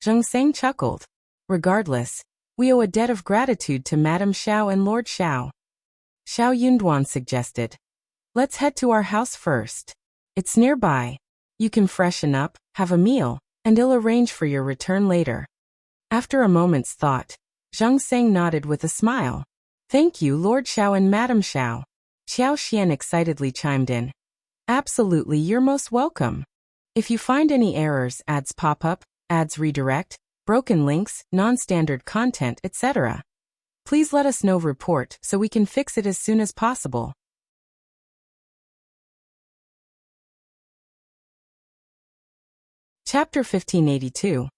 Zhang Sang chuckled. "Regardless, we owe a debt of gratitude to Madame Shao and Lord Shao." Xiao Yunduan suggested. "Let's head to our house first. It's nearby. You can freshen up, have a meal, and I'll arrange for your return later." After a moment's thought, Zhang Sang nodded with a smile. "Thank you, Lord Shao and Madame Shao." Qiao Xian excitedly chimed in. "Absolutely, you're most welcome. If you find any errors, ads pop up, ads redirect, broken links, non-standard content, etc., please let us know report so we can fix it as soon as possible." Chapter 1582.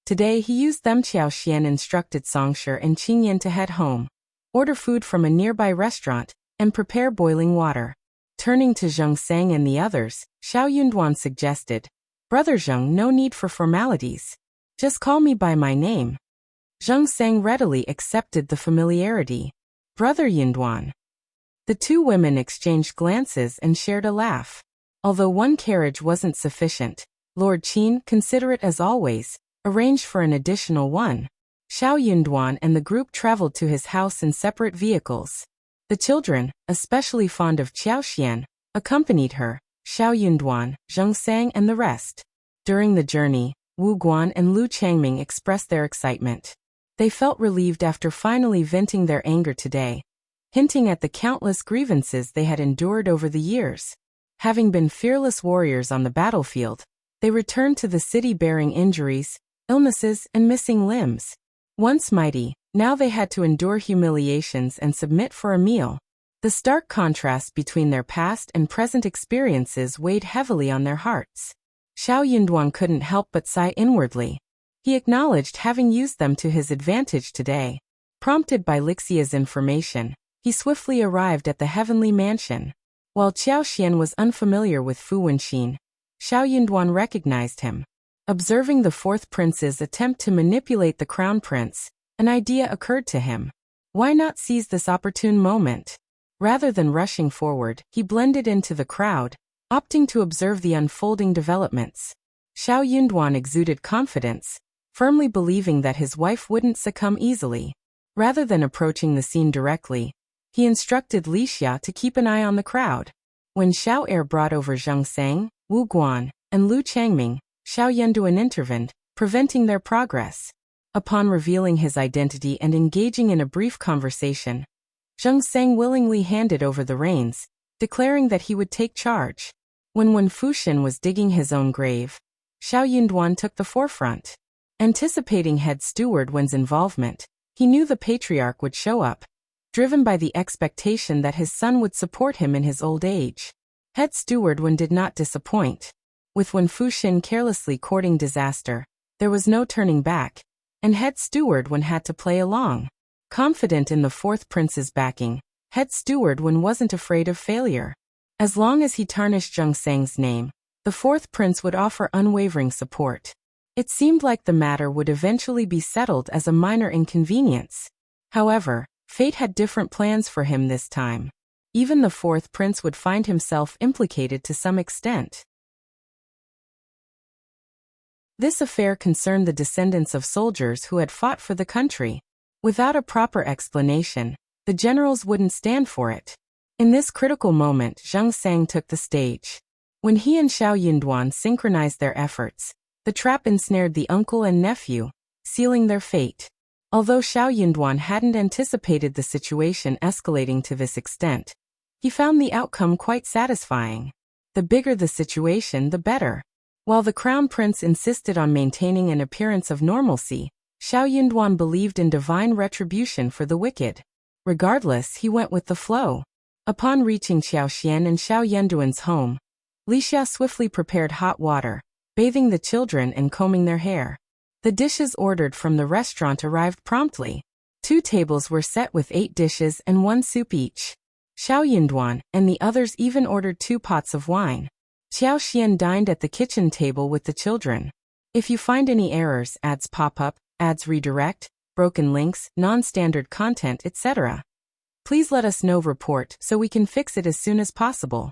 Today he used them. Qiao Xian instructed Songshi and Qingyan to head home, order food from a nearby restaurant, and prepare boiling water. Turning to Zhang Sang and the others, Xiao Yunduan suggested, "Brother Zhang, no need for formalities. Just call me by my name." Zhang Sang readily accepted the familiarity. "Brother Yunduan." The two women exchanged glances and shared a laugh. Although one carriage wasn't sufficient, Lord Qin, considerate as always, arranged for an additional one. Xiao Yunduan and the group traveled to his house in separate vehicles. The children, especially fond of Qiao Xian, accompanied her, Xiao Yunduan, Zhang Sang and the rest. During the journey, Wu Guan and Lu Changming expressed their excitement. They felt relieved after finally venting their anger today, hinting at the countless grievances they had endured over the years. Having been fearless warriors on the battlefield, they returned to the city bearing injuries, illnesses, and missing limbs. Once mighty, now they had to endure humiliations and submit for a meal. The stark contrast between their past and present experiences weighed heavily on their hearts. Xiao Yunduan couldn't help but sigh inwardly. He acknowledged having used them to his advantage today. Prompted by Lixia's information, he swiftly arrived at the heavenly mansion. While Qiao Xian was unfamiliar with Fu Wenxin, Xiao Yunduan recognized him. Observing the fourth prince's attempt to manipulate the crown prince, an idea occurred to him. Why not seize this opportune moment? Rather than rushing forward, he blended into the crowd, opting to observe the unfolding developments. Xiao Yunduan exuded confidence, firmly believing that his wife wouldn't succumb easily. Rather than approaching the scene directly, he instructed Li Xia to keep an eye on the crowd. When Xiao Er brought over Zhang Sang, Wu Guan, and Lu Changming, Xiao Yunduan intervened, preventing their progress. Upon revealing his identity and engaging in a brief conversation, Zhang Sang willingly handed over the reins, declaring that he would take charge. When Wen Fuxin was digging his own grave, Xiao Yunduan took the forefront. Anticipating head steward Wen's involvement, he knew the patriarch would show up, driven by the expectation that his son would support him in his old age. Head steward Wen did not disappoint. With Wen Fuxin carelessly courting disaster, there was no turning back, and head steward Wen had to play along. Confident in the fourth prince's backing, head steward Wen wasn't afraid of failure. As long as he tarnished Zhang Sang's name, the fourth prince would offer unwavering support. It seemed like the matter would eventually be settled as a minor inconvenience. However, fate had different plans for him this time. Even the fourth prince would find himself implicated to some extent. This affair concerned the descendants of soldiers who had fought for the country. Without a proper explanation, the generals wouldn't stand for it. In this critical moment, Zheng Sang took the stage. When he and Shao Yunduan synchronized their efforts, the trap ensnared the uncle and nephew, sealing their fate. Although Shao Yunduan hadn't anticipated the situation escalating to this extent, he found the outcome quite satisfying. The bigger the situation, the better. While the crown prince insisted on maintaining an appearance of normalcy, Shao Yunduan believed in divine retribution for the wicked. Regardless, he went with the flow. Upon reaching Qiao and Shao Yunduan's home, Li Xia swiftly prepared hot water, bathing the children and combing their hair. The dishes ordered from the restaurant arrived promptly. 2 tables were set with 8 dishes and 1 soup each. Shao Yunduan and the others even ordered 2 pots of wine. Qiao Xian dined at the kitchen table with the children. If you find any errors, ads pop up, ads redirect, broken links, non-standard content, etc., please let us know. Report so we can fix it as soon as possible.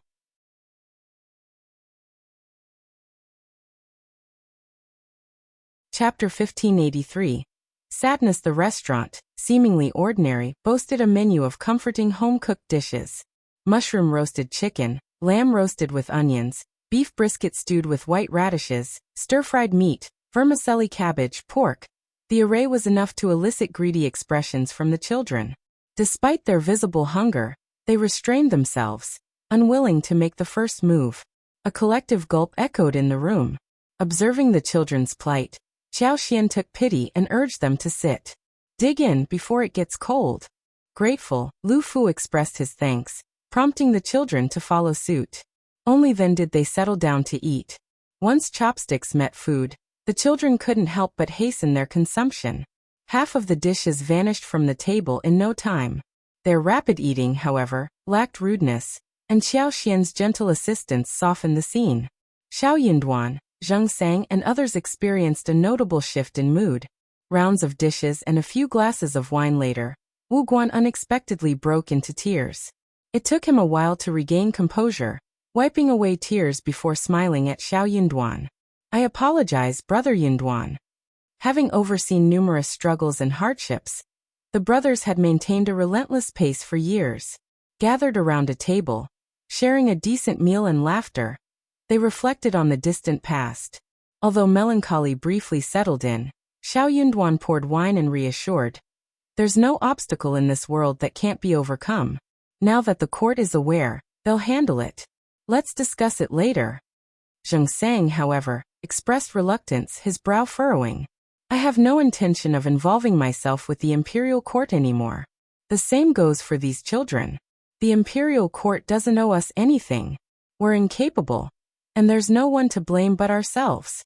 Chapter 1583. Sadness. The restaurant, seemingly ordinary, boasted a menu of comforting home-cooked dishes. Mushroom roasted chicken, lamb roasted with onions, beef brisket stewed with white radishes, stir-fried meat, vermicelli cabbage, pork. The array was enough to elicit greedy expressions from the children. Despite their visible hunger, they restrained themselves, unwilling to make the first move. A collective gulp echoed in the room. Observing the children's plight, Qiao Xian took pity and urged them to sit. Dig in before it gets cold. Grateful, Lu Fu expressed his thanks, prompting the children to follow suit. Only then did they settle down to eat. Once chopsticks met food, the children couldn't help but hasten their consumption. Half of the dishes vanished from the table in no time. Their rapid eating, however, lacked rudeness, and Qiao Xian's gentle assistance softened the scene. Shao Yunduan, Zheng Sang and others experienced a notable shift in mood. Rounds of dishes and a few glasses of wine later, Wu Guan unexpectedly broke into tears. It took him a while to regain composure, wiping away tears before smiling at Shao Yunduan. I apologize, Brother Yunduan. Having overseen numerous struggles and hardships, the brothers had maintained a relentless pace for years. Gathered around a table, sharing a decent meal and laughter, they reflected on the distant past. Although melancholy briefly settled in, Shao Yunduan poured wine and reassured, "There's no obstacle in this world that can't be overcome. Now that the court is aware, they'll handle it. Let's discuss it later." Zheng Sang, however, expressed reluctance, his brow furrowing. "I have no intention of involving myself with the imperial court anymore. The same goes for these children. The imperial court doesn't owe us anything. We're incapable. And there's no one to blame but ourselves."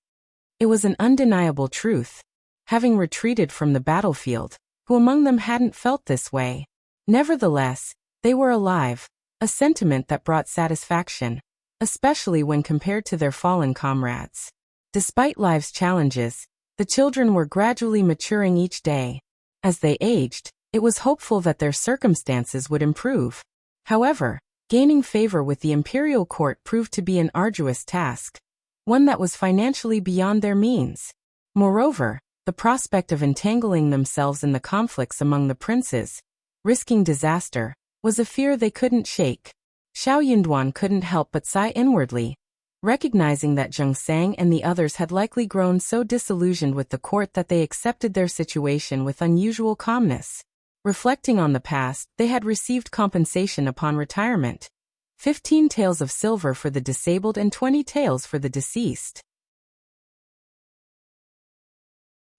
It was an undeniable truth. Having retreated from the battlefield, who among them hadn't felt this way? Nevertheless, they were alive, a sentiment that brought satisfaction, especially when compared to their fallen comrades. Despite life's challenges, the children were gradually maturing each day. As they aged, it was hopeful that their circumstances would improve. However, gaining favor with the imperial court proved to be an arduous task, one that was financially beyond their means. Moreover, the prospect of entangling themselves in the conflicts among the princes, risking disaster, was a fear they couldn't shake. Shao Yunduan couldn't help but sigh inwardly, recognizing that Zheng Sang and the others had likely grown so disillusioned with the court that they accepted their situation with unusual calmness. Reflecting on the past, they had received compensation upon retirement. 15 taels of silver for the disabled and 20 taels for the deceased.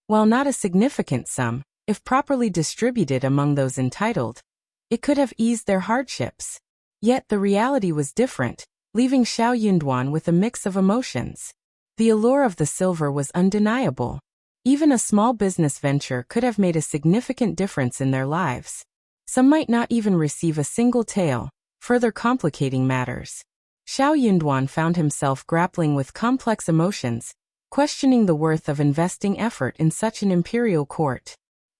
While not a significant sum, if properly distributed among those entitled, it could have eased their hardships. Yet the reality was different, leaving Shao Yunduan with a mix of emotions. The allure of the silver was undeniable. Even a small business venture could have made a significant difference in their lives. Some might not even receive a single tael, further complicating matters. Shao Yunduan found himself grappling with complex emotions, questioning the worth of investing effort in such an imperial court.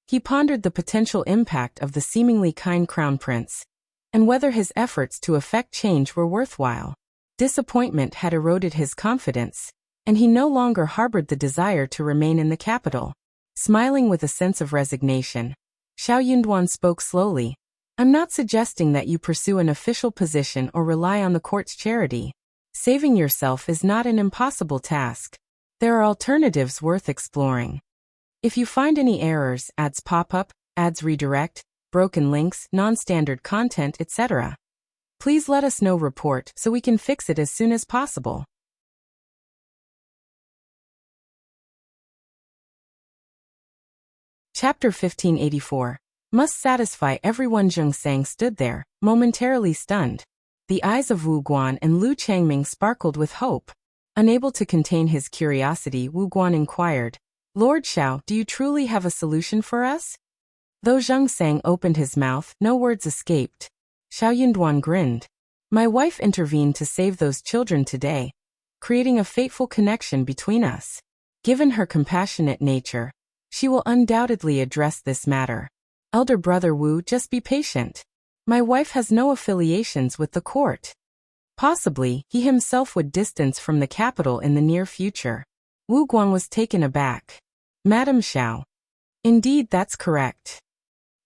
He pondered the potential impact of the seemingly kind crown prince, and whether his efforts to effect change were worthwhile. Disappointment had eroded his confidence, and he no longer harbored the desire to remain in the capital. Smiling with a sense of resignation, Shao Yunduan spoke slowly. I'm not suggesting that you pursue an official position or rely on the court's charity. Saving yourself is not an impossible task. There are alternatives worth exploring. If you find any errors, ads pop up, ads redirect, broken links, non-standard content, etc., please let us know. Report so we can fix it as soon as possible. Chapter 1584. Must satisfy everyone. Zheng Sang stood there, momentarily stunned. The eyes of Wu Guan and Lu Changming sparkled with hope. Unable to contain his curiosity, Wu Guan inquired, Lord Shao, do you truly have a solution for us? Though Zheng Sang opened his mouth, no words escaped. Shao Yunduan grinned. My wife intervened to save those children today, creating a fateful connection between us. Given her compassionate nature, she will undoubtedly address this matter. Elder brother Wu, just be patient. My wife has no affiliations with the court. Possibly, he himself would distance from the capital in the near future. Wu Guan was taken aback. Madam Shao. Indeed, that's correct.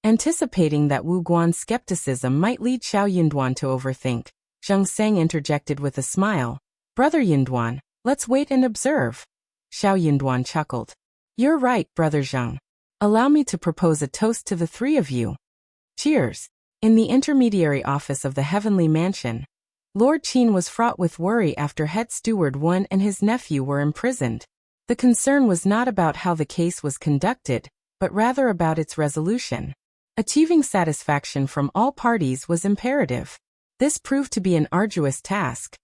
Anticipating that Wu Guan's skepticism might lead Shao Yunduan to overthink, Zheng Sang interjected with a smile. Brother Yunduan, let's wait and observe. Shao Yunduan chuckled. You're right, Brother Zheng. Allow me to propose a toast to the three of you. Cheers. In the intermediary office of the Heavenly Mansion, Lord Qin was fraught with worry after head steward Wen and his nephew were imprisoned. The concern was not about how the case was conducted, but rather about its resolution. Achieving satisfaction from all parties was imperative. This proved to be an arduous task.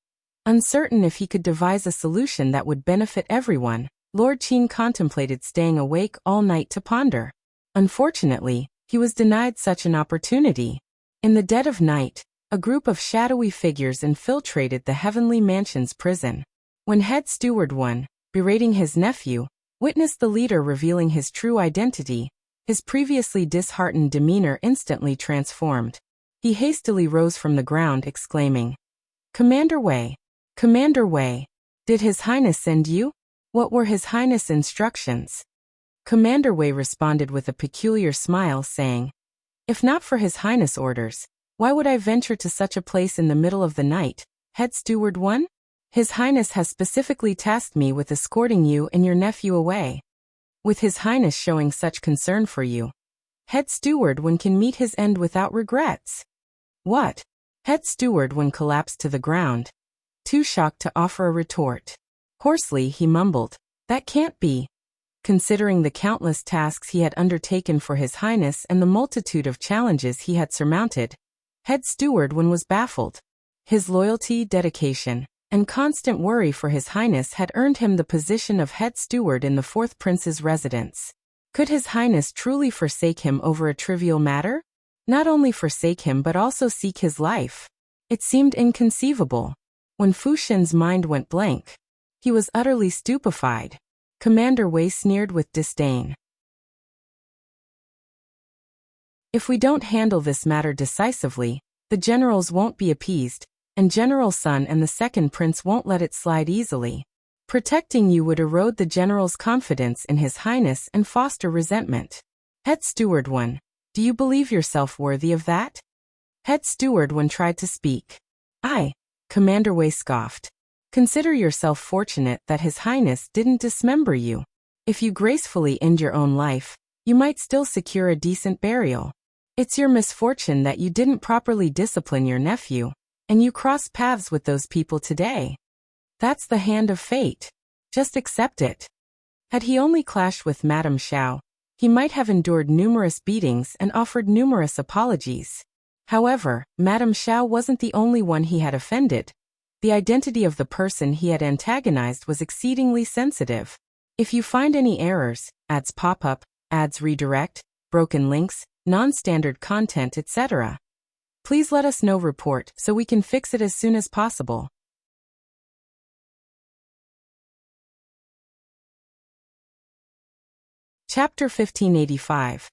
Uncertain if he could devise a solution that would benefit everyone, Lord Qin contemplated staying awake all night to ponder. Unfortunately, he was denied such an opportunity. In the dead of night, a group of shadowy figures infiltrated the Heavenly Mansion's prison. When head steward Wen, berating his nephew, witnessed the leader revealing his true identity, his previously disheartened demeanor instantly transformed. He hastily rose from the ground, exclaiming, Commander Wei! Commander Wei! Did His Highness send you? What were His Highness' instructions? Commander Wei responded with a peculiar smile, saying, If not for His Highness' orders, why would I venture to such a place in the middle of the night, head steward Wen? His Highness has specifically tasked me with escorting you and your nephew away. With His Highness showing such concern for you, head steward Wen can meet his end without regrets. What? Head steward Wen collapsed to the ground, too shocked to offer a retort. Hoarsely he mumbled, That can't be. Considering the countless tasks he had undertaken for His Highness and the multitude of challenges he had surmounted, head steward Wen was baffled. His loyalty, dedication, and constant worry for His Highness had earned him the position of head steward in the fourth prince's residence. Could His Highness truly forsake him over a trivial matter? Not only forsake him but also seek his life. It seemed inconceivable. When Fu Xin's mind went blank, he was utterly stupefied. Commander Wei sneered with disdain. If we don't handle this matter decisively, the generals won't be appeased, and General Sun and the second prince won't let it slide easily. Protecting you would erode the general's confidence in His Highness and foster resentment. Head steward Wen, do you believe yourself worthy of that? Head steward Wen tried to speak. I, Commander Wei scoffed. Consider yourself fortunate that His Highness didn't dismember you. If you gracefully end your own life, you might still secure a decent burial. It's your misfortune that you didn't properly discipline your nephew, and you cross paths with those people today. That's the hand of fate. Just accept it. Had he only clashed with Madame Shao, he might have endured numerous beatings and offered numerous apologies. However, Madame Shao wasn't the only one he had offended. The identity of the person he had antagonized was exceedingly sensitive. If you find any errors, ads pop up, ads redirect, broken links, non-standard content, etc., please let us know. Report so we can fix it as soon as possible. Chapter 1585.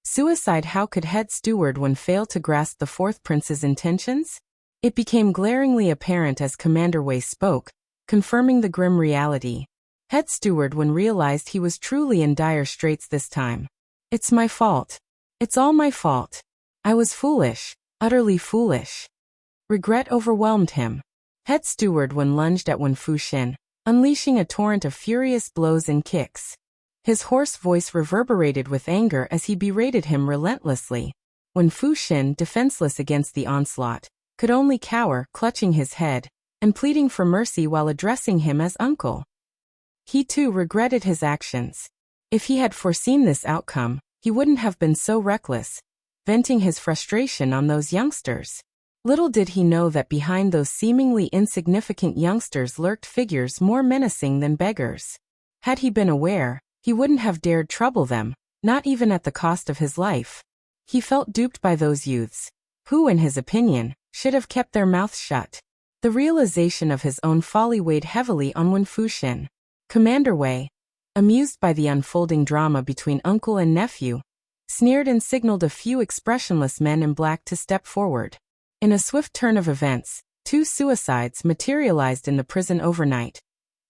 Suicide. How could head steward Wen fail to grasp the fourth prince's intentions? It became glaringly apparent as Commander Wei spoke confirming the grim reality. Head Steward Wen realized he was truly in dire straits this time. It's my fault. It's all my fault. I was foolish, utterly foolish. Regret overwhelmed him. Head Steward Wen lunged at Wen Fuxin, unleashing a torrent of furious blows and kicks. His hoarse voice reverberated with anger as he berated him relentlessly. Wen Fuxin, defenseless against the onslaught, could only cower, clutching his head, and pleading for mercy while addressing him as uncle. He too regretted his actions. If he had foreseen this outcome, he wouldn't have been so reckless, venting his frustration on those youngsters. Little did he know that behind those seemingly insignificant youngsters lurked figures more menacing than beggars. Had he been aware, he wouldn't have dared trouble them, not even at the cost of his life. He felt duped by those youths, who, in his opinion, should have kept their mouths shut. The realization of his own folly weighed heavily on Wen Fuxin. Commander Wei, amused by the unfolding drama between uncle and nephew, sneered and signaled a few expressionless men in black to step forward. In a swift turn of events, 2 suicides materialized in the prison overnight,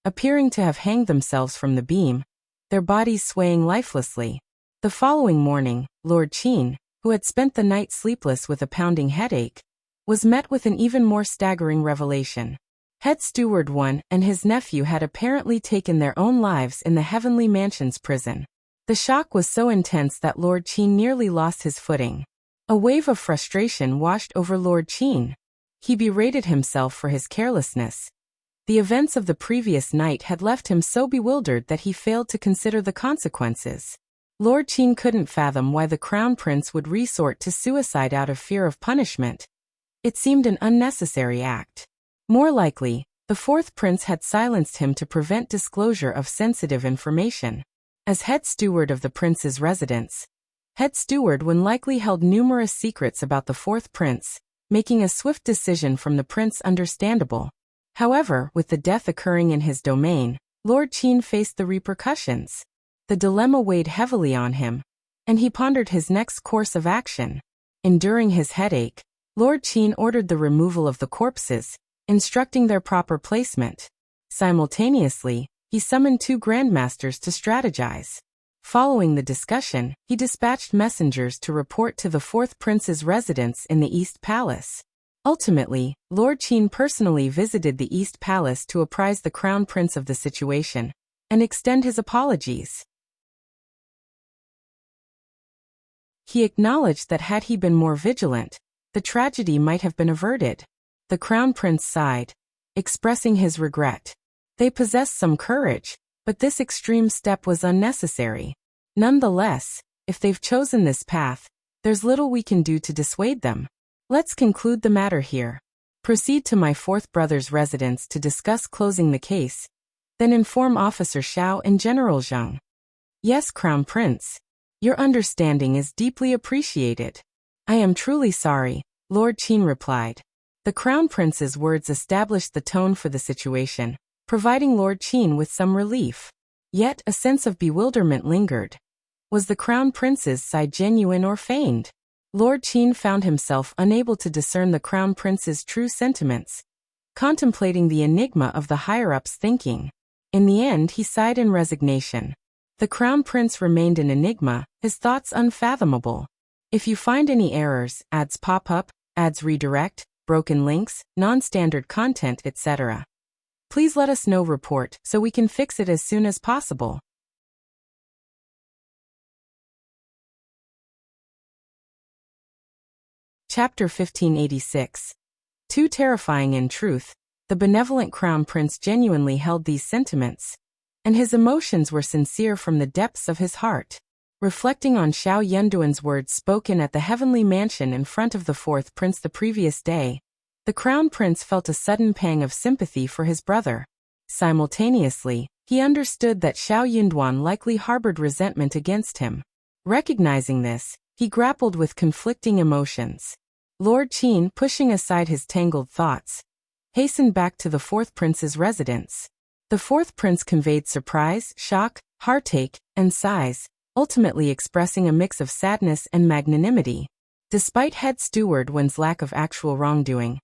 appearing to have hanged themselves from the beam, their bodies swaying lifelessly. The following morning, Lord Qin, who had spent the night sleepless with a pounding headache, was met with an even more staggering revelation. Head Steward Wen and his nephew had apparently taken their own lives in the Heavenly Mansion's prison. The shock was so intense that Lord Qin nearly lost his footing. A wave of frustration washed over Lord Qin. He berated himself for his carelessness. The events of the previous night had left him so bewildered that he failed to consider the consequences. Lord Qin couldn't fathom why the Crown Prince would resort to suicide out of fear of punishment. It seemed an unnecessary act. More likely, the 4th prince had silenced him to prevent disclosure of sensitive information. As head steward of the prince's residence, Head Steward Wen likely held numerous secrets about the 4th prince, making a swift decision from the prince understandable. However, with the death occurring in his domain, Lord Qin faced the repercussions. The dilemma weighed heavily on him, and he pondered his next course of action. Enduring his headache, Lord Qin ordered the removal of the corpses, instructing their proper placement. Simultaneously, he summoned 2 grandmasters to strategize. Following the discussion, he dispatched messengers to report to the 4th prince's residence in the East Palace. Ultimately, Lord Qin personally visited the East Palace to apprise the Crown Prince of the situation and extend his apologies. He acknowledged that had he been more vigilant, the tragedy might have been averted. The Crown Prince sighed, expressing his regret. They possessed some courage, but this extreme step was unnecessary. Nonetheless, if they've chosen this path, there's little we can do to dissuade them. Let's conclude the matter here. Proceed to my 4th brother's residence to discuss closing the case, then inform Officer Shao and General Zheng. Yes, Crown Prince. Your understanding is deeply appreciated. I am truly sorry, Lord Qin replied. The Crown Prince's words established the tone for the situation, providing Lord Qin with some relief. Yet a sense of bewilderment lingered. Was the Crown Prince's sigh genuine or feigned? Lord Qin found himself unable to discern the Crown Prince's true sentiments, contemplating the enigma of the higher-ups' thinking. In the end, he sighed in resignation. The Crown Prince remained an enigma, his thoughts unfathomable. If you find any errors, ads pop up, ads redirect, broken links, non-standard content, etc., please let us know. Report so we can fix it as soon as possible. Chapter 1586. Too terrifying in truth, the benevolent Crown Prince genuinely held these sentiments, and his emotions were sincere from the depths of his heart. Reflecting on Shao Yunduan's words spoken at the Heavenly Mansion in front of the 4th prince the previous day, the Crown Prince felt a sudden pang of sympathy for his brother. Simultaneously, he understood that Shao Yunduan likely harbored resentment against him. Recognizing this, he grappled with conflicting emotions. Lord Qin, pushing aside his tangled thoughts, hastened back to the 4th prince's residence. The 4th prince conveyed surprise, shock, heartache, and sighs, ultimately expressing a mix of sadness and magnanimity. Despite Head Steward Wen's lack of actual wrongdoing,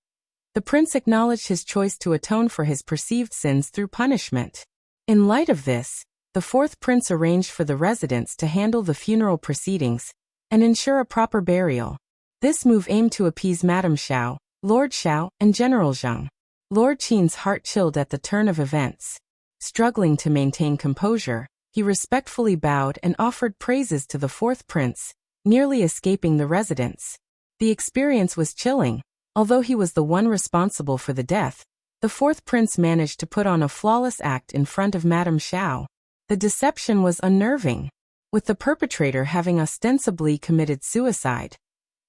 The prince acknowledged his choice to atone for his perceived sins through punishment. In light of this, the fourth prince arranged for the residents to handle the funeral proceedings and ensure a proper burial. This move aimed to appease Madame Shao, Lord Shao, and General Zheng. Lord Qin's heart chilled at the turn of events. Struggling to maintain composure, he respectfully bowed and offered praises to the fourth prince, nearly escaping the residents. The experience was chilling. Although he was the one responsible for the death, the fourth prince managed to put on a flawless act in front of Madame Shao. The deception was unnerving, with the perpetrator having ostensibly committed suicide.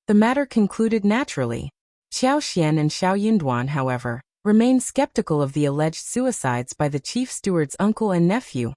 The matter concluded naturally. Qiao Xian and Shao Yunduan, however, remained skeptical of the alleged suicides by the chief steward's uncle and nephew,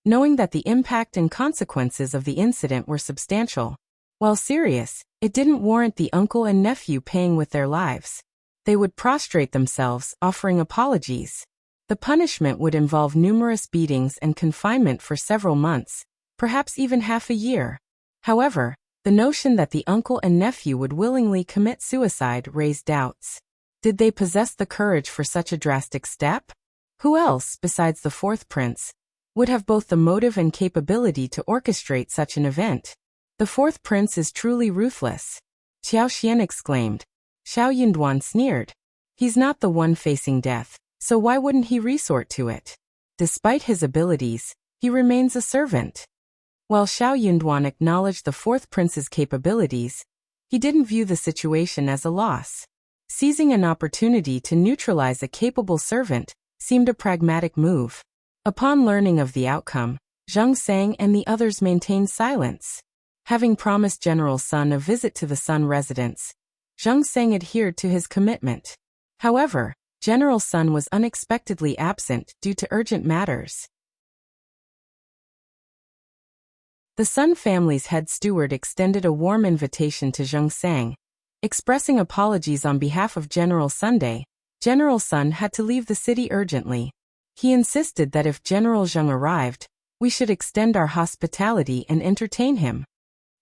knowing that the impact and consequences of the incident were substantial. While serious, it didn't warrant the uncle and nephew paying with their lives. They would prostrate themselves, offering apologies. The punishment would involve numerous beatings and confinement for several months, perhaps even half a year. However, the notion that the uncle and nephew would willingly commit suicide raised doubts. Did they possess the courage for such a drastic step? Who else, besides the fourth prince, would have both the motive and capability to orchestrate such an event? The fourth prince is truly ruthless, Qiao Xian exclaimed. Shao Yunduan sneered. He's not the one facing death, so why wouldn't he resort to it? Despite his abilities, he remains a servant. While Shao Yunduan acknowledged the fourth prince's capabilities, he didn't view the situation as a loss. Seizing an opportunity to neutralize a capable servant seemed a pragmatic move. Upon learning of the outcome, Zheng Sang and the others maintained silence. Having promised General Sun a visit to the Sun residence, Zheng Sang adhered to his commitment. However, General Sun was unexpectedly absent due to urgent matters. The Sun family's head steward extended a warm invitation to Zheng Sang. Expressing apologies on behalf of General Sunday, General Sun had to leave the city urgently. He insisted that if General Zheng arrived, we should extend our hospitality and entertain him.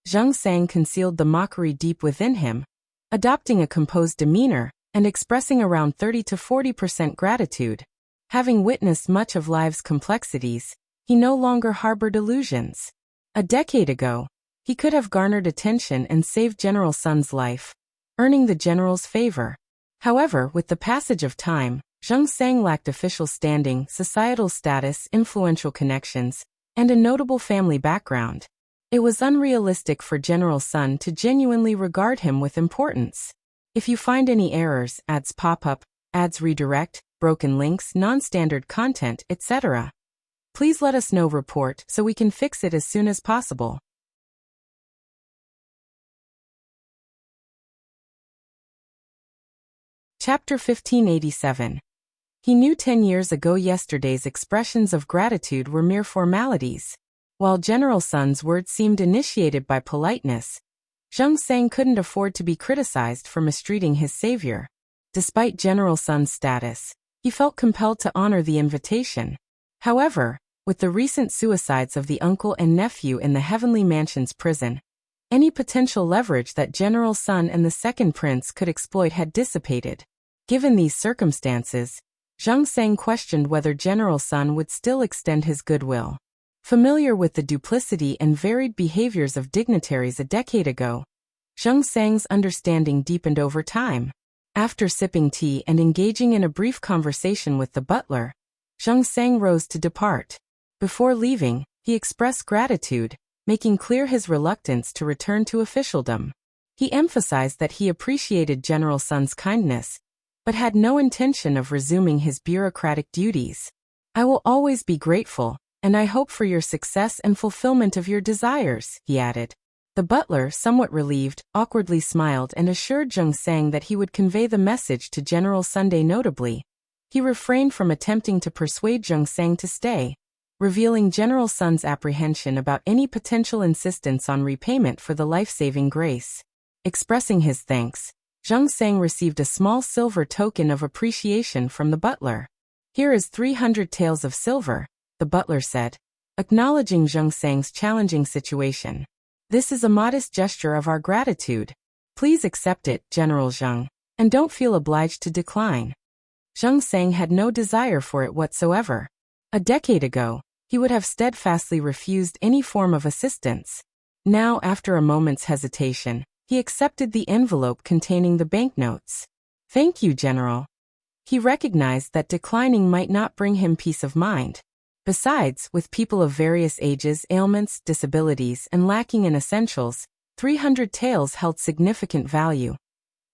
Zheng Sang concealed the mockery deep within him, adopting a composed demeanor and expressing around 30 to 40% gratitude. Having witnessed much of life's complexities, he no longer harbored illusions. A decade ago, he could have garnered attention and saved General Sun's life, earning the general's favor. However, with the passage of time, Zheng Sang lacked official standing, societal status, influential connections, and a notable family background. It was unrealistic for General Sun to genuinely regard him with importance. If you find any errors, ads pop up, ads redirect, broken links, non-standard content, etc., please let us know. Report so we can fix it as soon as possible. Chapter 1587. He knew 10 years ago yesterday's expressions of gratitude were mere formalities. While General Sun's words seemed initiated by politeness, Zheng Sang couldn't afford to be criticized for mistreating his savior. Despite General Sun's status, he felt compelled to honor the invitation. However, with the recent suicides of the uncle and nephew in the Heavenly Mansion's prison, any potential leverage that General Sun and the second prince could exploit had dissipated. Given these circumstances, Zheng Sang questioned whether General Sun would still extend his goodwill. Familiar with the duplicity and varied behaviors of dignitaries a decade ago, Zheng Sang's understanding deepened over time. After sipping tea and engaging in a brief conversation with the butler, Zheng Sang rose to depart. Before leaving, he expressed gratitude, making clear his reluctance to return to officialdom. He emphasized that he appreciated General Sun's kindness, but had no intention of resuming his bureaucratic duties. "I will always be grateful, and I hope for your success and fulfillment of your desires," he added. The butler, somewhat relieved, awkwardly smiled and assured Zheng Sang that he would convey the message to General Sunday. Notably, he refrained from attempting to persuade Zheng Sang to stay, revealing General Sun's apprehension about any potential insistence on repayment for the life-saving grace. Expressing his thanks, Zheng Sang received a small silver token of appreciation from the butler. "Here is 300 taels of silver," the butler said, acknowledging Zheng Sang's challenging situation. "This is a modest gesture of our gratitude. Please accept it, General Zheng." and don't feel obliged to decline. Zhang Sang had no desire for it whatsoever. A decade ago, he would have steadfastly refused any form of assistance. Now, after a moment's hesitation, he accepted the envelope containing the banknotes. Thank you, General. He recognized that declining might not bring him peace of mind. Besides, with people of various ages, ailments, disabilities, and lacking in essentials, 300 taels held significant value.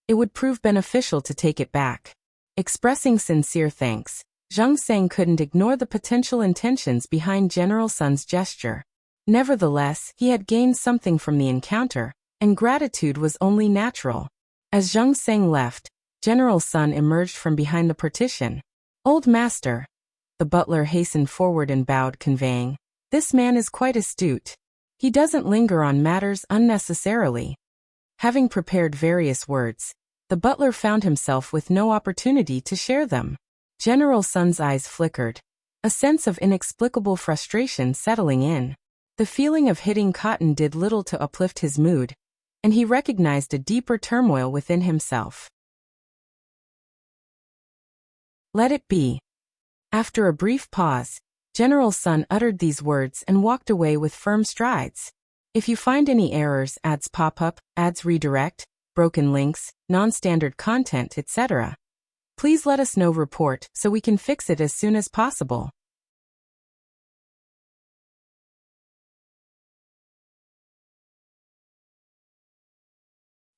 It would prove beneficial to take it back. Expressing sincere thanks, Zhang Sang couldn't ignore the potential intentions behind General Sun's gesture. Nevertheless, he had gained something from the encounter, and gratitude was only natural. As Zhang Sang left, General Sun emerged from behind the partition. Old master. The butler hastened forward and bowed, conveying, "This man is quite astute. He doesn't linger on matters unnecessarily." Having prepared various words, the butler found himself with no opportunity to share them. General Sun's eyes flickered, a sense of inexplicable frustration settling in. The feeling of hitting cotton did little to uplift his mood, and he recognized a deeper turmoil within himself. Let it be. After a brief pause, General Sun uttered these words and walked away with firm strides. If you find any errors, ads pop up, ads redirect, broken links, non-standard content, etc., please let us know. Report so we can fix it as soon as possible.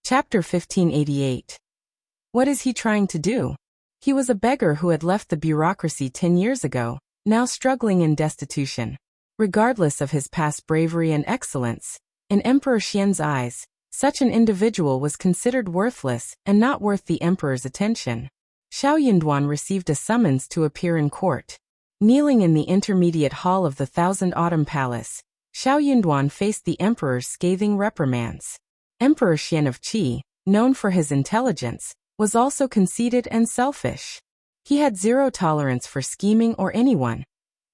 Chapter 1588. What is he trying to do? He was a beggar who had left the bureaucracy 10 years ago, now struggling in destitution. Regardless of his past bravery and excellence, in Emperor Qian's eyes, such an individual was considered worthless and not worth the emperor's attention. Shao Yunduan received a summons to appear in court. Kneeling in the intermediate hall of the Thousand Autumn Palace, Shao Yunduan faced the emperor's scathing reprimands. Emperor Qian of Qi, known for his intelligence, was also conceited and selfish. He had zero tolerance for scheming or anyone,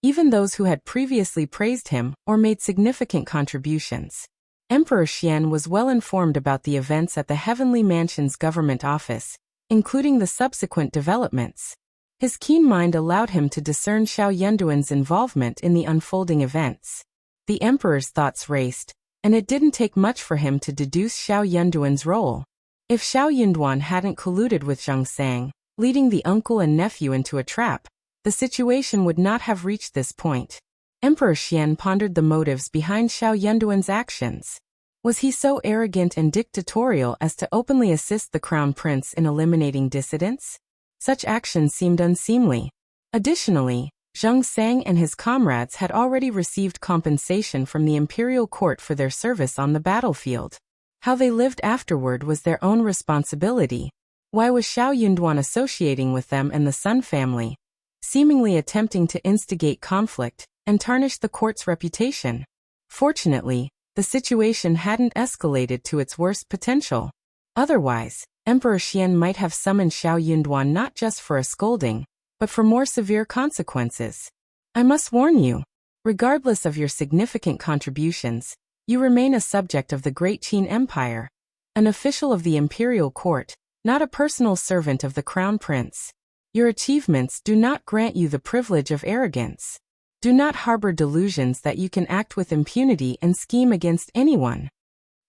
even those who had previously praised him or made significant contributions. Emperor Qian was well informed about the events at the Heavenly Mansion's government office, including the subsequent developments. His keen mind allowed him to discern Shao Yunduan's involvement in the unfolding events. The emperor's thoughts raced, and it didn't take much for him to deduce Shao Yunduan's role. If Shao Yunduan hadn't colluded with Zhang Sang, leading the uncle and nephew into a trap, the situation would not have reached this point. Emperor Qian pondered the motives behind Shao Yunduan's actions. Was he so arrogant and dictatorial as to openly assist the crown prince in eliminating dissidents? Such actions seemed unseemly. Additionally, Zhang Sang and his comrades had already received compensation from the imperial court for their service on the battlefield. How they lived afterward was their own responsibility. Why was Shao Yunduan associating with them and the Sun family, seemingly attempting to instigate conflict and tarnish the court's reputation? Fortunately, the situation hadn't escalated to its worst potential. Otherwise, Emperor Qian might have summoned Shao Yunduan not just for a scolding, but for more severe consequences. I must warn you, regardless of your significant contributions, you remain a subject of the Great Qin Empire, an official of the imperial court, not a personal servant of the crown prince. Your achievements do not grant you the privilege of arrogance. Do not harbor delusions that you can act with impunity and scheme against anyone.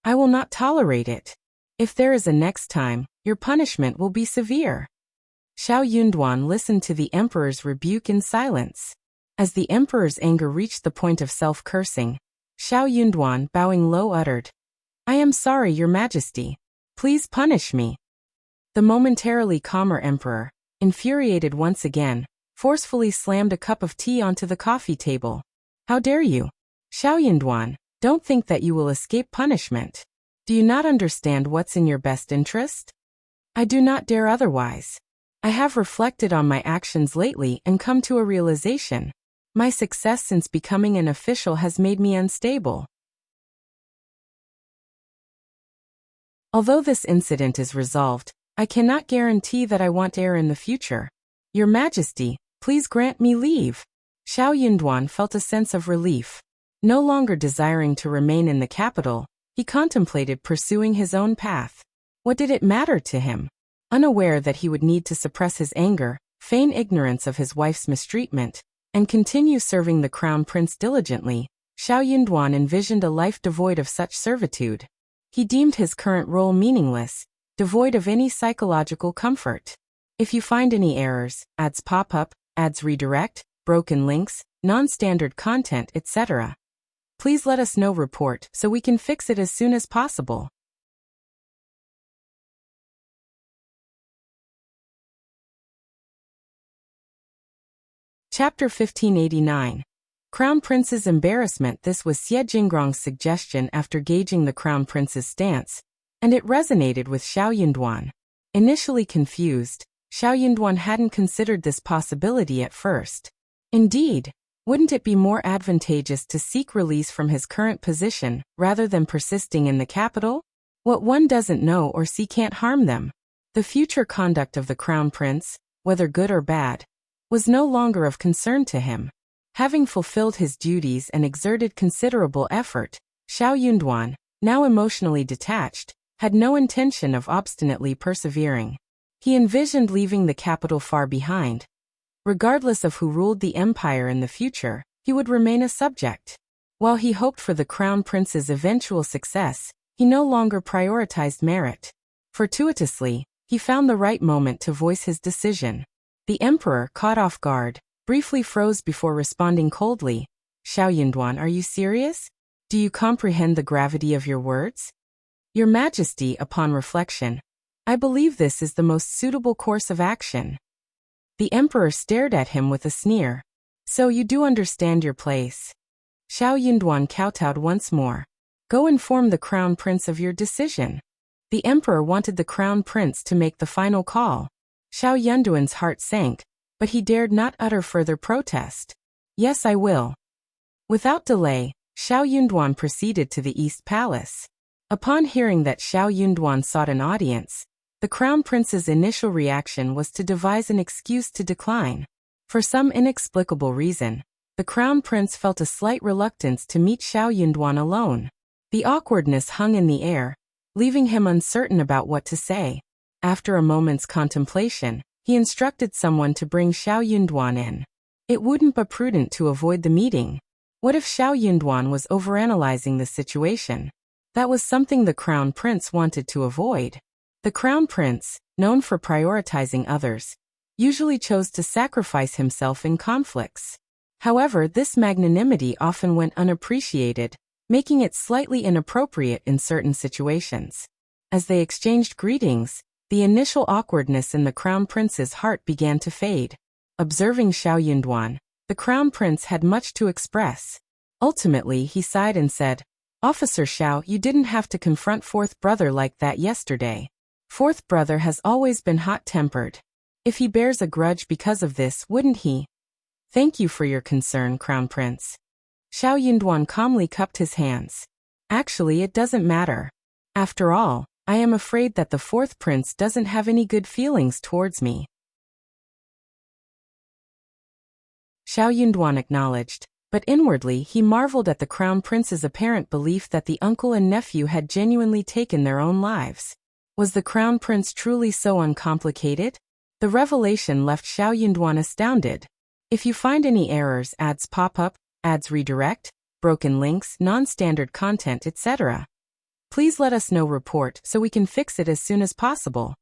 I will not tolerate it. If there is a next time, your punishment will be severe. Shao Yunduan listened to the emperor's rebuke in silence. As the emperor's anger reached the point of self-cursing, Shao Yunduan, bowing low, uttered, "I am sorry, Your Majesty. Please punish me." The momentarily calmer emperor, infuriated once again, forcefully slammed a cup of tea onto the coffee table. "How dare you? Shao Yunduan, don't think that you will escape punishment. Do you not understand what's in your best interest? I do not dare otherwise. I have reflected on my actions lately and come to a realization. My success since becoming an official has made me unstable. Although this incident is resolved, I cannot guarantee that I won't err in the future. Your Majesty, please grant me leave." Shao Yunduan felt a sense of relief. No longer desiring to remain in the capital, he contemplated pursuing his own path. What did it matter to him? Unaware that he would need to suppress his anger, feign ignorance of his wife's mistreatment, and continue serving the crown prince diligently, Shao Yunduan envisioned a life devoid of such servitude. He deemed his current role meaningless, devoid of any psychological comfort. If you find any errors, ads pop up, ads redirect, broken links, non-standard content, etc., please let us know. Report so we can fix it as soon as possible. Chapter 1589. Crown Prince's Embarrassment. This was Xie Jinggrong's suggestion after gauging the Crown Prince's stance, and it resonated with Shao Yunduan. Initially confused, Shao Yunduan hadn't considered this possibility at first. Indeed, wouldn't it be more advantageous to seek release from his current position rather than persisting in the capital? What one doesn't know or see can't harm them. The future conduct of the Crown Prince, whether good or bad, was no longer of concern to him. Having fulfilled his duties and exerted considerable effort, Shao Yunduan, now emotionally detached, had no intention of obstinately persevering. He envisioned leaving the capital far behind. Regardless of who ruled the empire in the future, he would remain a subject. While he hoped for the Crown Prince's eventual success, he no longer prioritized merit. Fortuitously, he found the right moment to voice his decision. The emperor, caught off guard, briefly froze before responding coldly. Shao Yunduan, are you serious? Do you comprehend the gravity of your words? Your Majesty, upon reflection, I believe this is the most suitable course of action. The emperor stared at him with a sneer. So you do understand your place. Shao Yunduan kowtowed once more. Go inform the Crown Prince of your decision. The emperor wanted the Crown Prince to make the final call. Shao Yunduan's heart sank, but he dared not utter further protest. Yes, I will. Without delay, Shao Yunduan proceeded to the East Palace. Upon hearing that Shao Yunduan sought an audience, the Crown Prince's initial reaction was to devise an excuse to decline. For some inexplicable reason, the Crown Prince felt a slight reluctance to meet Shao Yunduan alone. The awkwardness hung in the air, leaving him uncertain about what to say. After a moment's contemplation, he instructed someone to bring Shao Yunduan in. It wouldn't be prudent to avoid the meeting. What if Shao Yunduan was overanalyzing the situation? That was something the Crown Prince wanted to avoid. The Crown Prince, known for prioritizing others, usually chose to sacrifice himself in conflicts. However, this magnanimity often went unappreciated, making it slightly inappropriate in certain situations. As they exchanged greetings, the initial awkwardness in the Crown Prince's heart began to fade. Observing Shao Yunduan, the Crown Prince had much to express. Ultimately, he sighed and said, Officer Shao, you didn't have to confront Fourth Brother like that yesterday. Fourth Brother has always been hot-tempered. If he bears a grudge because of this, wouldn't he? Thank you for your concern, Crown Prince. Shao Yunduan calmly cupped his hands. Actually, it doesn't matter. After all, I am afraid that the Fourth Prince doesn't have any good feelings towards me. Shao Yunduan acknowledged, but inwardly he marveled at the Crown Prince's apparent belief that the uncle and nephew had genuinely taken their own lives. Was the Crown Prince truly so uncomplicated? The revelation left Shao Yunduan astounded. If you find any errors, ads pop up, ads redirect, broken links, non-standard content, etc., please let us know. Report so we can fix it as soon as possible.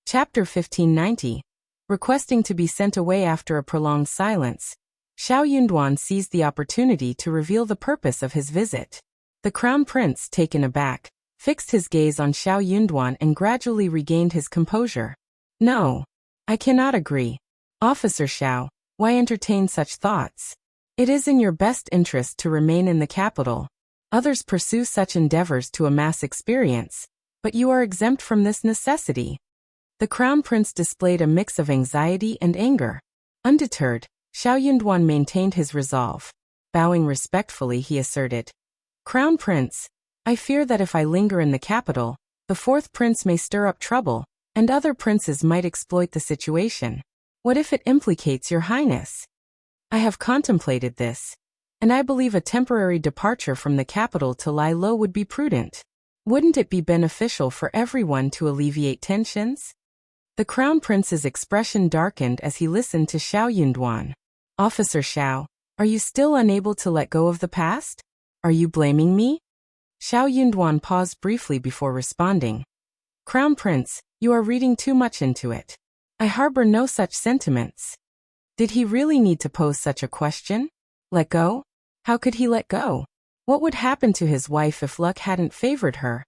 Chapter 1590. Requesting to be sent away after a prolonged silence, Shao Yunduan seized the opportunity to reveal the purpose of his visit. The Crown Prince, taken aback, fixed his gaze on Shao Yunduan and gradually regained his composure. No, I cannot agree. Officer Shao, why entertain such thoughts? It is in your best interest to remain in the capital. Others pursue such endeavors to amass experience, but you are exempt from this necessity. The Crown Prince displayed a mix of anxiety and anger. Undeterred, Shao Yunduan maintained his resolve. Bowing respectfully, he asserted, Crown Prince, I fear that if I linger in the capital, the Fourth Prince may stir up trouble, and other princes might exploit the situation. What if it implicates your highness? I have contemplated this. and I believe a temporary departure from the capital to lie low would be prudent. Wouldn't it be beneficial for everyone to alleviate tensions? The Crown Prince's expression darkened as he listened to Shao Yunduan. Officer Shao, are you still unable to let go of the past? Are you blaming me? Shao Yunduan paused briefly before responding. Crown Prince, you are reading too much into it. I harbor no such sentiments. Did he really need to pose such a question? Let go? How could he let go? What would happen to his wife if luck hadn't favored her,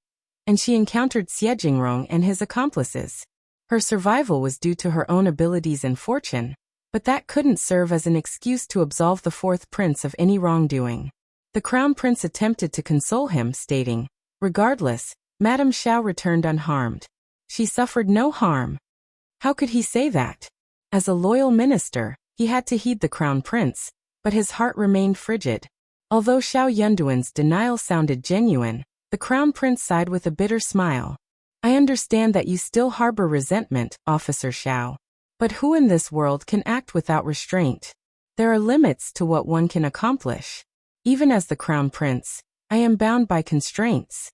and she encountered Xie Jingrong and his accomplices? Her survival was due to her own abilities and fortune, but that couldn't serve as an excuse to absolve the fourth prince of any wrongdoing. The Crown Prince attempted to console him, stating, regardless, Madame Shao returned unharmed. She suffered no harm. How could he say that? As a loyal minister, he had to heed the Crown Prince, but his heart remained frigid. Although Shao Yunduan's denial sounded genuine, the Crown Prince sighed with a bitter smile. I understand that you still harbor resentment, Officer Shao. But who in this world can act without restraint? There are limits to what one can accomplish. Even as the Crown Prince, I am bound by constraints.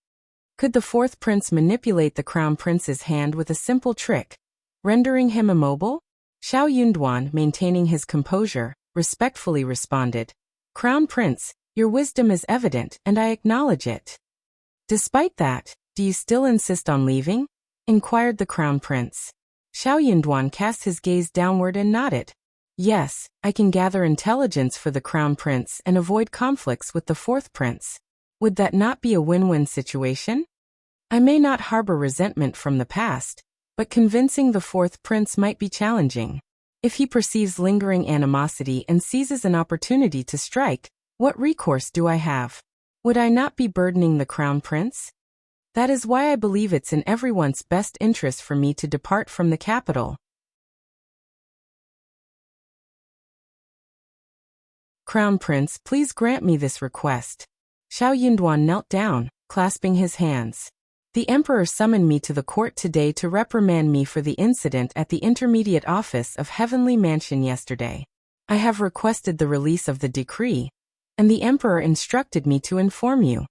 Could the fourth prince manipulate the Crown Prince's hand with a simple trick, rendering him immobile? Shao Yunduan, maintaining his composure, respectfully responded, Crown Prince, your wisdom is evident and I acknowledge it. Despite that, do you still insist on leaving? Inquired the Crown Prince. Shao Yunduan cast his gaze downward and nodded. Yes, I can gather intelligence for the Crown Prince and avoid conflicts with the fourth prince. Would that not be a win-win situation? I may not harbor resentment from the past, but convincing the fourth prince might be challenging. If he perceives lingering animosity and seizes an opportunity to strike, what recourse do I have? Would I not be burdening the Crown Prince? That is why I believe it's in everyone's best interest for me to depart from the capital. Crown Prince, please grant me this request. Shao Yunduan knelt down, clasping his hands. The Emperor summoned me to the court today to reprimand me for the incident at the Intermediate Office of Heavenly Mansion yesterday. I have requested the release of the decree, and the Emperor instructed me to inform you.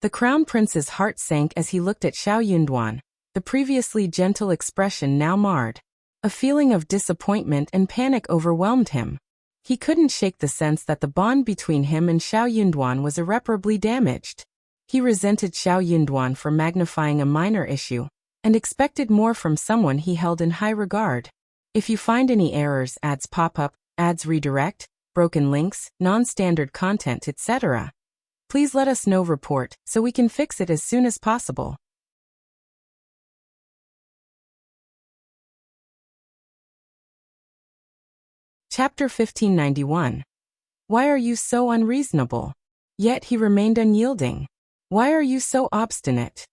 The Crown Prince's heart sank as he looked at Shao Yunduan, the previously gentle expression now marred. A feeling of disappointment and panic overwhelmed him. He couldn't shake the sense that the bond between him and Shao Yunduan was irreparably damaged. He resented Shao Yunduan for magnifying a minor issue, and expected more from someone he held in high regard. If you find any errors, ads pop up, ads redirect, broken links, non-standard content, etc., please let us know. Report, so we can fix it as soon as possible. Chapter 1591. Why are you so unreasonable? Yet he remained unyielding. Why are you so obstinate?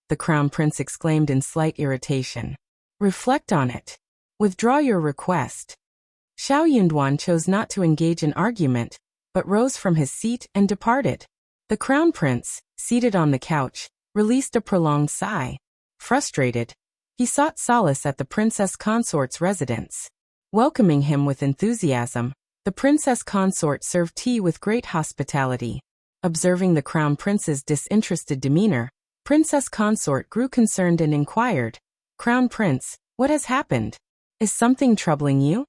The Crown Prince exclaimed in slight irritation. Reflect on it. Withdraw your request. Shao Yunduan chose not to engage in argument, but rose from his seat and departed. The Crown Prince, seated on the couch, released a prolonged sigh. Frustrated, he sought solace at the princess consort's residence. Welcoming him with enthusiasm, the princess consort served tea with great hospitality. Observing the Crown Prince's disinterested demeanor, Princess Consort grew concerned and inquired, Crown Prince, what has happened? Is something troubling you?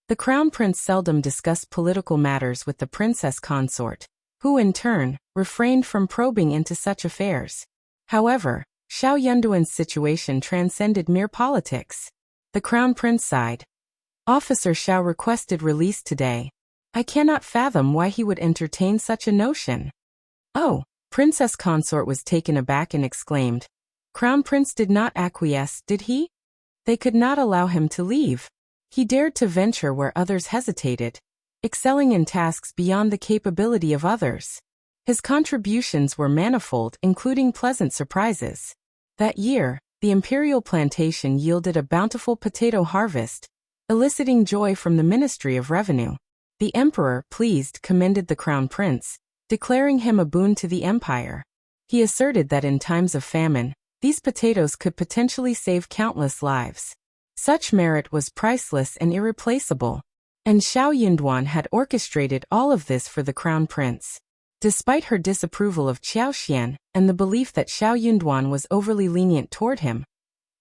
The Crown Prince seldom discussed political matters with the Princess Consort, who in turn, refrained from probing into such affairs. However, Shao Yunduan's situation transcended mere politics. The Crown Prince sighed. Officer Shao requested release today. I cannot fathom why he would entertain such a notion. Oh, Princess Consort was taken aback and exclaimed. Crown Prince did not acquiesce, did he? They could not allow him to leave. He dared to venture where others hesitated, excelling in tasks beyond the capability of others. His contributions were manifold, including pleasant surprises. That year, the imperial plantation yielded a bountiful potato harvest, eliciting joy from the Ministry of Revenue. The Emperor, pleased, commended the Crown Prince, declaring him a boon to the empire. He asserted that in times of famine, these potatoes could potentially save countless lives. Such merit was priceless and irreplaceable. And Shao Yunduan had orchestrated all of this for the crown prince. Despite her disapproval of Qiao Xian and the belief that Shao Yunduan was overly lenient toward him,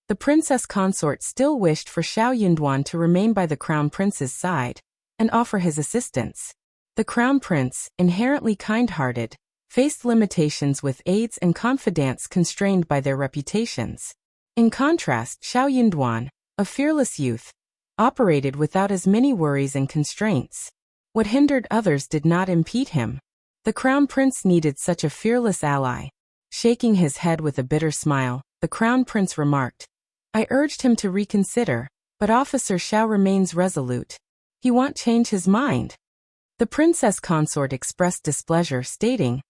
the princess consort still wished for Shao Yunduan to remain by the crown prince's side and offer his assistance. The crown prince, inherently kind-hearted, faced limitations with aides and confidants constrained by their reputations. In contrast, Shao Yunduan, a fearless youth, operated without as many worries and constraints. What hindered others did not impede him. The crown prince needed such a fearless ally. Shaking his head with a bitter smile, the crown prince remarked, "I urged him to reconsider, but Officer Shao remains resolute. He won't change his mind." The princess consort expressed displeasure, stating,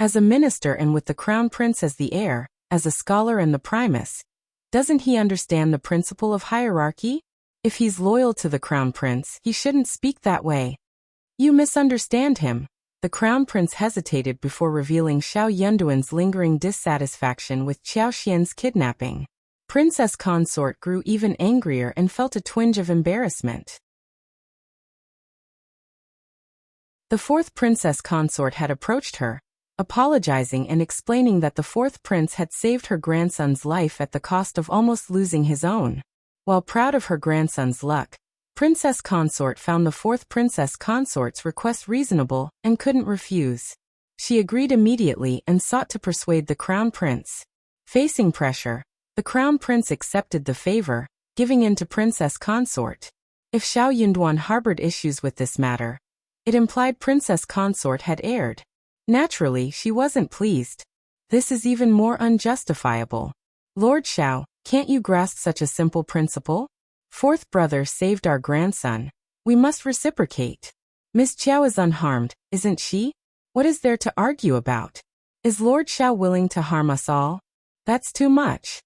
"As a minister and with the crown prince as the heir, as a scholar and the primus, doesn't he understand the principle of hierarchy? If he's loyal to the crown prince, he shouldn't speak that way." "You misunderstand him." The crown prince hesitated before revealing Shao Yunduan's lingering dissatisfaction with Qiao Xian's kidnapping. Princess consort grew even angrier and felt a twinge of embarrassment. The fourth princess consort had approached her, apologizing and explaining that the fourth prince had saved her grandson's life at the cost of almost losing his own. While proud of her grandson's luck, Princess Consort found the fourth Princess Consort's request reasonable and couldn't refuse. She agreed immediately and sought to persuade the Crown Prince. Facing pressure, the Crown Prince accepted the favor, giving in to Princess Consort. If Shao Yunduan harbored issues with this matter, it implied Princess Consort had erred. Naturally, she wasn't pleased. This is even more unjustifiable. "Lord Shao, can't you grasp such a simple principle? Fourth brother saved our grandson. We must reciprocate. Miss Qiao is unharmed, isn't she? What is there to argue about? Is Lord Shao willing to harm us all? That's too much.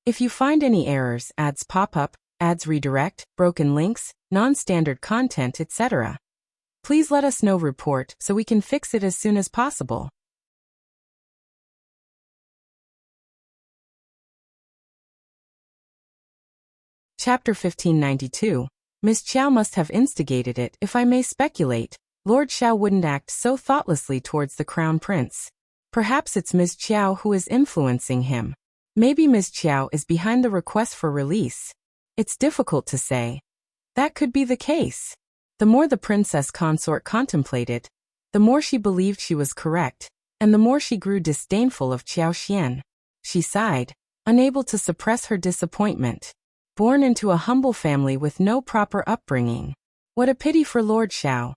If you find any errors, ads pop up, ads redirect, broken links, non-standard content, etc. Please let us know. Report so we can fix it as soon as possible." Chapter 1592. Miss Qiao must have instigated it. If I may speculate, Lord Shao wouldn't act so thoughtlessly towards the Crown Prince. Perhaps it's Miss Qiao who is influencing him. Maybe Miss Qiao is behind the request for release. It's difficult to say. That could be the case. The more the princess consort contemplated, the more she believed she was correct, and the more she grew disdainful of Qiao Xian. She sighed, unable to suppress her disappointment. Born into a humble family with no proper upbringing. What a pity for Lord Shao.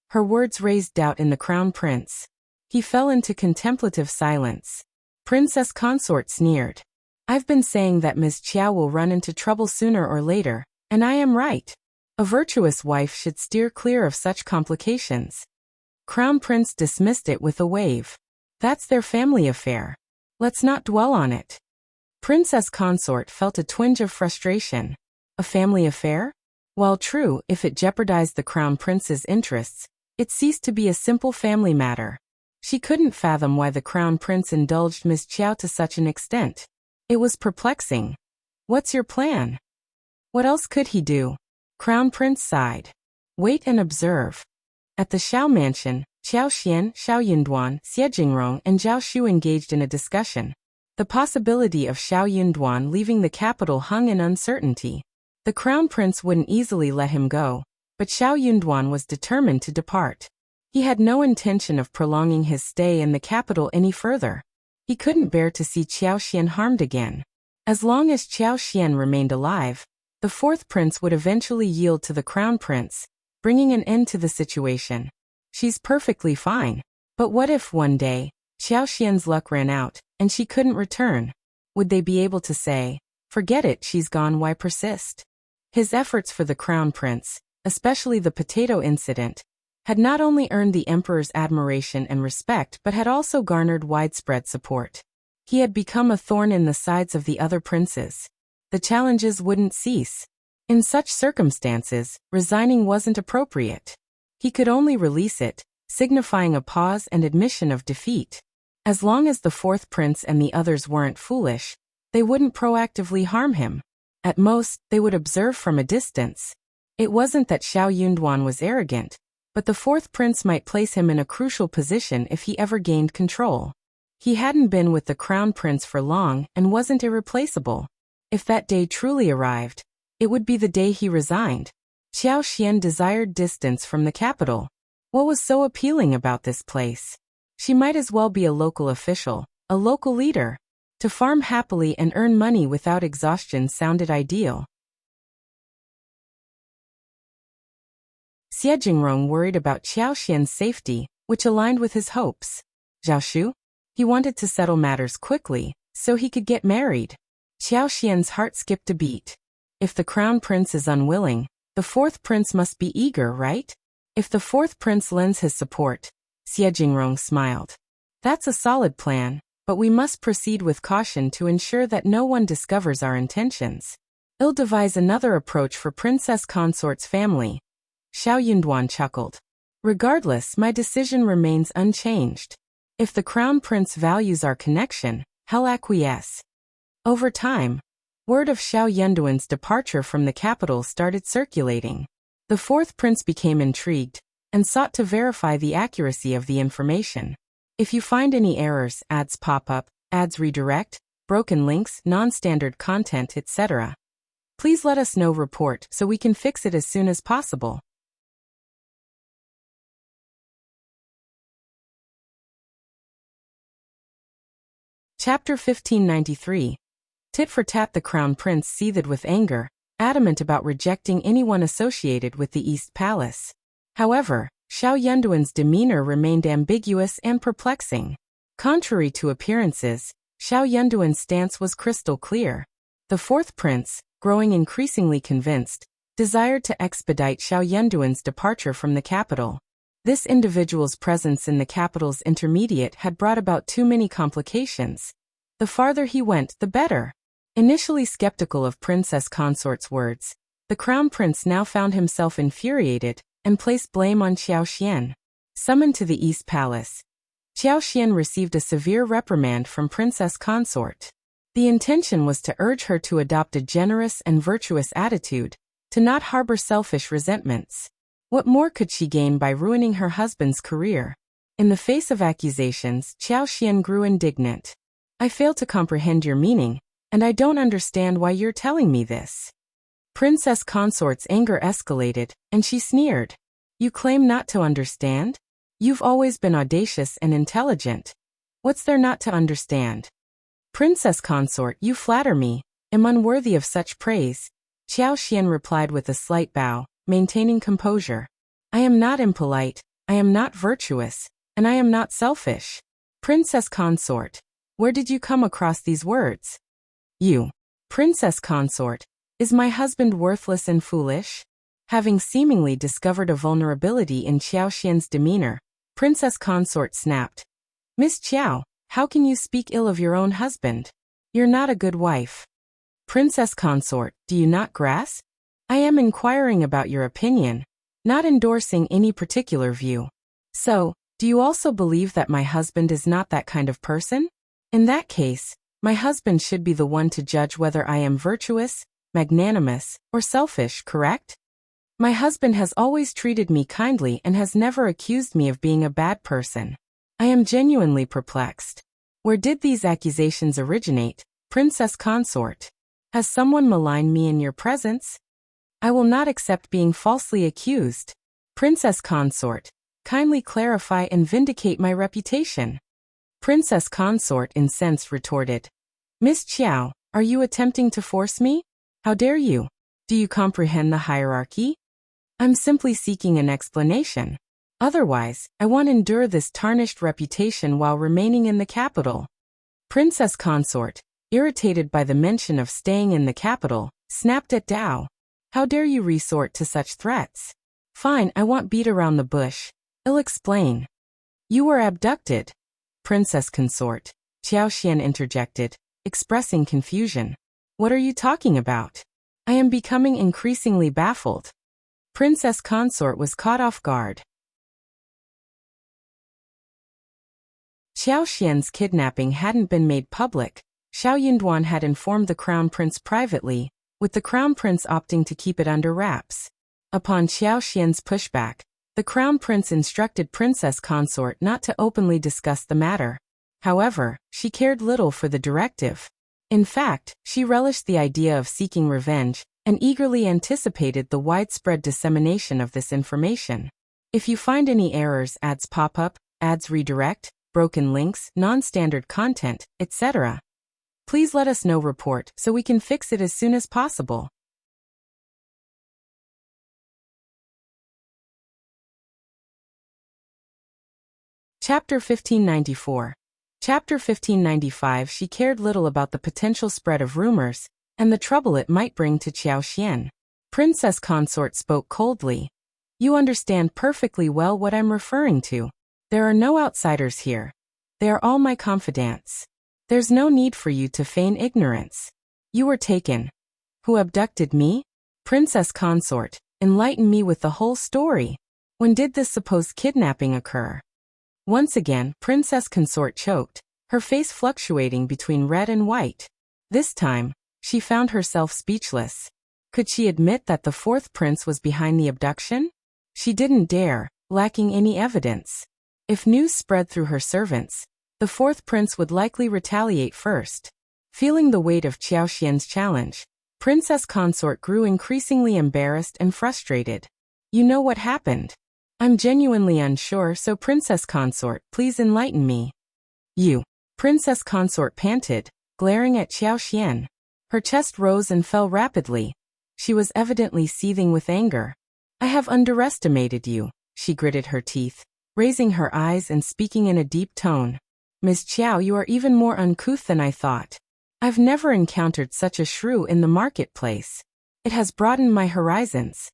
Her words raised doubt in the Crown Prince. He fell into contemplative silence. Princess Consort sneered. "I've been saying that Miss Qiao will run into trouble sooner or later, and I am right. A virtuous wife should steer clear of such complications." Crown Prince dismissed it with a wave. "That's their family affair. Let's not dwell on it." Princess Consort felt a twinge of frustration. A family affair? While true, if it jeopardized the Crown Prince's interests, it ceased to be a simple family matter. She couldn't fathom why the Crown Prince indulged Miss Qiao to such an extent. It was perplexing. "What's your plan?" What else could he do? Crown Prince sighed. "Wait and observe." At the Shao mansion, Qiao Xian, Shao Yunduan, Xie Jingrong, and Zhao Shu engaged in a discussion. The possibility of Shao Yunduan leaving the capital hung in uncertainty. The Crown Prince wouldn't easily let him go, but Shao Yunduan was determined to depart. He had no intention of prolonging his stay in the capital any further. He couldn't bear to see Qiao Xian harmed again. As long as Qiao Xian remained alive, the fourth prince would eventually yield to the Crown Prince, bringing an end to the situation. She's perfectly fine. But what if one day, Qiao Xian's luck ran out, and she couldn't return? Would they be able to say, "Forget it, she's gone, why persist?" His efforts for the Crown Prince, especially the potato incident, had not only earned the Emperor's admiration and respect but had also garnered widespread support. He had become a thorn in the sides of the other princes. The challenges wouldn't cease. In such circumstances, resigning wasn't appropriate. He could only release it, signifying a pause and admission of defeat. As long as the fourth prince and the others weren't foolish, they wouldn't proactively harm him. At most, they would observe from a distance. It wasn't that Xiao Yunduan was arrogant, but the fourth prince might place him in a crucial position if he ever gained control. He hadn't been with the crown prince for long and wasn't irreplaceable. If that day truly arrived, it would be the day he resigned. Qiao Xian desired distance from the capital. What was so appealing about this place? She might as well be a local official, a local leader. To farm happily and earn money without exhaustion sounded ideal. Xie Jingrong worried about Qiao Xian's safety, which aligned with his hopes. Zhao Shu? He wanted to settle matters quickly, so he could get married. Qiao Xian's heart skipped a beat. If the crown prince is unwilling, the fourth prince must be eager, right? If the fourth prince lends his support, Xie Jingrong smiled. That's a solid plan, but we must proceed with caution to ensure that no one discovers our intentions. I'll devise another approach for Princess Consort's family. Shao Yunduan chuckled. Regardless, my decision remains unchanged. If the crown prince values our connection, he'll acquiesce. Over time, word of Xiao Yunduan's departure from the capital started circulating. The fourth prince became intrigued and sought to verify the accuracy of the information. If you find any errors, ads pop up, ads redirect, broken links, non-standard content, etc., please let us know. Report so we can fix it as soon as possible. Chapter 1593. Tit for tat. The crown prince seethed with anger, adamant about rejecting anyone associated with the East Palace. However, Xiao Yunduan's demeanor remained ambiguous and perplexing. Contrary to appearances, Xiao Yunduan's stance was crystal clear. The fourth prince, growing increasingly convinced, desired to expedite Xiao Yunduan's departure from the capital. This individual's presence in the capital's intermediate had brought about too many complications. The farther he went, the better. Initially skeptical of Princess Consort's words, the crown prince now found himself infuriated and placed blame on Qiao Xian. Summoned to the East Palace, Qiao Xian received a severe reprimand from Princess Consort. The intention was to urge her to adopt a generous and virtuous attitude, to not harbor selfish resentments. What more could she gain by ruining her husband's career? In the face of accusations, Qiao Xian grew indignant. I fail to comprehend your meaning, and I don't understand why you're telling me this. Princess Consort's anger escalated, and she sneered. You claim not to understand? You've always been audacious and intelligent. What's there not to understand? Princess Consort, you flatter me, am unworthy of such praise. Qiao Xian replied with a slight bow, maintaining composure. I am not impolite, I am not virtuous, and I am not selfish. Princess Consort, where did you come across these words? You. Princess Consort, is my husband worthless and foolish? Having seemingly discovered a vulnerability in Qiao Xian's demeanor, Princess Consort snapped. Miss Qiao, how can you speak ill of your own husband? You're not a good wife. Princess Consort, do you not grasp? I am inquiring about your opinion, not endorsing any particular view. So, do you also believe that my husband is not that kind of person? In that case, my husband should be the one to judge whether I am virtuous, magnanimous, or selfish, correct? My husband has always treated me kindly and has never accused me of being a bad person. I am genuinely perplexed. Where did these accusations originate, Princess Consort? Has someone maligned me in your presence? I will not accept being falsely accused. Princess Consort, kindly clarify and vindicate my reputation. Princess Consort, incensed, retorted. Miss Qiao, are you attempting to force me? How dare you? Do you comprehend the hierarchy? I'm simply seeking an explanation. Otherwise, I won't endure this tarnished reputation while remaining in the capital. Princess Consort, irritated by the mention of staying in the capital, snapped at Dao. How dare you resort to such threats? Fine, I won't beat around the bush. I'll explain. You were abducted. Princess Consort, Qiao Xian interjected, expressing confusion. What are you talking about? I am becoming increasingly baffled. Princess Consort was caught off guard. Qiao Xian's kidnapping hadn't been made public. Xiao Yunduan had informed the crown prince privately, with the crown prince opting to keep it under wraps. Upon Qiao Xian's pushback, the crown prince instructed princess consort not to openly discuss the matter. However, she cared little for the directive. In fact, she relished the idea of seeking revenge, and eagerly anticipated the widespread dissemination of this information. If you find any errors, ads pop up, ads redirect, broken links, non-standard content, etc., please let us know. Report so we can fix it as soon as possible. Chapter 1594. Chapter 1595. She cared little about the potential spread of rumors, and the trouble it might bring to Qiao Xian. Princess consort spoke coldly. You understand perfectly well what I'm referring to. There are no outsiders here. They are all my confidants. There's no need for you to feign ignorance. You were taken. Who abducted me? Princess consort, enlighten me with the whole story. When did this supposed kidnapping occur? Once again, princess consort choked, her face fluctuating between red and white. This time, she found herself speechless. Could she admit that the fourth prince was behind the abduction? She didn't dare, lacking any evidence. If news spread through her servants, the fourth prince would likely retaliate first. Feeling the weight of Qiao Xian's challenge, princess consort grew increasingly embarrassed and frustrated. You know what happened? I'm genuinely unsure, so princess consort, please enlighten me. You. Princess consort panted, glaring at Qiao Xian. Her chest rose and fell rapidly. She was evidently seething with anger. I have underestimated you, she gritted her teeth, raising her eyes and speaking in a deep tone. Miss Qiao, you are even more uncouth than I thought. I've never encountered such a shrew in the marketplace. It has broadened my horizons.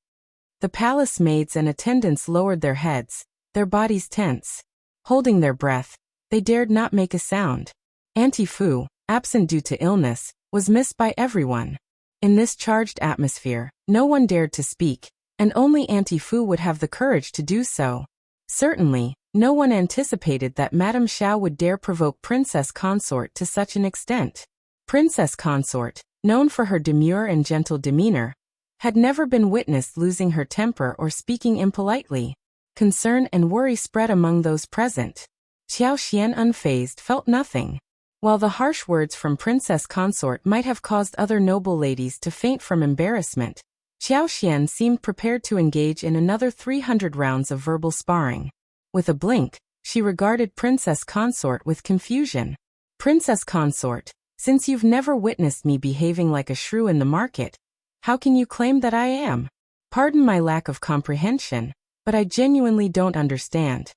The palace maids and attendants lowered their heads, their bodies tense. Holding their breath, they dared not make a sound. Auntie Fu, absent due to illness, was missed by everyone. In this charged atmosphere, no one dared to speak, and only Auntie Fu would have the courage to do so. Certainly, no one anticipated that Madame Shao would dare provoke Princess Consort to such an extent. Princess Consort, known for her demure and gentle demeanor, had never been witnessed losing her temper or speaking impolitely. Concern and worry spread among those present. Qiao Xian, unfazed, felt nothing. While the harsh words from Princess Consort might have caused other noble ladies to faint from embarrassment, Qiao Xian seemed prepared to engage in another 300 rounds of verbal sparring. With a blink, she regarded Princess Consort with confusion. Princess Consort, since you've never witnessed me behaving like a shrew in the market, how can you claim that I am? Pardon my lack of comprehension, but I genuinely don't understand.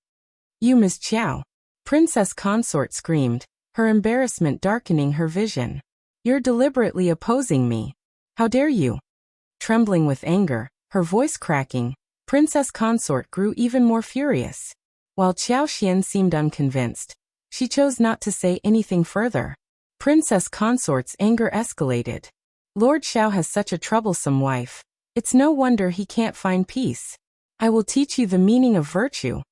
You, Miss Qiao. Princess Consort screamed, her embarrassment darkening her vision. You're deliberately opposing me. How dare you? Trembling with anger, her voice cracking, Princess Consort grew even more furious. While Qiao Xian seemed unconvinced, she chose not to say anything further. Princess Consort's anger escalated. Lord Shao has such a troublesome wife. It's no wonder he can't find peace. I will teach you the meaning of virtue.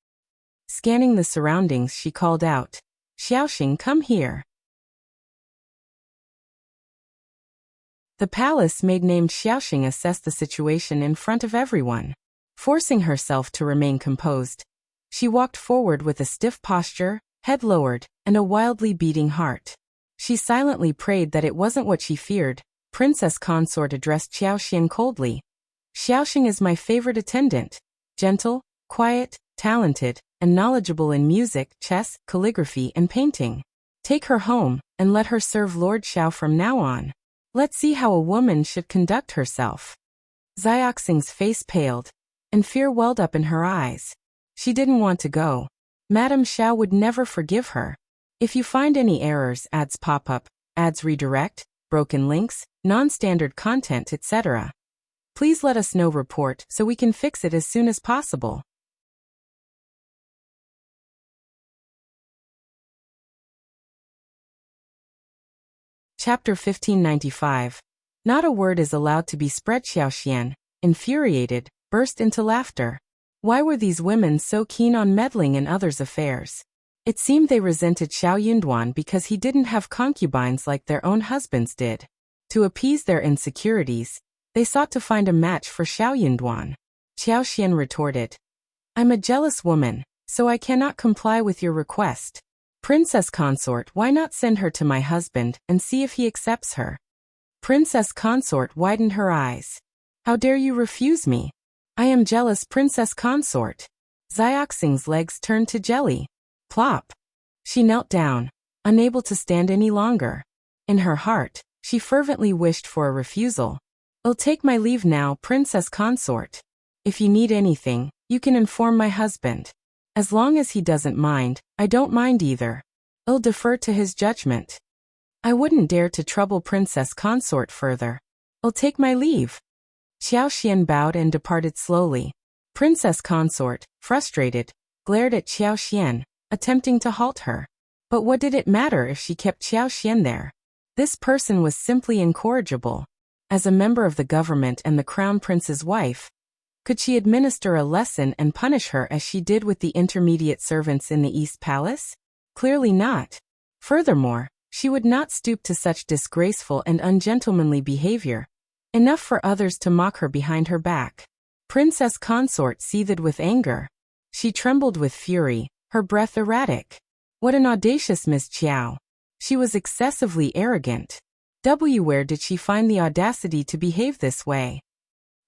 Scanning the surroundings, she called out, Xiaoxing, come here. The palace maid named Xiaoxing assessed the situation in front of everyone. Forcing herself to remain composed, she walked forward with a stiff posture, head lowered, and a wildly beating heart. She silently prayed that it wasn't what she feared. Princess Consort addressed Qiao Xian coldly. Xiaoxing is my favorite attendant. Gentle, quiet, talented, and knowledgeable in music, chess, calligraphy, and painting. Take her home, and let her serve Lord Shao from now on. Let's see how a woman should conduct herself. Xiaoxing's face paled, and fear welled up in her eyes. She didn't want to go. Madame Shao would never forgive her. If you find any errors, ads pop up, ads redirect, broken links, non-standard content, etc., please let us know. Report so we can fix it as soon as possible. Chapter 1595. Not a word is allowed to be spread. Qiao Xian, infuriated, burst into laughter. Why were these women so keen on meddling in others' affairs? It seemed they resented Shao Yunduan because he didn't have concubines like their own husbands did. To appease their insecurities, they sought to find a match for Shao Yunduan. Qiao Qian retorted. I'm a jealous woman, so I cannot comply with your request. Princess Consort, why not send her to my husband and see if he accepts her? Princess Consort widened her eyes. How dare you refuse me? I am jealous, Princess Consort. Xiaoxing's legs turned to jelly. Plop. She knelt down, unable to stand any longer. In her heart, she fervently wished for a refusal. I'll take my leave now, Princess Consort. If you need anything, you can inform my husband. As long as he doesn't mind, I don't mind either. I'll defer to his judgment. I wouldn't dare to trouble Princess Consort further. I'll take my leave. Qiao Qian bowed and departed slowly. Princess Consort, frustrated, glared at Qiao Qian, attempting to halt her. But what did it matter if she kept Qiao Qian there? This person was simply incorrigible. As a member of the government and the crown prince's wife, could she administer a lesson and punish her as she did with the intermediate servants in the East Palace? Clearly not. Furthermore, she would not stoop to such disgraceful and ungentlemanly behavior. Enough for others to mock her behind her back. Princess Consort seethed with anger. She trembled with fury, her breath erratic. What an audacious Miss Qiao. She was excessively arrogant. Where did she find the audacity to behave this way?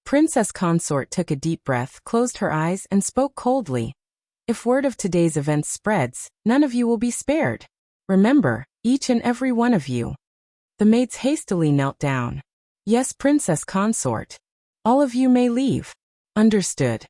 Princess Consort took a deep breath, closed her eyes, and spoke coldly. If word of today's events spreads, none of you will be spared. Remember, each and every one of you. The maids hastily knelt down. Yes, Princess Consort. All of you may leave. Understood.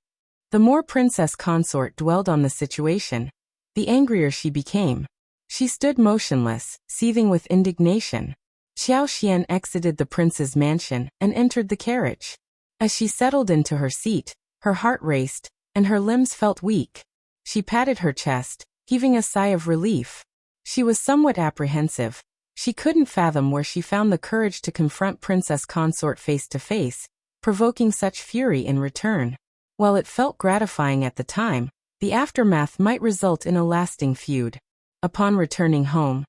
The more Princess Consort dwelled on the situation, the angrier she became. She stood motionless, seething with indignation. Qiao Qian exited the prince's mansion and entered the carriage. As she settled into her seat, her heart raced, and her limbs felt weak. She patted her chest, heaving a sigh of relief. She was somewhat apprehensive. She couldn't fathom where she found the courage to confront Princess Consort face to face, provoking such fury in return. While it felt gratifying at the time, the aftermath might result in a lasting feud. Upon returning home,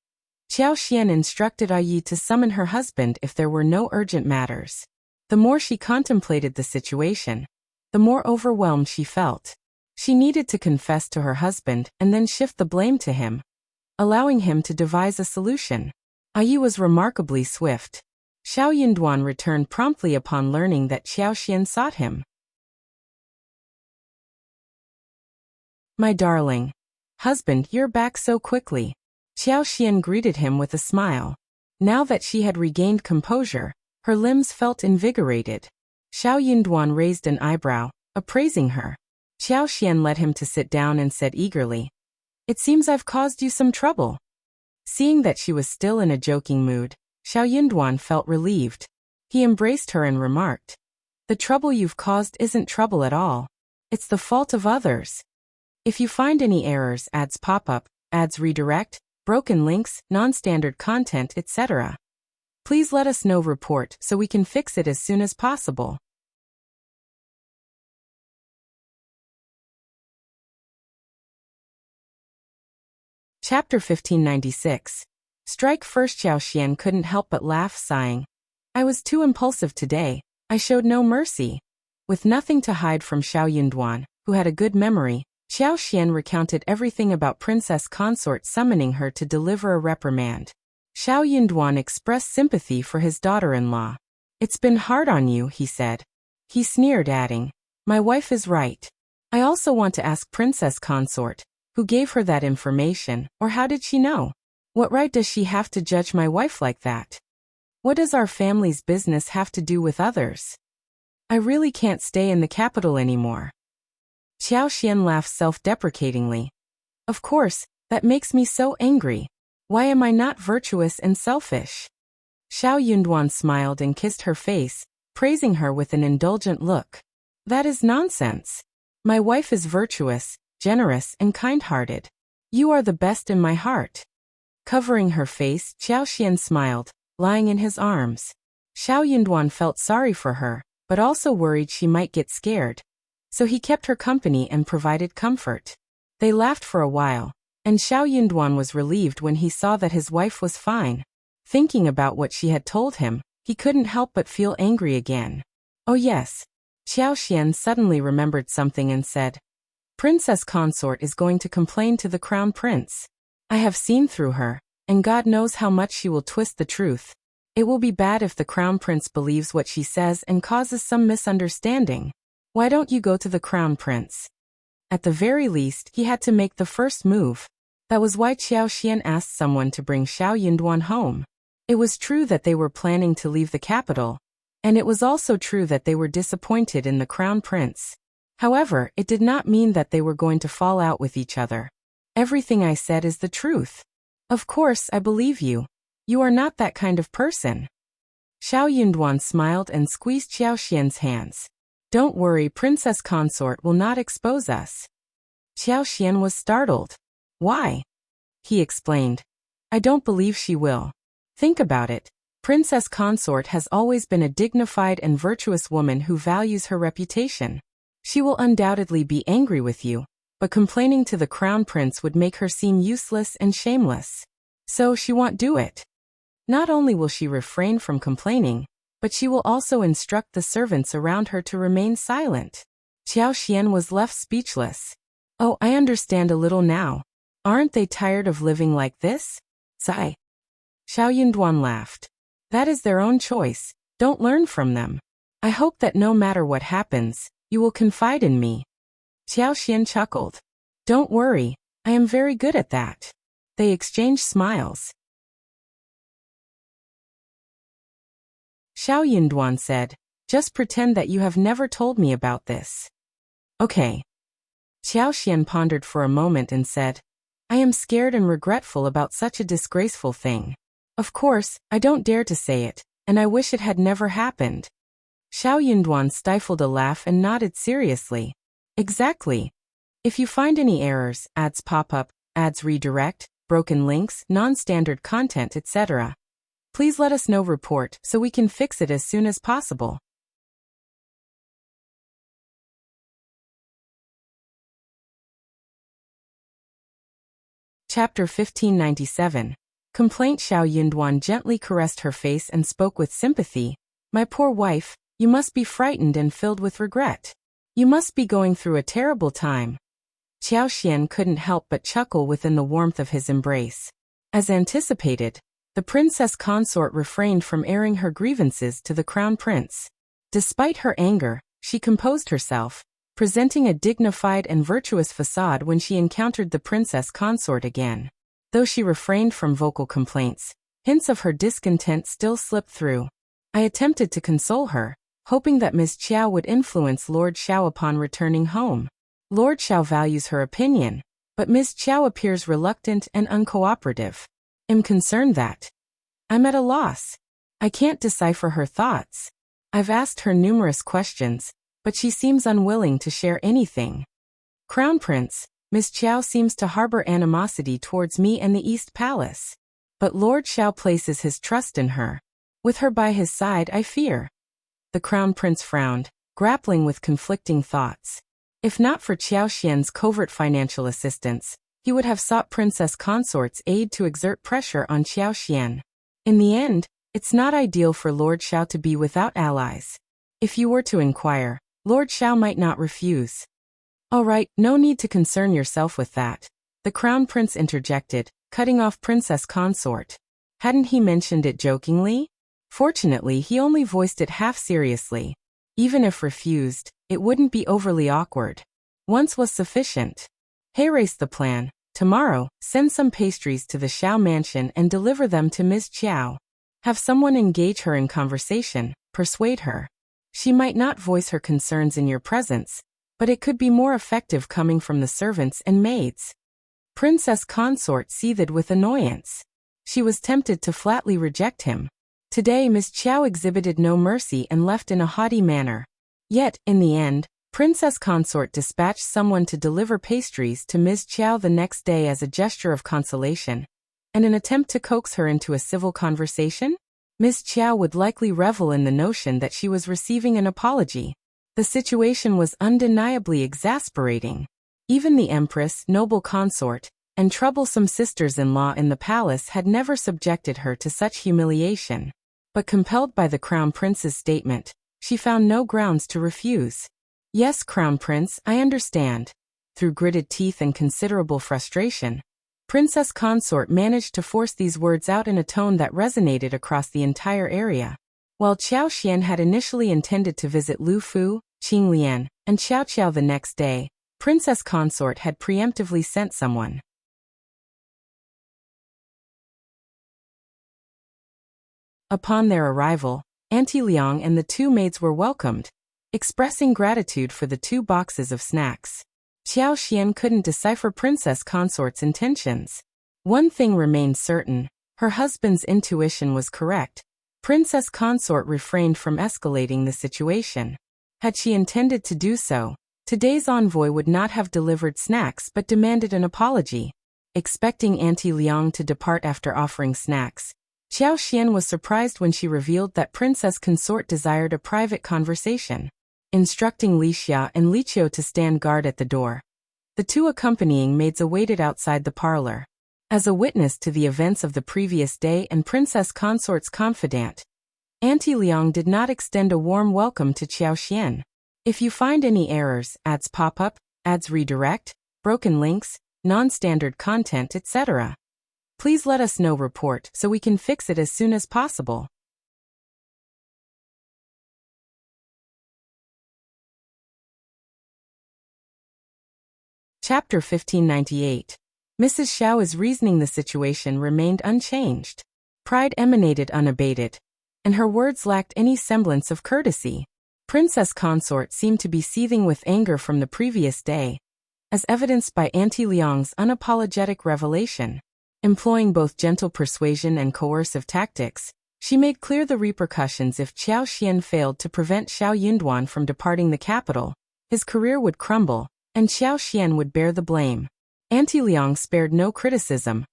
Qiao Qian instructed Yi to summon her husband if there were no urgent matters. The more she contemplated the situation, the more overwhelmed she felt. She needed to confess to her husband and then shift the blame to him, allowing him to devise a solution. Yi was remarkably swift. Shao Yunduan returned promptly upon learning that Qiao Qian sought him. My darling. Husband, you're back so quickly. Qiao Qian greeted him with a smile. Now that she had regained composure, her limbs felt invigorated. Shao Yunduan raised an eyebrow, appraising her. Qiao Qian led him to sit down and said eagerly, It seems I've caused you some trouble. Seeing that she was still in a joking mood, Shao Yunduan felt relieved. He embraced her and remarked, The trouble you've caused isn't trouble at all. It's the fault of others. If you find any errors, ads pop up, ads redirect, broken links, non-standard content, etc., please let us know. Report so we can fix it as soon as possible. Chapter 1596. Strike first. Qiao Qian couldn't help but laugh, sighing. I was too impulsive today. I showed no mercy. With nothing to hide from Shao Yunduan, who had a good memory, Qiao Qian recounted everything about Princess Consort summoning her to deliver a reprimand. Shao Yunduan expressed sympathy for his daughter-in-law. It's been hard on you, he said. He sneered, adding, My wife is right. I also want to ask Princess Consort, who gave her that information, or how did she know? What right does she have to judge my wife like that? What does our family's business have to do with others? I really can't stay in the capital anymore. Qiao Qian laughed self-deprecatingly. Of course, that makes me so angry. Why am I not virtuous and selfish? Shao Yunduan smiled and kissed her face, praising her with an indulgent look. That is nonsense. My wife is virtuous, generous, and kind-hearted. You are the best in my heart. Covering her face, Qiao Qian smiled, lying in his arms. Shao Yunduan felt sorry for her, but also worried she might get scared. So he kept her company and provided comfort. They laughed for a while, and Shao Yunduan was relieved when he saw that his wife was fine. Thinking about what she had told him, he couldn't help but feel angry again. Oh yes. Qiao Xian suddenly remembered something and said, Princess Consort is going to complain to the Crown Prince. I have seen through her, and God knows how much she will twist the truth. It will be bad if the Crown Prince believes what she says and causes some misunderstanding. Why don't you go to the Crown Prince? At the very least, he had to make the first move. That was why Qiao Xian asked someone to bring Shao Yunduan home. It was true that they were planning to leave the capital, and it was also true that they were disappointed in the Crown Prince. However, it did not mean that they were going to fall out with each other. Everything I said is the truth. Of course, I believe you. You are not that kind of person. Shao Yunduan smiled and squeezed Qiao Xian's hands. Don't worry, Princess Consort will not expose us. Qiao Xian was startled. Why? He explained. I don't believe she will. Think about it. Princess Consort has always been a dignified and virtuous woman who values her reputation. She will undoubtedly be angry with you, but complaining to the Crown Prince would make her seem useless and shameless. So she won't do it. Not only will she refrain from complaining, but she will also instruct the servants around her to remain silent. Qiao Xian was left speechless. Oh, I understand a little now. Aren't they tired of living like this? Sigh. Shao Yunduan laughed. That is their own choice. Don't learn from them. I hope that no matter what happens, you will confide in me. Qiao Xian chuckled. Don't worry, I am very good at that. They exchanged smiles. Shao Yunduan said, just pretend that you have never told me about this. Okay. Qiao Xian pondered for a moment and said, I am scared and regretful about such a disgraceful thing. Of course, I don't dare to say it, and I wish it had never happened. Shao Yunduan stifled a laugh and nodded seriously. Exactly. If you find any errors, ads pop up, ads redirect, broken links, non-standard content, etc., please let us know. Report so we can fix it as soon as possible. Chapter 1597. Complaint. Shao Yunduan gently caressed her face and spoke with sympathy. My poor wife, you must be frightened and filled with regret. You must be going through a terrible time. Qiao Xian couldn't help but chuckle within the warmth of his embrace. As anticipated, the princess consort refrained from airing her grievances to the crown prince. Despite her anger, she composed herself, presenting a dignified and virtuous facade when she encountered the princess consort again. Though she refrained from vocal complaints, hints of her discontent still slipped through. I attempted to console her, hoping that Ms. Qiao would influence Lord Shao upon returning home. Lord Shao values her opinion, but Ms. Qiao appears reluctant and uncooperative. I'm concerned that I'm at a loss. I can't decipher her thoughts. I've asked her numerous questions, but she seems unwilling to share anything. Crown Prince, Ms. Qiao seems to harbor animosity towards me and the East Palace. But Lord Shao places his trust in her. With her by his side, I fear. The Crown Prince frowned, grappling with conflicting thoughts. If not for Qiao Xian's covert financial assistance, he would have sought Princess Consort's aid to exert pressure on Qiao Xian. In the end, it's not ideal for Lord Shao to be without allies. If you were to inquire, Lord Shao might not refuse. All right, no need to concern yourself with that. The Crown Prince interjected, cutting off Princess Consort. Hadn't he mentioned it jokingly? Fortunately, he only voiced it half seriously. Even if refused, it wouldn't be overly awkward. Once was sufficient. Hayrase the plan. Tomorrow, send some pastries to the Shao mansion and deliver them to Ms. Qiao. Have someone engage her in conversation, persuade her. She might not voice her concerns in your presence, but it could be more effective coming from the servants and maids. Princess Consort seethed with annoyance. She was tempted to flatly reject him. Today Ms. Qiao exhibited no mercy and left in a haughty manner. Yet, in the end, Princess Consort dispatched someone to deliver pastries to Ms. Qiao the next day as a gesture of consolation, and an attempt to coax her into a civil conversation. Ms. Qiao would likely revel in the notion that she was receiving an apology. The situation was undeniably exasperating. Even the Empress, noble consort, and troublesome sisters-in-law in the palace had never subjected her to such humiliation. But compelled by the Crown Prince's statement, She found no grounds to refuse. Yes, Crown Prince, I understand. Through gritted teeth and considerable frustration, Princess Consort managed to force these words out in a tone that resonated across the entire area. While Qiao Xian had initially intended to visit Lu Fu, Qing Lian, and Xiao Qiao the next day, Princess Consort had preemptively sent someone. Upon their arrival, Auntie Liang and the two maids were welcomed, expressing gratitude for the 2 boxes of snacks. Qiao Xian couldn't decipher Princess Consort's intentions. One thing remained certain: her husband's intuition was correct. Princess Consort refrained from escalating the situation. Had she intended to do so, today's envoy would not have delivered snacks but demanded an apology. Expecting Auntie Liang to depart after offering snacks, Qiao Xian was surprised when she revealed that Princess Consort desired a private conversation. Instructing Li Xia and Li Qiao to stand guard at the door, the 2 accompanying maids awaited outside the parlor. As a witness to the events of the previous day and Princess Consort's confidant, Auntie Liang did not extend a warm welcome to Qiao Xian. If you find any errors, ads pop up, ads redirect, broken links, non-standard content, etc., please let us know. Report so we can fix it as soon as possible. Chapter 1598. Mrs. Shao's reasoning. The situation remained unchanged. Pride emanated unabated, and her words lacked any semblance of courtesy. Princess Consort seemed to be seething with anger from the previous day, as evidenced by Auntie Liang's unapologetic revelation. Employing both gentle persuasion and coercive tactics, she made clear the repercussions if Qiao Xian failed to prevent Shao Yunduan from departing the capital. His career would crumble, and Qiao Xian would bear the blame. Auntie Liang spared no criticism,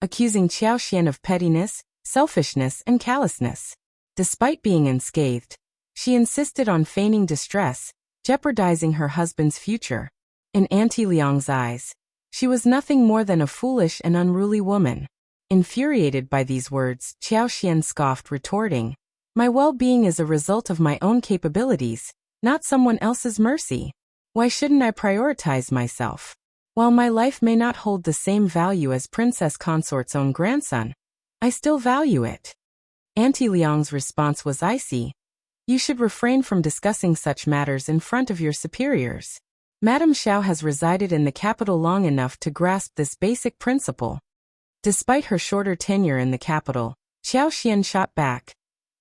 accusing Qiao Xian of pettiness, selfishness, and callousness. Despite being unscathed, she insisted on feigning distress, jeopardizing her husband's future. In Auntie Liang's eyes, she was nothing more than a foolish and unruly woman. Infuriated by these words, Qiao Xian scoffed, retorting, "My well-being is a result of my own capabilities, not someone else's mercy. Why shouldn't I prioritize myself? While my life may not hold the same value as Princess Consort's own grandson, I still value it." Auntie Liang's response was icy. "You should refrain from discussing such matters in front of your superiors. Madame Shao has resided in the capital long enough to grasp this basic principle." Despite her shorter tenure in the capital, Qiao Xian shot back,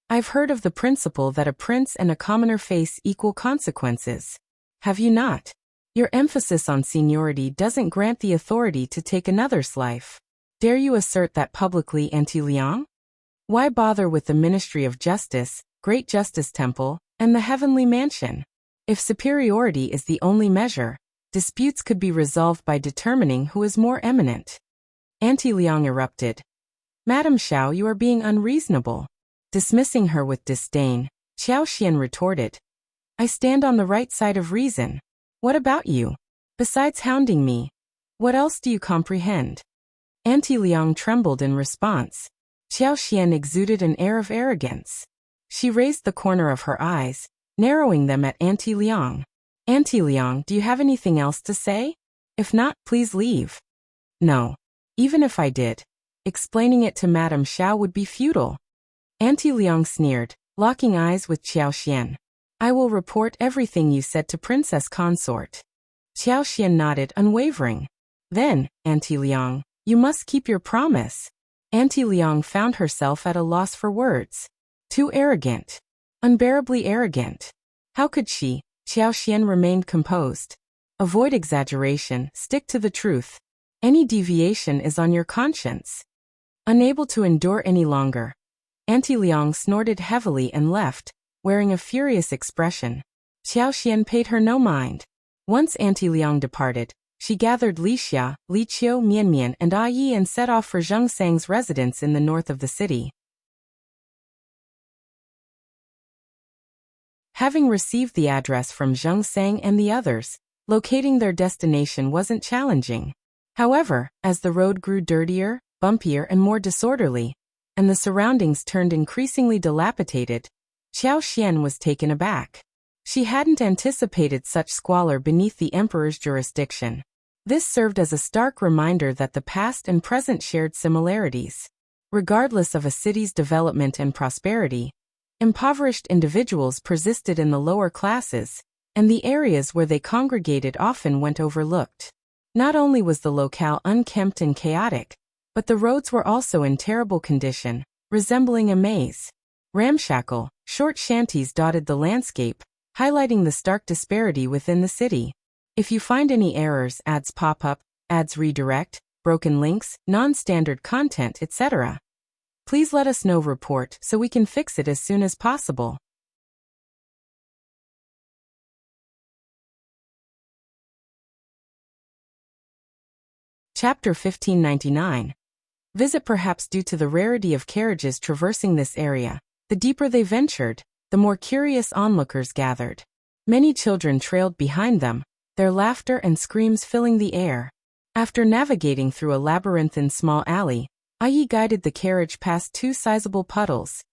"I've heard of the principle that a prince and a commoner face equal consequences. Have you not? Your emphasis on seniority doesn't grant the authority to take another's life. Dare you assert that publicly, Auntie Liang? Why bother with the Ministry of Justice, Great Justice Temple, and the Heavenly Mansion? If superiority is the only measure, disputes could be resolved by determining who is more eminent." Auntie Liang erupted, "Madame Shao, you are being unreasonable." Dismissing her with disdain, Qiao Xian retorted, "I stand on the right side of reason. What about you? Besides hounding me, what else do you comprehend?" Auntie Liang trembled in response. Qiao Xian exuded an air of arrogance. She raised the corner of her eyes, narrowing them at Auntie Liang. "Auntie Liang, do you have anything else to say? If not, please leave." "No. Even if I did, explaining it to Madame Shao would be futile." Auntie Liang sneered, locking eyes with Qiao Xian. "I will report everything you said to Princess Consort." Qiao Xian nodded, unwavering. "Then, Auntie Liang, you must keep your promise." Auntie Liang found herself at a loss for words. Too arrogant. Unbearably arrogant. How could she? Qiao Xian remained composed. "Avoid exaggeration, stick to the truth. Any deviation is on your conscience." Unable to endure any longer, Auntie Liang snorted heavily and left, wearing a furious expression. Qiao Xian paid her no mind. Once Auntie Liang departed, she gathered Li Xia, Li Qiao, Mian Mian, and Ah Yi and set off for Zheng Sang's residence in the north of the city. Having received the address from Zheng Sang and the others, locating their destination wasn't challenging. However, as the road grew dirtier, bumpier, and more disorderly, and the surroundings turned increasingly dilapidated, Qiao Xian was taken aback. She hadn't anticipated such squalor beneath the emperor's jurisdiction. This served as a stark reminder that the past and present shared similarities. Regardless of a city's development and prosperity, impoverished individuals persisted in the lower classes, and the areas where they congregated often went overlooked. Not only was the locale unkempt and chaotic, but the roads were also in terrible condition, resembling a maze. Ramshackle, short shanties dotted the landscape, highlighting the stark disparity within the city. If you find any errors, ads pop up, ads redirect, broken links, non-standard content, etc., please let us know. Report so we can fix it as soon as possible. Chapter 1599. Visit. Perhaps due to the rarity of carriages traversing this area, the deeper they ventured, the more curious onlookers gathered. Many children trailed behind them, their laughter and screams filling the air. After navigating through a labyrinthine small alley, Ai guided the carriage past two sizable puddles,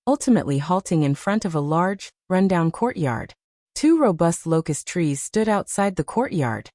ultimately halting in front of a large, rundown courtyard. Two robust locust trees stood outside the courtyard,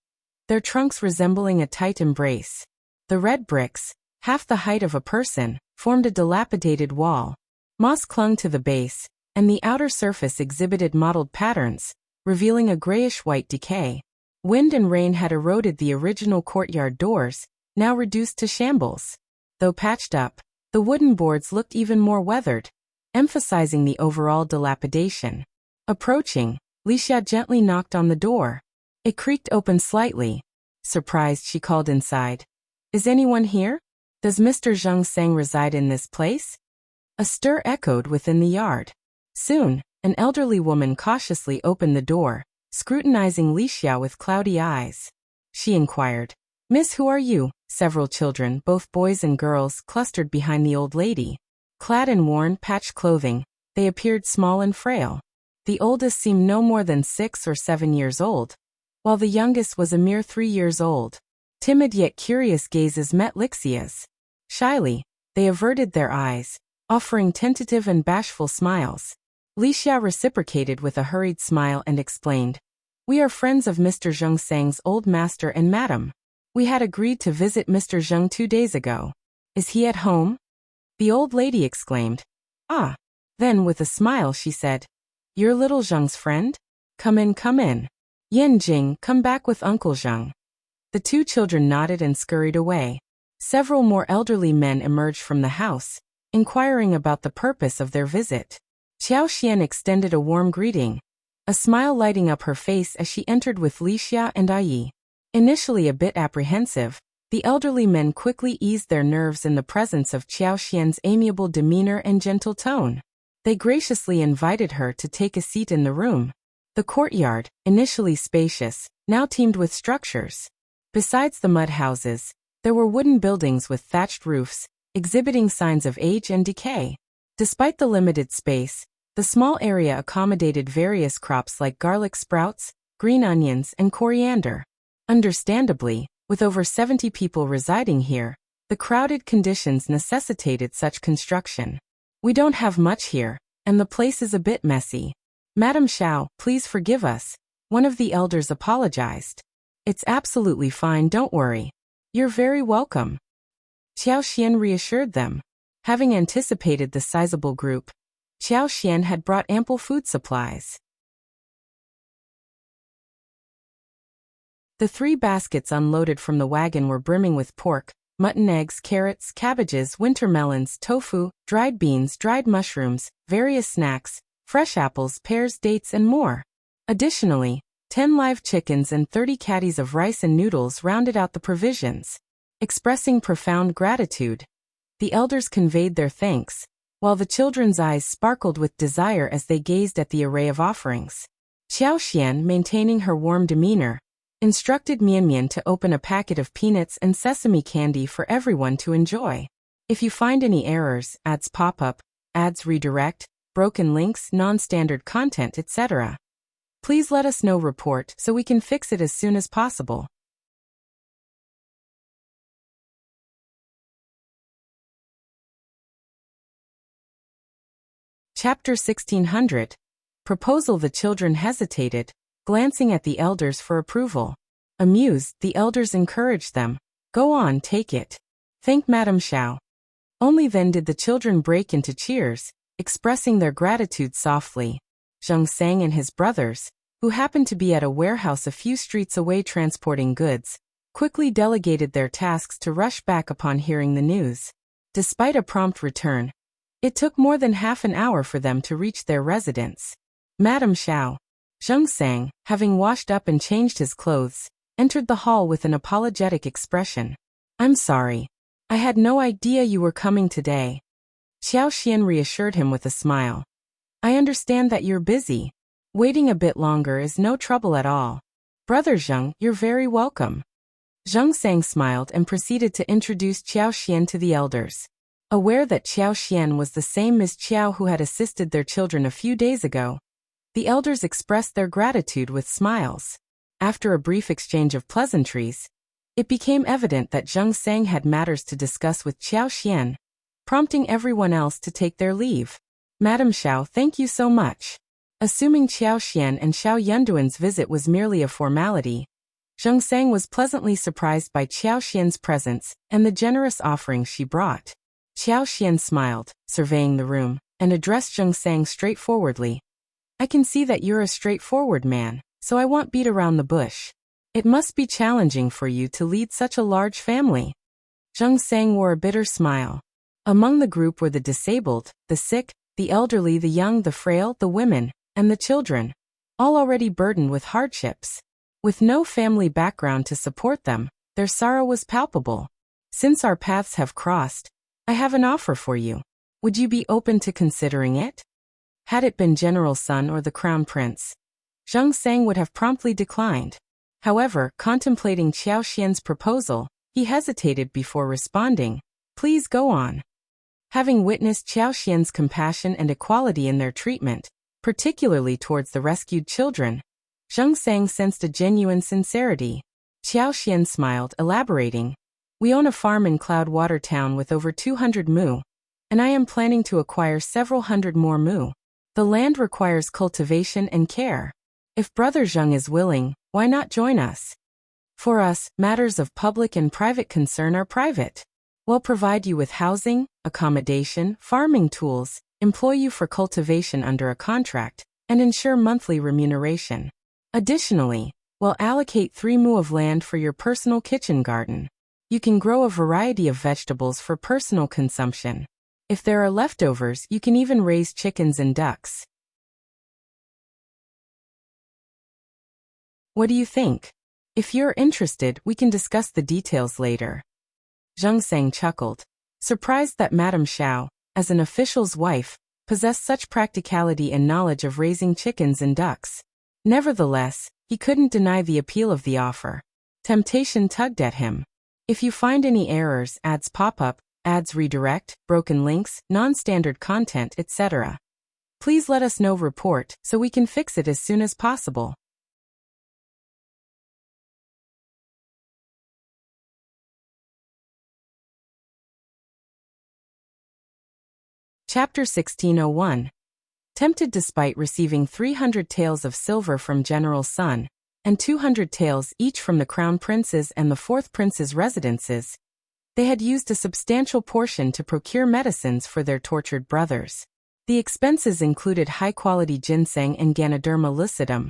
their trunks resembling a tight embrace. The red bricks, half the height of a person, formed a dilapidated wall. Moss clung to the base, and the outer surface exhibited mottled patterns, revealing a grayish-white decay. Wind and rain had eroded the original courtyard doors, now reduced to shambles. Though patched up, the wooden boards looked even more weathered, emphasizing the overall dilapidation. Approaching, Wuxia gently knocked on the door. It creaked open slightly. Surprised, she called inside. "Is anyone here? Does Mr. Zheng Sang reside in this place?" A stir echoed within the yard. Soon, an elderly woman cautiously opened the door, scrutinizing Wuxia with cloudy eyes. She inquired, "Miss, who are you?" Several children, both boys and girls, clustered behind the old lady. Clad in worn, patched clothing, they appeared small and frail. The oldest seemed no more than 6 or 7 years old, while the youngest was a mere 3 years old. Timid yet curious gazes met Wuxia's. Shyly, they averted their eyes, offering tentative and bashful smiles. Wuxia reciprocated with a hurried smile and explained, "We are friends of Mr. Zheng Sang's old master and madam. We had agreed to visit Mr. Zheng 2 days ago. Is he at home?" The old lady exclaimed. "Ah." Then with a smile she said, "You're little Zheng's friend? Come in, come in. Yin Jing, come back with Uncle Zheng." The two children nodded and scurried away. Several more elderly men emerged from the house, inquiring about the purpose of their visit. Qiao Xian extended a warm greeting, a smile lighting up her face as she entered with Wuxia and Ai. Initially a bit apprehensive, the elderly men quickly eased their nerves in the presence of Qiao Xian's amiable demeanor and gentle tone. They graciously invited her to take a seat in the room. The courtyard, initially spacious, now teemed with structures. Besides the mud houses, there were wooden buildings with thatched roofs, exhibiting signs of age and decay. Despite the limited space, the small area accommodated various crops like garlic sprouts, green onions, and coriander. Understandably, with over 70 people residing here, the crowded conditions necessitated such construction. "We don't have much here, and the place is a bit messy. Madam Shao, please forgive us," one of the elders apologized. "It's absolutely fine, don't worry. You're very welcome." Qiao Xian reassured them. Having anticipated the sizable group, Qiao Xian had brought ample food supplies. The 3 baskets unloaded from the wagon were brimming with pork, mutton, eggs, carrots, cabbages, winter melons, tofu, dried beans, dried mushrooms, various snacks, fresh apples, pears, dates, and more. Additionally, 10 live chickens and 30 caddies of rice and noodles rounded out the provisions. Expressing profound gratitude, the elders conveyed their thanks, while the children's eyes sparkled with desire as they gazed at the array of offerings. Qiao Xian, maintaining her warm demeanor, instructed Mian Mian to open a packet of peanuts and sesame candy for everyone to enjoy. If you find any errors, ads pop up, ads redirect, broken links, non-standard content, etc., please let us know. Report so we can fix it as soon as possible. Chapter 1600. Proposal. The children hesitated, glancing at the elders for approval. Amused, the elders encouraged them. Go on, take it. Thank Madame Shao. Only then did the children break into cheers, expressing their gratitude softly. Zheng Sang and his brothers, who happened to be at a warehouse a few streets away transporting goods, quickly delegated their tasks to rush back upon hearing the news. Despite a prompt return, it took more than half an hour for them to reach their residence. Madame Shao. Zheng Sang, having washed up and changed his clothes, entered the hall with an apologetic expression. I'm sorry. I had no idea you were coming today. Qiao Xian reassured him with a smile. I understand that you're busy. Waiting a bit longer is no trouble at all. Brother Zheng, you're very welcome. Zheng Sang smiled and proceeded to introduce Qiao Xian to the elders. Aware that Qiao Xian was the same Ms. Qiao who had assisted their children a few days ago, the elders expressed their gratitude with smiles. After a brief exchange of pleasantries, it became evident that Zheng Sang had matters to discuss with Qiao Xian, prompting everyone else to take their leave. Madame Shao, thank you so much. Assuming Qiao Xian and Shao Yunduan's visit was merely a formality, Zheng Sang was pleasantly surprised by Qiao Xian's presence and the generous offerings she brought. Qiao Xian smiled, surveying the room, and addressed Zheng Sang straightforwardly. I can see that you're a straightforward man, so I won't beat around the bush. It must be challenging for you to lead such a large family. Zheng Sang wore a bitter smile. Among the group were the disabled, the sick, the elderly, the young, the frail, the women, and the children, all already burdened with hardships. With no family background to support them, their sorrow was palpable. Since our paths have crossed, I have an offer for you. Would you be open to considering it? Had it been General Sun or the Crown Prince, Zheng Sang would have promptly declined. However, contemplating Qiao Xian's proposal, he hesitated before responding. Please go on. Having witnessed Qiao Xian's compassion and equality in their treatment, particularly towards the rescued children, Zheng Sang sensed a genuine sincerity. Qiao Xian smiled, elaborating. We own a farm in Cloudwater Town with over 200 mu, and I am planning to acquire several hundred more mu. The land requires cultivation and care. If Brother Zheng is willing, why not join us? For us, matters of public and private concern are private. We'll provide you with housing, accommodation, farming tools, employ you for cultivation under a contract, and ensure monthly remuneration. Additionally, we'll allocate 3 mu of land for your personal kitchen garden. You can grow a variety of vegetables for personal consumption. If there are leftovers, you can even raise chickens and ducks. What do you think? If you're interested, we can discuss the details later. Zheng Sang chuckled, surprised that Madame Shao, as an official's wife, possessed such practicality and knowledge of raising chickens and ducks. Nevertheless, he couldn't deny the appeal of the offer. Temptation tugged at him. If you find any errors, ads pop up, ads redirect, broken links, non-standard content, etc., please let us know. Report so we can fix it as soon as possible. Chapter 1601. Tempted. Despite receiving 300 taels of silver from General Sun, and 200 taels each from the Crown Prince's and the 4th Prince's residences, they had used a substantial portion to procure medicines for their tortured brothers. The expenses included high-quality ginseng and Ganoderma lucidum,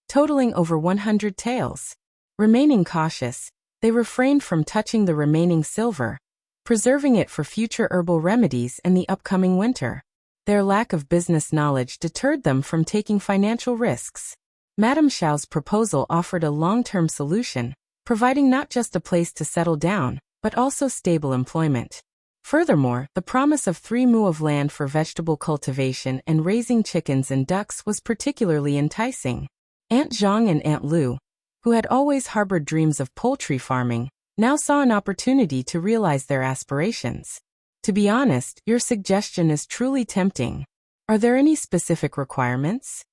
totaling over 100 taels. Remaining cautious, they refrained from touching the remaining silver, preserving it for future herbal remedies and the upcoming winter. Their lack of business knowledge deterred them from taking financial risks. Madame Shao's proposal offered a long-term solution, providing not just a place to settle down, but also stable employment. Furthermore, the promise of 3 mu of land for vegetable cultivation and raising chickens and ducks was particularly enticing. Aunt Zhang and Aunt Lu, who had always harbored dreams of poultry farming, now saw an opportunity to realize their aspirations. To be honest, your suggestion is truly tempting. Are there any specific requirements?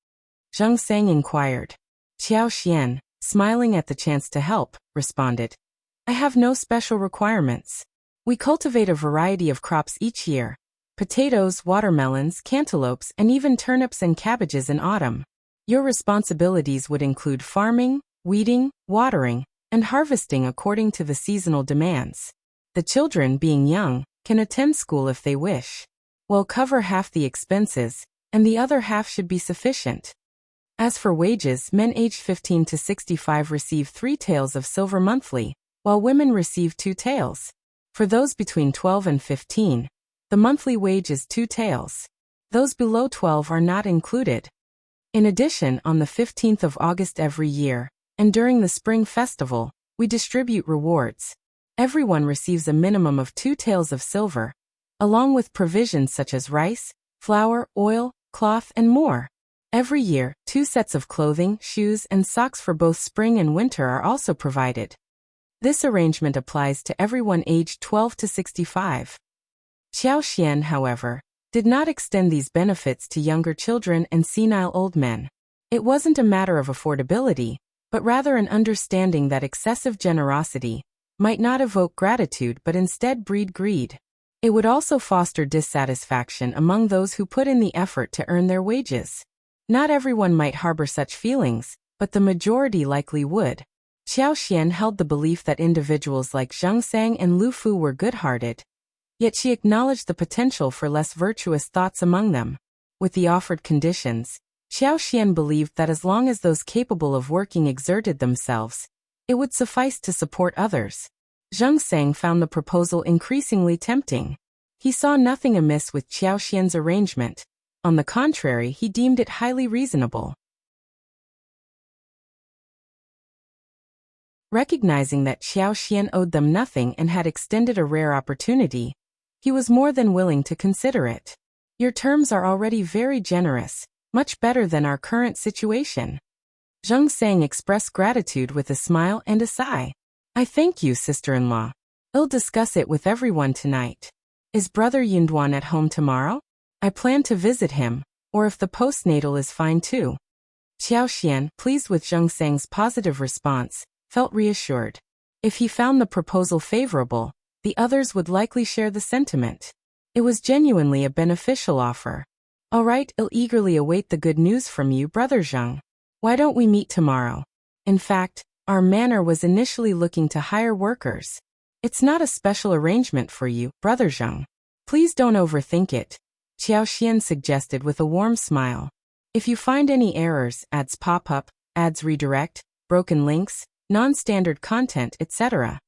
Zheng Sang inquired. Qiao Xian, smiling at the chance to help, responded. I have no special requirements. We cultivate a variety of crops each year, potatoes, watermelons, cantaloupes, and even turnips and cabbages in autumn. Your responsibilities would include farming, weeding, watering, and harvesting according to the seasonal demands. The children, being young, can attend school if they wish. We'll cover half the expenses, and the other half should be sufficient. As for wages, men aged 15 to 65 receive 3 taels of silver monthly, while women receive 2 taels. For those between 12 and 15, the monthly wage is 2 taels. Those below 12 are not included. In addition, on the 15th of August every year, and during the Spring Festival, we distribute rewards. Everyone receives a minimum of 2 taels of silver, along with provisions such as rice, flour, oil, cloth, and more. Every year, 2 sets of clothing, shoes, and socks for both spring and winter are also provided. This arrangement applies to everyone aged 12 to 65. Qiao Xian, however, did not extend these benefits to younger children and senile old men. It wasn't a matter of affordability, but rather an understanding that excessive generosity might not evoke gratitude but instead breed greed. It would also foster dissatisfaction among those who put in the effort to earn their wages. Not everyone might harbor such feelings, but the majority likely would. Qiao Xian held the belief that individuals like Zheng Sang and Lu Fu were good-hearted, yet she acknowledged the potential for less virtuous thoughts among them. With the offered conditions, Qiao Xian believed that as long as those capable of working exerted themselves, it would suffice to support others. Zheng Sang found the proposal increasingly tempting. He saw nothing amiss with Qiao Xian's arrangement. On the contrary, he deemed it highly reasonable. Recognizing that Qiao Xian owed them nothing and had extended a rare opportunity, he was more than willing to consider it. Your terms are already very generous, much better than our current situation. Zheng Sang expressed gratitude with a smile and a sigh. I thank you, sister-in-law. I'll discuss it with everyone tonight. Is brother Yunduan at home tomorrow? I plan to visit him, or if the postnatal is fine too. Qiao Xian, pleased with Zheng Sang's positive response, felt reassured. If he found the proposal favorable, the others would likely share the sentiment. It was genuinely a beneficial offer. All right, I'll eagerly await the good news from you, brother Zheng. Why don't we meet tomorrow? In fact, our manor was initially looking to hire workers. It's not a special arrangement for you, brother Zheng. Please don't overthink it, Qiao Xian suggested with a warm smile. If you find any errors, ads pop up, ads redirect, broken links, non-standard content, etc.,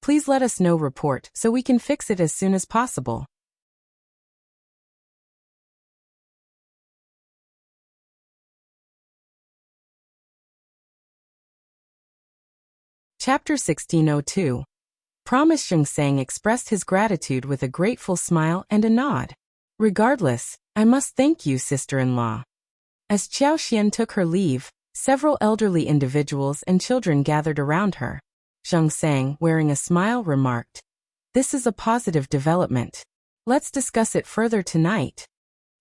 please let us know. Report so we can fix it as soon as possible. Chapter 1602. Promise. Zheng Sang expressed his gratitude with a grateful smile and a nod. Regardless, I must thank you, sister-in-law. As Qiao Xian took her leave, several elderly individuals and children gathered around her. Zheng Sang, wearing a smile, remarked, "This is a positive development. Let's discuss it further tonight."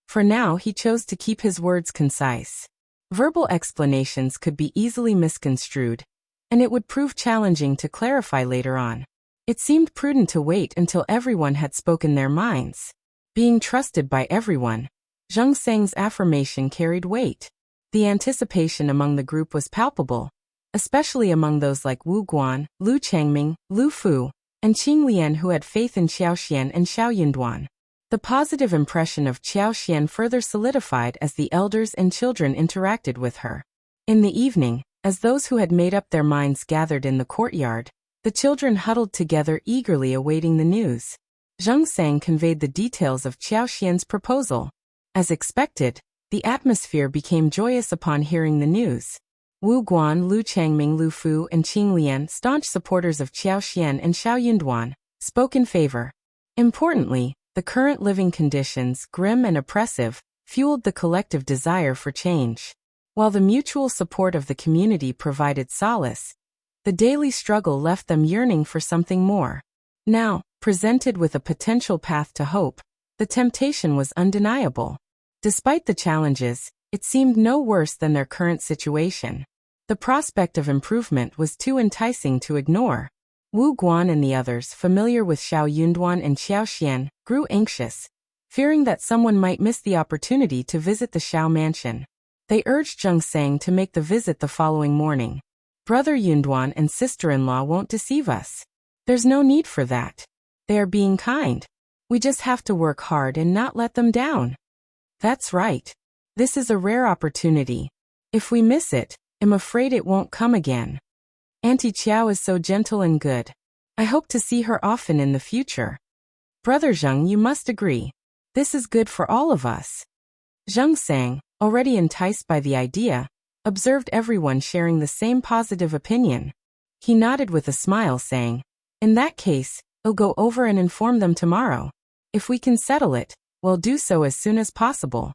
For now, he chose to keep his words concise. Verbal explanations could be easily misconstrued, and it would prove challenging to clarify later on. It seemed prudent to wait until everyone had spoken their minds. Being trusted by everyone, Zheng Sang's affirmation carried weight. The anticipation among the group was palpable, especially among those like Wu Guan, Lu Changming, Lu Fu, and Qing Lian who had faith in Qiao Xian and Shao Yunduan. The positive impression of Qiao Xian further solidified as the elders and children interacted with her. In the evening, as those who had made up their minds gathered in the courtyard, the children huddled together eagerly awaiting the news. Zheng Sang conveyed the details of Qiao Xian's proposal. As expected, the atmosphere became joyous upon hearing the news. Wu Guan, Lu Changming, Lu Fu, and Qing Lian, staunch supporters of Qiao Xian and Shao Yunduan, spoke in favor. Importantly, the current living conditions, grim and oppressive, fueled the collective desire for change. While the mutual support of the community provided solace, the daily struggle left them yearning for something more. Now, presented with a potential path to hope, the temptation was undeniable. Despite the challenges, it seemed no worse than their current situation. The prospect of improvement was too enticing to ignore. Wu Guan and the others, familiar with Shao Yunduan and Qiao Xian, grew anxious. fearing that someone might miss the opportunity to visit the Shao mansion. They urged Zheng Sang to make the visit the following morning. Brother Yunduan and sister-in-law won't deceive us. There's no need for that. They are being kind. We just have to work hard and not let them down. That's right. This is a rare opportunity. If we miss it, I'm afraid it won't come again. Auntie Qiao is so gentle and good. I hope to see her often in the future. Brother Zheng, you must agree. This is good for all of us. Zheng Sang, already enticed by the idea, observed everyone sharing the same positive opinion. He nodded with a smile, saying, "In that case, I'll go over and inform them tomorrow. If we can settle it, we'll do so as soon as possible."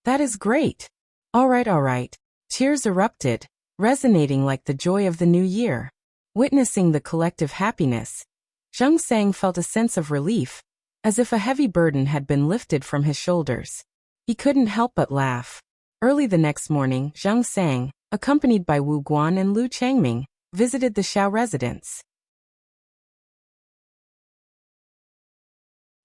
That is great. All right. Cheers erupted, resonating like the joy of the new year. Witnessing the collective happiness, Zheng Sang felt a sense of relief, as if a heavy burden had been lifted from his shoulders. He couldn't help but laugh. Early the next morning, Zheng Sang, accompanied by Wu Guan and Lu Changming, visited the Shao residence.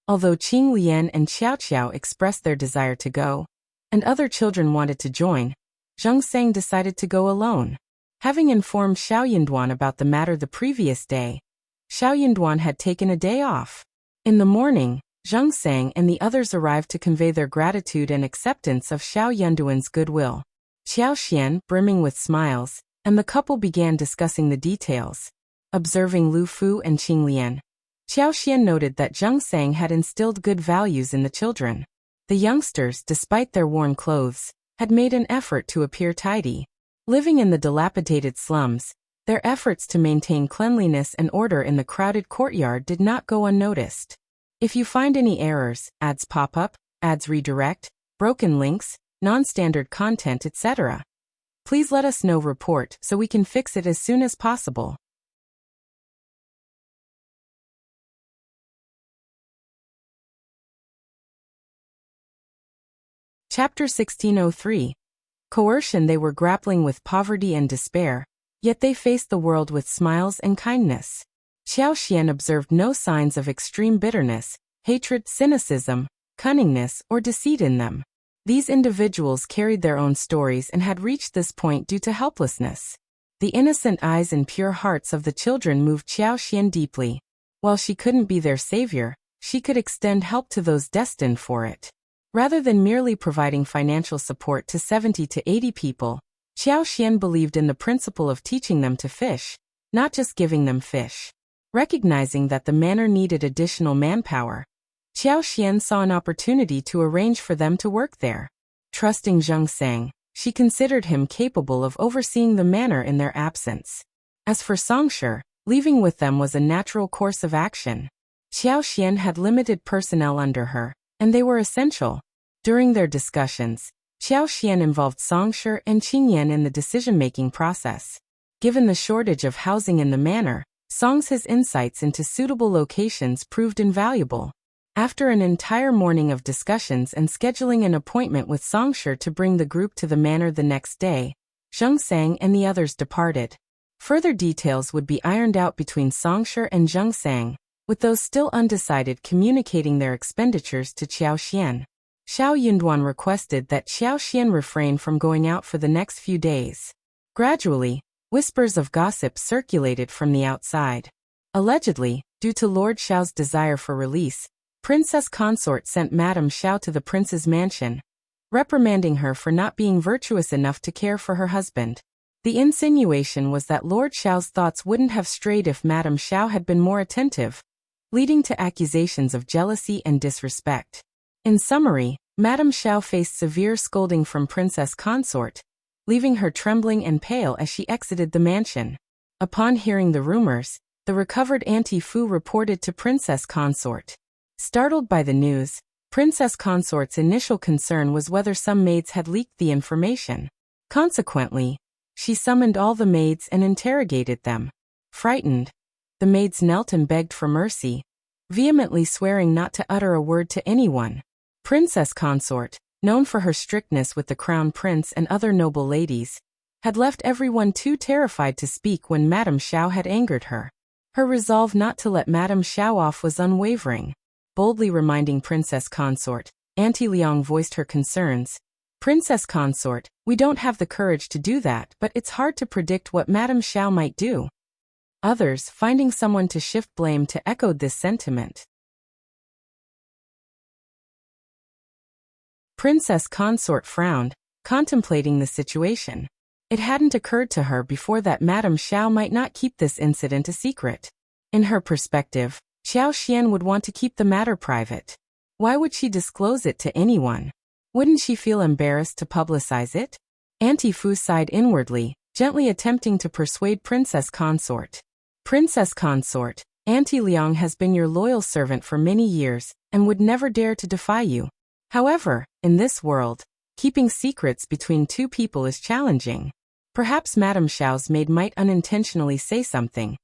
Although Qing Lian and Qiao Qiao expressed their desire to go, and other children wanted to join, Zheng Sang decided to go alone. Having informed Shao Yunduan about the matter the previous day, Shao Yunduan had taken a day off. In the morning, Zheng Sang and the others arrived to convey their gratitude and acceptance of Shao Yunduan's goodwill. Qiao Xian, brimming with smiles, and the couple began discussing the details. Observing Lu Fu and Qing Lian, Qiao Xian noted that Zheng Sang had instilled good values in the children. The youngsters, despite their worn clothes, had made an effort to appear tidy. Living in the dilapidated slums, their efforts to maintain cleanliness and order in the crowded courtyard did not go unnoticed. If you find any errors, ads pop up, ads redirect, broken links, non-standard content, etc., please let us know. Report so we can fix it as soon as possible. Chapter 1603. Coercion. They were grappling with poverty and despair, yet they faced the world with smiles and kindness. Qiao Xian observed no signs of extreme bitterness, hatred, cynicism, cunningness, or deceit in them. These individuals carried their own stories and had reached this point due to helplessness. The innocent eyes and pure hearts of the children moved Qiao Xian deeply. While she couldn't be their savior, she could extend help to those destined for it. Rather than merely providing financial support to 70 to 80 people, Qiao Xian believed in the principle of teaching them to fish, not just giving them fish. Recognizing that the manor needed additional manpower, Qiao Xian saw an opportunity to arrange for them to work there. Trusting Zheng Sang, she considered him capable of overseeing the manor in their absence. As for Songshi, leaving with them was a natural course of action. Qiao Xian had limited personnel under her, and they were essential. During their discussions, Qiao Xian involved Songshi and Qingyan in the decision-making process. Given the shortage of housing in the manor, Song's insights into suitable locations proved invaluable. After an entire morning of discussions and scheduling an appointment with Songshi to bring the group to the manor the next day, Zheng Sang and the others departed. Further details would be ironed out between Songshi and Zheng Sang, with those still undecided communicating their expenditures to Qiao Xian. Shao Yunduan requested that Qiao Xian refrain from going out for the next few days. Gradually, whispers of gossip circulated from the outside. Allegedly, due to Lord Shao's desire for release, Princess Consort sent Madame Shao to the prince's mansion, reprimanding her for not being virtuous enough to care for her husband. The insinuation was that Lord Shao's thoughts wouldn't have strayed if Madame Shao had been more attentive, leading to accusations of jealousy and disrespect. In summary, Madame Shao faced severe scolding from Princess Consort, leaving her trembling and pale as she exited the mansion. Upon hearing the rumors, the recovered Auntie Fu reported to Princess Consort. Startled by the news, Princess Consort's initial concern was whether some maids had leaked the information. Consequently, she summoned all the maids and interrogated them. Frightened, the maids knelt and begged for mercy, vehemently swearing not to utter a word to anyone. Princess Consort, known for her strictness with the crown prince and other noble ladies, had left everyone too terrified to speak when Madame Shao had angered her. Her resolve not to let Madame Shao off was unwavering. boldly reminding Princess Consort. Auntie Liang voiced her concerns. Princess Consort, we don't have the courage to do that, but it's hard to predict what Madame Shao might do. Others, finding someone to shift blame to, echoed this sentiment. Princess Consort frowned, contemplating the situation. It hadn't occurred to her before that Madame Shao might not keep this incident a secret. In her perspective, Qiao Xian would want to keep the matter private. Why would she disclose it to anyone? Wouldn't she feel embarrassed to publicize it? Auntie Fu sighed inwardly, gently attempting to persuade Princess Consort. Princess Consort, Auntie Liang has been your loyal servant for many years, and would never dare to defy you. However, in this world, keeping secrets between two people is challenging. Perhaps Madame Shao's maid might unintentionally say something.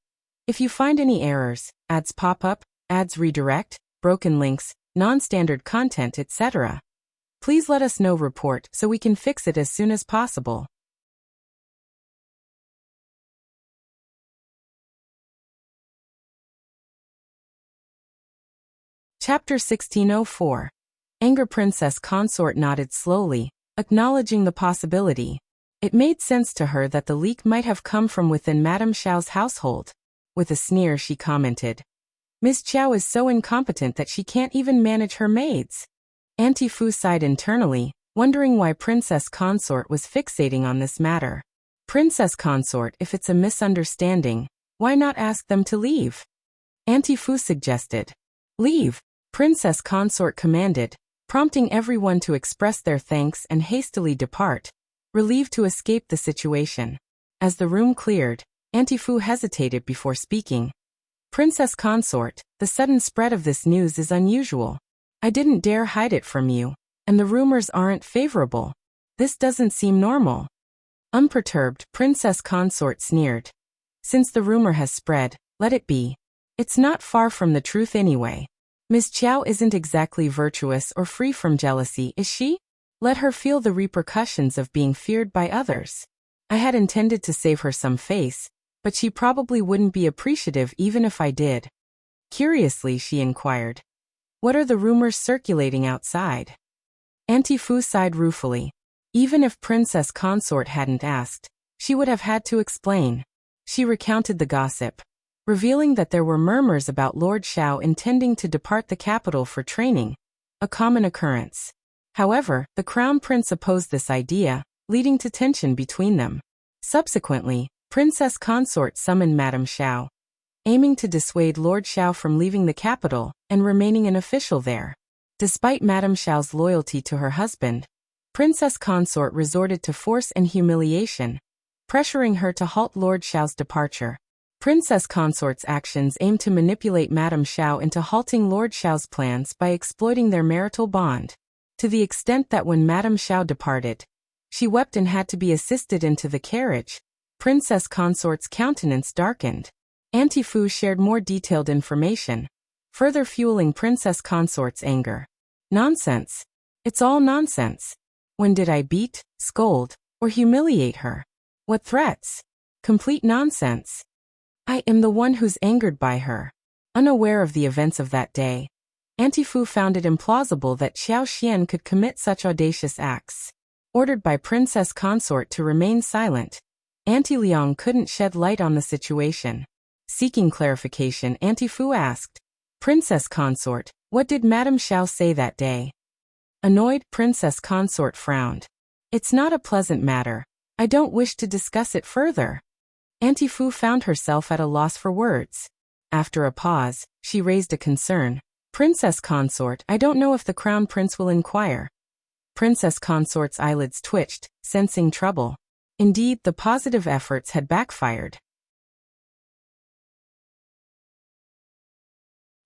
If you find any errors, ads pop up, ads redirect, broken links, non-standard content, etc., please let us know. Report so we can fix it as soon as possible. Chapter 1604. Anger. Princess Consort nodded slowly, acknowledging the possibility. It made sense to her that the leak might have come from within Madame Shao's household. With a sneer, she commented, Miss Qiao is so incompetent that she can't even manage her maids. Auntie Fu sighed internally, wondering why Princess Consort was fixating on this matter. Princess Consort, if it's a misunderstanding, why not ask them to leave? Auntie Fu suggested. Leave, Princess Consort commanded, prompting everyone to express their thanks and hastily depart, relieved to escape the situation. As the room cleared, Auntie Fu hesitated before speaking. Princess Consort, the sudden spread of this news is unusual. I didn't dare hide it from you, and the rumors aren't favorable. This doesn't seem normal. Unperturbed, Princess Consort sneered. Since the rumor has spread, let it be. It's not far from the truth anyway. Miss Qiao isn't exactly virtuous or free from jealousy, is she? Let her feel the repercussions of being feared by others. I had intended to save her some face, but she probably wouldn't be appreciative even if I did. Curiously, she inquired. What are the rumors circulating outside? Auntie Fu sighed ruefully. Even if Princess Consort hadn't asked, she would have had to explain. She recounted the gossip, revealing that there were murmurs about Lord Shao intending to depart the capital for training, a common occurrence. However, the Crown Prince opposed this idea, leading to tension between them. Subsequently, Princess Consort summoned Madame Shao, aiming to dissuade Lord Shao from leaving the capital and remaining an official there. Despite Madame Shao's loyalty to her husband, Princess Consort resorted to force and humiliation, pressuring her to halt Lord Shao's departure. Princess Consort's actions aimed to manipulate Madame Shao into halting Lord Shao's plans by exploiting their marital bond, to the extent that when Madame Shao departed, she wept and had to be assisted into the carriage. Princess Consort's countenance darkened. Auntie Fu shared more detailed information, further fueling Princess Consort's anger. Nonsense. It's all nonsense. When did I beat, scold, or humiliate her? What threats? Complete nonsense. I am the one who's angered by her. Unaware of the events of that day, Auntie Fu found it implausible that Qiao Xian could commit such audacious acts. Ordered by Princess Consort to remain silent, Auntie Liang couldn't shed light on the situation. Seeking clarification, Auntie Fu asked, Princess Consort, what did Madame Shao say that day? Annoyed, Princess Consort frowned. It's not a pleasant matter. I don't wish to discuss it further. Auntie Fu found herself at a loss for words. After a pause, she raised a concern. Princess Consort, I don't know if the Crown Prince will inquire. Princess Consort's eyelids twitched, sensing trouble. Indeed, the positive efforts had backfired.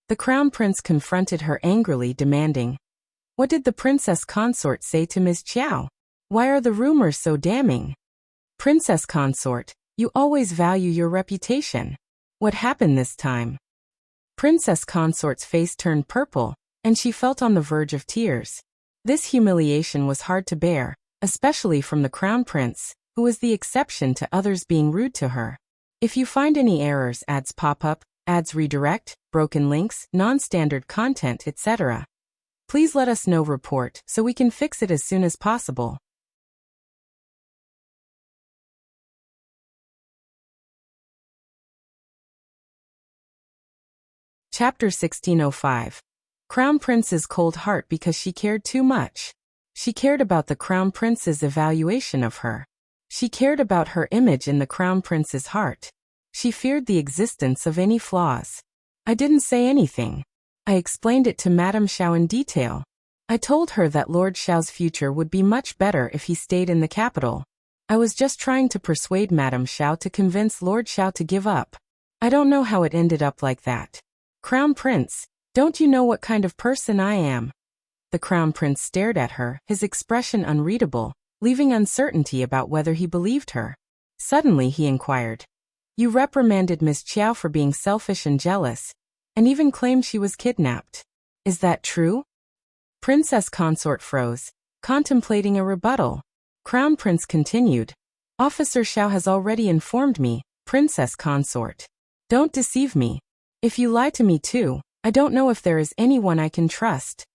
The Crown Prince confronted her angrily, demanding, What did the Princess Consort say to Ms. Qiao? Why are the rumors so damning? Princess Consort, you always value your reputation. What happened this time? Princess Consort's face turned purple, and she felt on the verge of tears. This humiliation was hard to bear, especially from the Crown Prince, who was the exception to others being rude to her. If you find any errors, ads pop up, ads redirect, broken links, non-standard content, etc. Please let us know report so we can fix it as soon as possible. Chapter 1605. Crown Prince's cold heart because she cared too much. She cared about the Crown Prince's evaluation of her. She cared about her image in the Crown Prince's heart. She feared the existence of any flaws. I didn't say anything. I explained it to Madame Shao in detail. I told her that Lord Shao's future would be much better if he stayed in the capital. I was just trying to persuade Madame Shao to convince Lord Shao to give up. I don't know how it ended up like that. Crown Prince, don't you know what kind of person I am? The Crown Prince stared at her, his expression unreadable, leaving uncertainty about whether he believed her. Suddenly he inquired. You reprimanded Miss Qiao for being selfish and jealous, and even claimed she was kidnapped. Is that true? Princess Consort froze, contemplating a rebuttal. Crown Prince continued. Officer Shao has already informed me, Princess Consort. Don't deceive me. If you lie to me too, I don't know if there is anyone I can trust.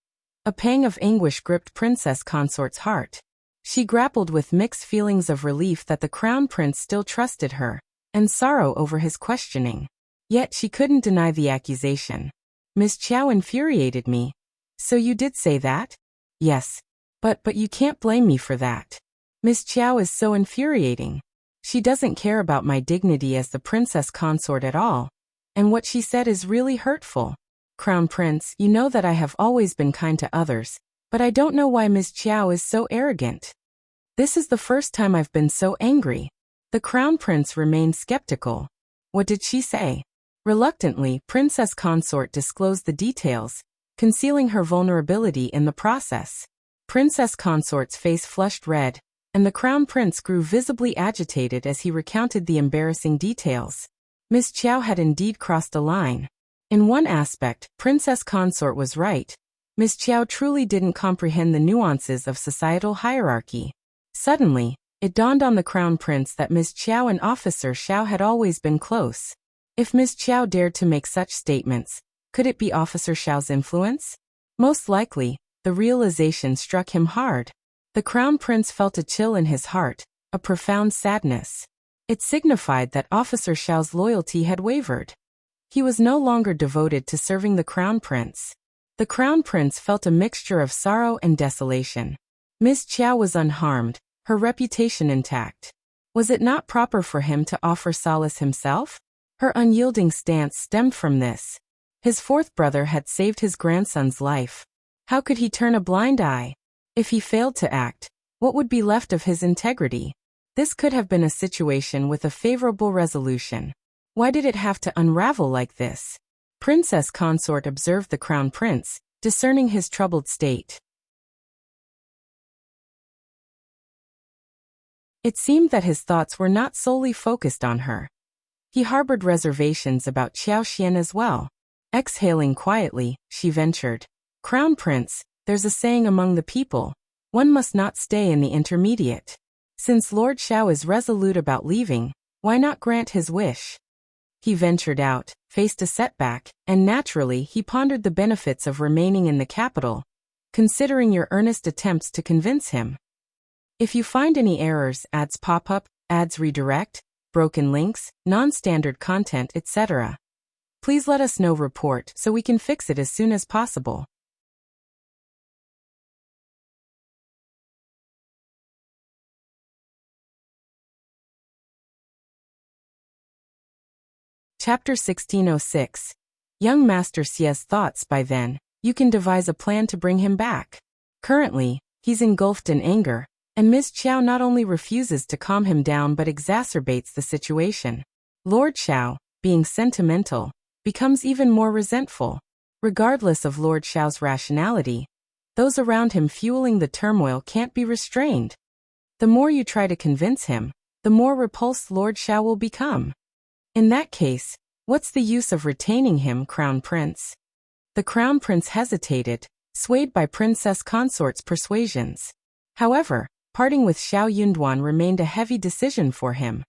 A pang of anguish gripped Princess Consort's heart. She grappled with mixed feelings of relief that the Crown Prince still trusted her, and sorrow over his questioning. Yet she couldn't deny the accusation. Miss Qiao infuriated me. So you did say that? Yes. But you can't blame me for that. Miss Qiao is so infuriating. She doesn't care about my dignity as the Princess Consort at all. And what she said is really hurtful. Crown Prince, you know that I have always been kind to others, but I don't know why Miss Qiao is so arrogant. This is the first time I've been so angry. The Crown Prince remained skeptical. What did she say? Reluctantly, Princess Consort disclosed the details, concealing her vulnerability in the process. Princess Consort's face flushed red, and the Crown Prince grew visibly agitated as he recounted the embarrassing details. Miss Qiao had indeed crossed a line. In one aspect, Princess Consort was right. Miss Qiao truly didn't comprehend the nuances of societal hierarchy. Suddenly, it dawned on the Crown Prince that Miss Qiao and Officer Shao had always been close. If Miss Qiao dared to make such statements, could it be Officer Shao's influence? Most likely, the realization struck him hard. The Crown Prince felt a chill in his heart, a profound sadness. It signified that Officer Shao's loyalty had wavered. He was no longer devoted to serving the Crown Prince. The Crown Prince felt a mixture of sorrow and desolation. Miss Qiao was unharmed, her reputation intact. Was it not proper for him to offer solace himself? Her unyielding stance stemmed from this. His fourth brother had saved his grandson's life. How could he turn a blind eye? If he failed to act, what would be left of his integrity? This could have been a situation with a favorable resolution. Why did it have to unravel like this? Princess Consort observed the Crown Prince, discerning his troubled state. It seemed that his thoughts were not solely focused on her. He harbored reservations about Qiao Xian as well. Exhaling quietly, she ventured. Crown Prince, there's a saying among the people. One must not stay in the intermediate. Since Lord Shao is resolute about leaving, why not grant his wish? He ventured out, faced a setback, and naturally he pondered the benefits of remaining in the capital, considering your earnest attempts to convince him. If you find any errors, ads pop up, ads redirect, broken links, non-standard content, etc. Please let us know report so we can fix it as soon as possible. Chapter 1606. Young Master Xia's thoughts. By then, you can devise a plan to bring him back. Currently, he's engulfed in anger, and Miss Qiao not only refuses to calm him down but exacerbates the situation. Lord Shao, being sentimental, becomes even more resentful. Regardless of Lord Shao's rationality, those around him fueling the turmoil can't be restrained. The more you try to convince him, the more repulsed Lord Shao will become. In that case, what's the use of retaining him, Crown Prince? The Crown Prince hesitated, swayed by Princess Consort's persuasions. However, parting with Shao Yunduan remained a heavy decision for him.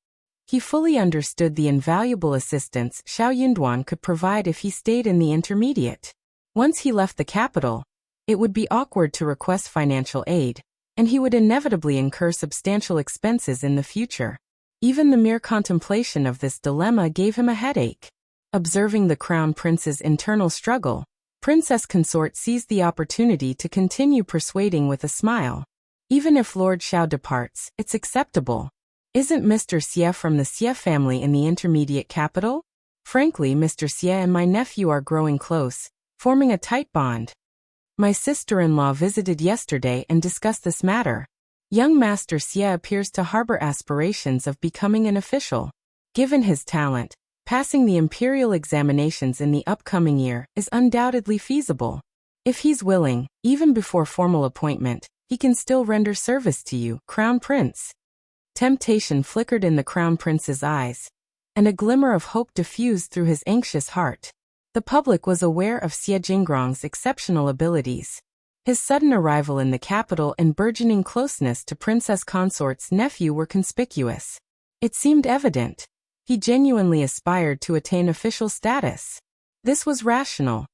He fully understood the invaluable assistance Shao Yunduan could provide if he stayed in the intermediate. Once he left the capital, it would be awkward to request financial aid, and he would inevitably incur substantial expenses in the future. Even the mere contemplation of this dilemma gave him a headache. Observing the crown prince's internal struggle, Princess Consort seized the opportunity to continue persuading with a smile. Even if Lord Shao departs, it's acceptable. Isn't Mr. Xie from the Xie family in the intermediate capital? Frankly, Mr. Xie and my nephew are growing close, forming a tight bond. My sister-in-law visited yesterday and discussed this matter. Young Master Xie appears to harbor aspirations of becoming an official. Given his talent, passing the imperial examinations in the upcoming year is undoubtedly feasible. If he's willing, even before formal appointment, he can still render service to you, Crown Prince. Temptation flickered in the Crown Prince's eyes, and a glimmer of hope diffused through his anxious heart. The public was aware of Xie Jingrong's exceptional abilities. His sudden arrival in the capital and burgeoning closeness to Princess Consort's nephew were conspicuous. It seemed evident. He genuinely aspired to attain official status. This was rational.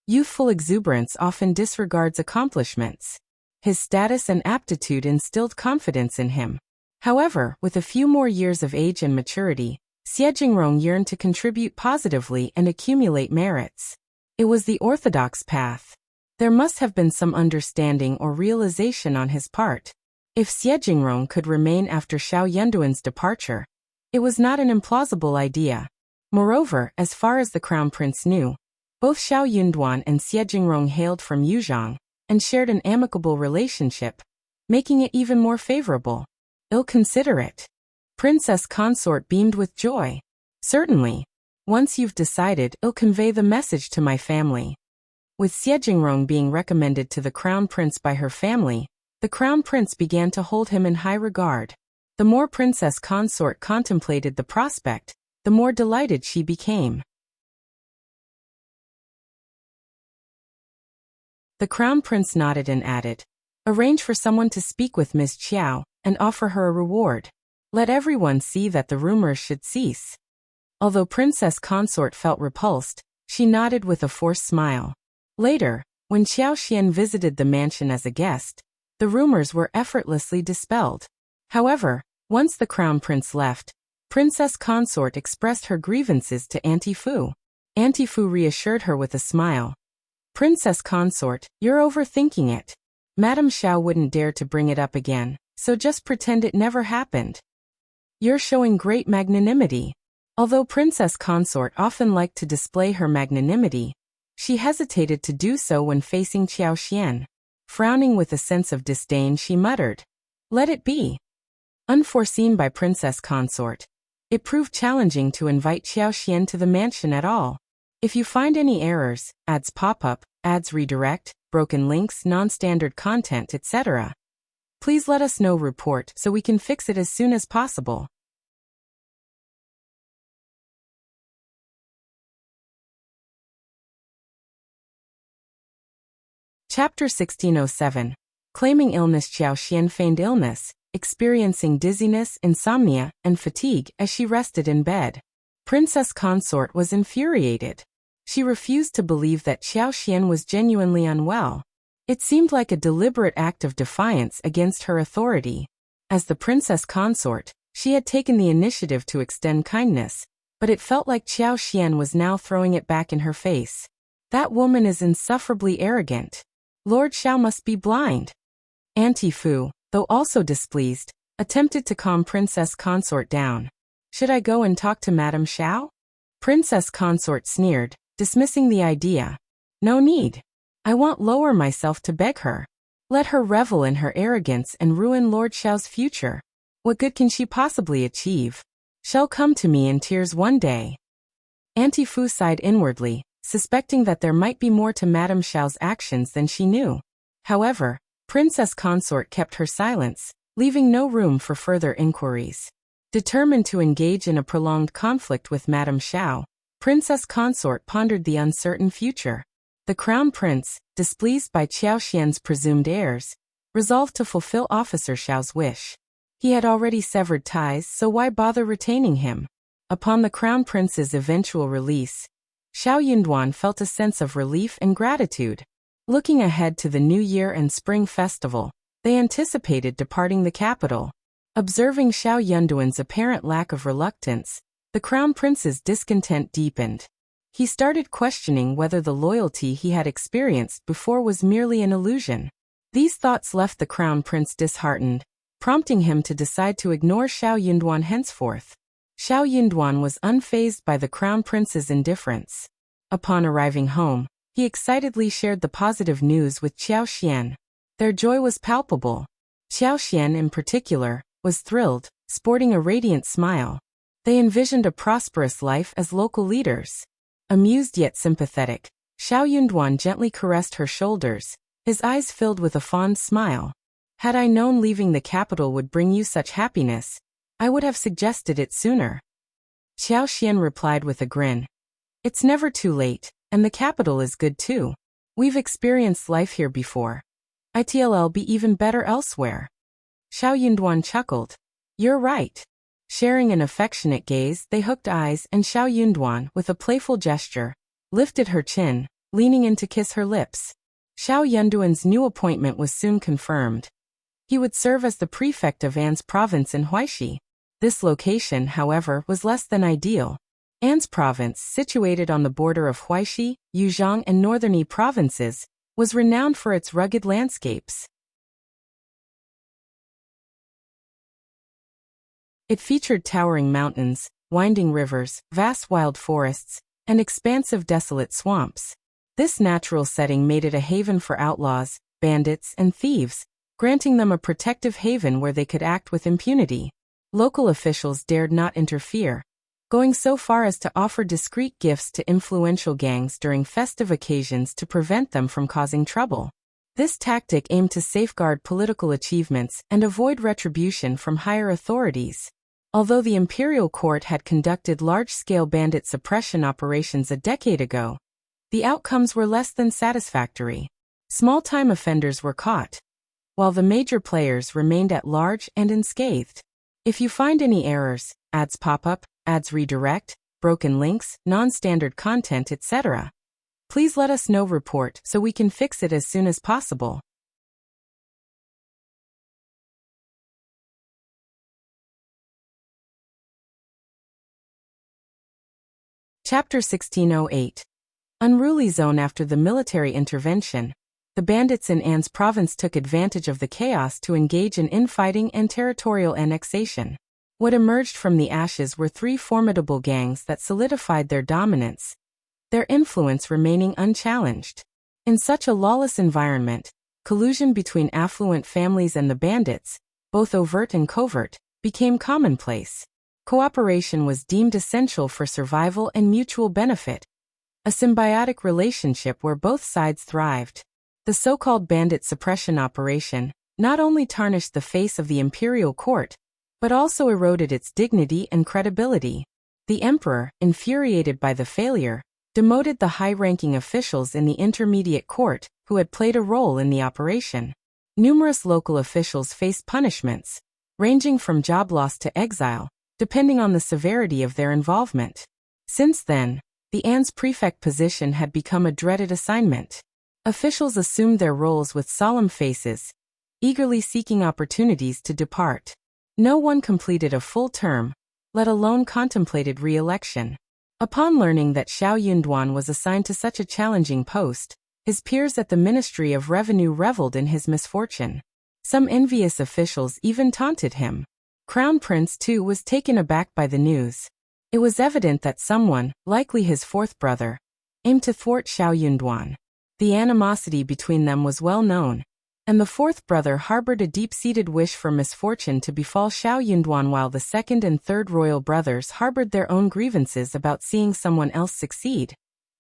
Youthful exuberance often disregards accomplishments. His status and aptitude instilled confidence in him. However, with a few more years of age and maturity, Xie Jingrong yearned to contribute positively and accumulate merits. It was the orthodox path. There must have been some understanding or realization on his part. If Xie Jingrong could remain after Shao Yunduan's departure, it was not an implausible idea. Moreover, as far as the Crown Prince knew, both Shao Yunduan and Xie Jingrong hailed from Yuzhang and shared an amicable relationship, making it even more favorable. I'll consider it. Princess Consort beamed with joy. Certainly. Once you've decided, I'll convey the message to my family. With Xie Jingrong being recommended to the Crown Prince by her family, the Crown Prince began to hold him in high regard. The more Princess Consort contemplated the prospect, the more delighted she became. The Crown Prince nodded and added, "Arrange for someone to speak with Ms. Qiao and offer her a reward. Let everyone see that the rumors should cease." Although Princess Consort felt repulsed, she nodded with a forced smile. Later, when Qiao Xian visited the mansion as a guest, the rumors were effortlessly dispelled. However, once the Crown Prince left, Princess Consort expressed her grievances to Auntie Fu. Auntie Fu reassured her with a smile. "Princess Consort, you're overthinking it. Madame Shao wouldn't dare to bring it up again, so just pretend it never happened. You're showing great magnanimity." Although Princess Consort often liked to display her magnanimity, she hesitated to do so when facing Qiao Xian. Frowning with a sense of disdain, she muttered, "Let it be." Unforeseen by Princess Consort, it proved challenging to invite Qiao Xian to the mansion at all. If you find any errors, ads pop up, ads redirect, broken links, non-standard content, etc., please let us know. Report so we can fix it as soon as possible. Chapter 1607. Claiming illness. Qiao Xian feigned illness, experiencing dizziness, insomnia, and fatigue as she rested in bed. Princess Consort was infuriated. She refused to believe that Qiao Xian was genuinely unwell. It seemed like a deliberate act of defiance against her authority. As the Princess Consort, she had taken the initiative to extend kindness, but it felt like Qiao Xian was now throwing it back in her face. That woman is insufferably arrogant. Lord Shao must be blind. Auntie Fu, though also displeased, attempted to calm Princess Consort down. "Should I go and talk to Madame Shao?" Princess Consort sneered, dismissing the idea. "No need. I won't lower myself to beg her. Let her revel in her arrogance and ruin Lord Shao's future. What good can she possibly achieve? She'll come to me in tears one day." Auntie Fu sighed inwardly, suspecting that there might be more to Madame Shao's actions than she knew. However, Princess Consort kept her silence, leaving no room for further inquiries. Determined to engage in a prolonged conflict with Madame Shao, Princess Consort pondered the uncertain future. The Crown Prince, displeased by Qiao Xian's presumed heirs, resolved to fulfill Officer Shao's wish. He had already severed ties, so why bother retaining him? Upon the Crown Prince's eventual release, Shao Yunduan felt a sense of relief and gratitude. Looking ahead to the New Year and Spring Festival, they anticipated departing the capital. Observing Shao Yunduan's apparent lack of reluctance, the Crown Prince's discontent deepened. He started questioning whether the loyalty he had experienced before was merely an illusion. These thoughts left the Crown Prince disheartened, prompting him to decide to ignore Shao Yunduan henceforth. Shao Yunduan was unfazed by the Crown Prince's indifference. Upon arriving home, he excitedly shared the positive news with Qiao Xian. Their joy was palpable. Qiao Xian in particular was thrilled, sporting a radiant smile. They envisioned a prosperous life as local leaders. Amused yet sympathetic, Shao Yunduan gently caressed her shoulders, his eyes filled with a fond smile. Had I known leaving the capital would bring you such happiness, I would have suggested it sooner. Qiao Xian replied with a grin. It's never too late, and the capital is good too. We've experienced life here before. It'll be even better elsewhere. Shao Yunduan chuckled. You're right. Sharing an affectionate gaze, they hooked eyes, and Shao Yunduan, with a playful gesture, lifted her chin, leaning in to kiss her lips. Shao Yunduan's new appointment was soon confirmed. He would serve as the prefect of An's province in Huaishi. This location, however, was less than ideal. An's province, situated on the border of Huaishi, Yuzhong and Northern Yi provinces, was renowned for its rugged landscapes. It featured towering mountains, winding rivers, vast wild forests, and expansive desolate swamps. This natural setting made it a haven for outlaws, bandits, and thieves, granting them a protective haven where they could act with impunity. Local officials dared not interfere, going so far as to offer discreet gifts to influential gangs during festive occasions to prevent them from causing trouble. This tactic aimed to safeguard political achievements and avoid retribution from higher authorities. Although the imperial court had conducted large-scale bandit suppression operations a decade ago, the outcomes were less than satisfactory. Small-time offenders were caught, while the major players remained at large and unscathed. If you find any errors, ads pop up, ads redirect, broken links, non-standard content, etc., please let us know. Report so we can fix it as soon as possible. Chapter 1608. Unruly Zone. After the military intervention, the bandits in An's province took advantage of the chaos to engage in infighting and territorial annexation. What emerged from the ashes were three formidable gangs that solidified their dominance, their influence remaining unchallenged. In such a lawless environment, collusion between affluent families and the bandits, both overt and covert, became commonplace. Cooperation was deemed essential for survival and mutual benefit, a symbiotic relationship where both sides thrived. The so-called bandit suppression operation not only tarnished the face of the imperial court, but also eroded its dignity and credibility. The emperor, infuriated by the failure, demoted the high-ranking officials in the intermediate court who had played a role in the operation. Numerous local officials faced punishments, ranging from job loss to exile, depending on the severity of their involvement. Since then, the An's prefect position had become a dreaded assignment. Officials assumed their roles with solemn faces, eagerly seeking opportunities to depart. No one completed a full term, let alone contemplated re-election. Upon learning that Shao Yunduan was assigned to such a challenging post, his peers at the Ministry of Revenue reveled in his misfortune. Some envious officials even taunted him. Crown Prince, too, was taken aback by the news. It was evident that someone, likely his fourth brother, aimed to thwart Shao Yunduan. The animosity between them was well known, and the fourth brother harbored a deep-seated wish for misfortune to befall Shao Yunduan, while the second and third royal brothers harbored their own grievances about seeing someone else succeed.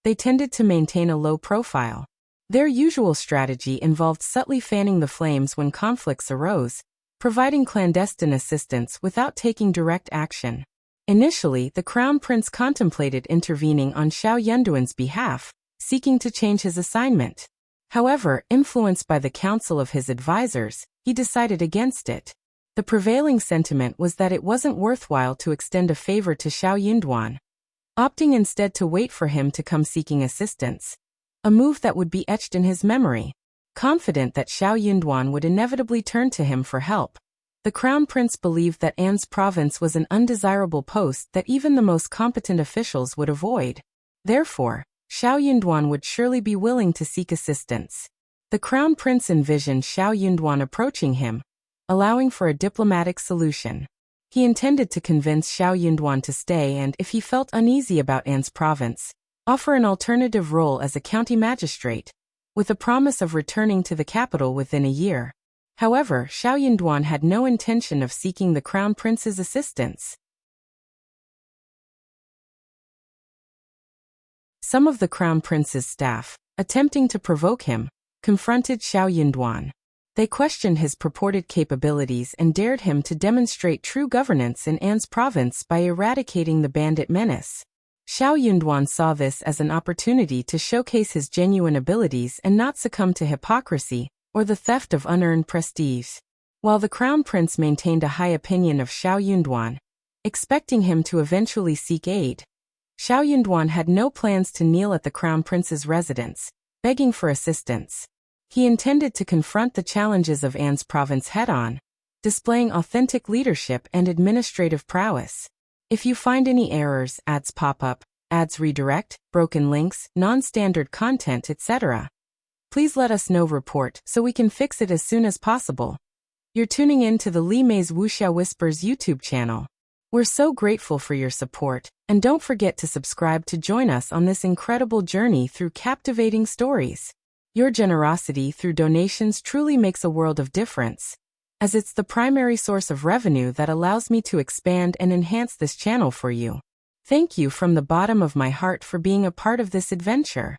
They tended to maintain a low profile. Their usual strategy involved subtly fanning the flames when conflicts arose, providing clandestine assistance without taking direct action. Initially, the Crown Prince contemplated intervening on Shao Yunduan's behalf, seeking to change his assignment. However, influenced by the counsel of his advisors, he decided against it. The prevailing sentiment was that it wasn't worthwhile to extend a favor to Shao Yunduan, opting instead to wait for him to come seeking assistance, a move that would be etched in his memory. Confident that Shao Yunduan would inevitably turn to him for help, the Crown Prince believed that An's province was an undesirable post that even the most competent officials would avoid. Therefore, Shao Yunduan would surely be willing to seek assistance. The Crown Prince envisioned Shao Yunduan approaching him, allowing for a diplomatic solution. He intended to convince Shao Yunduan to stay and, if he felt uneasy about An's province, offer an alternative role as a county magistrate, with a promise of returning to the capital within a year. However, Shao Yunduan had no intention of seeking the Crown Prince's assistance. Some of the Crown Prince's staff, attempting to provoke him, confronted Shao Yunduan. They questioned his purported capabilities and dared him to demonstrate true governance in An's province by eradicating the bandit menace. Shao Yunduan saw this as an opportunity to showcase his genuine abilities and not succumb to hypocrisy or the theft of unearned prestige. While the Crown Prince maintained a high opinion of Shao Yunduan, expecting him to eventually seek aid, Shao Yunduan had no plans to kneel at the Crown Prince's residence, begging for assistance. He intended to confront the challenges of An's province head-on, displaying authentic leadership and administrative prowess. If you find any errors, ads pop up, ads redirect, broken links, non-standard content, etc., please let us know. Report so we can fix it as soon as possible. You're tuning in to the Li Mei's Wuxia Whispers YouTube channel. We're so grateful for your support, and don't forget to subscribe to join us on this incredible journey through captivating stories. Your generosity through donations truly makes a world of difference, as it's the primary source of revenue that allows me to expand and enhance this channel for you. Thank you from the bottom of my heart for being a part of this adventure.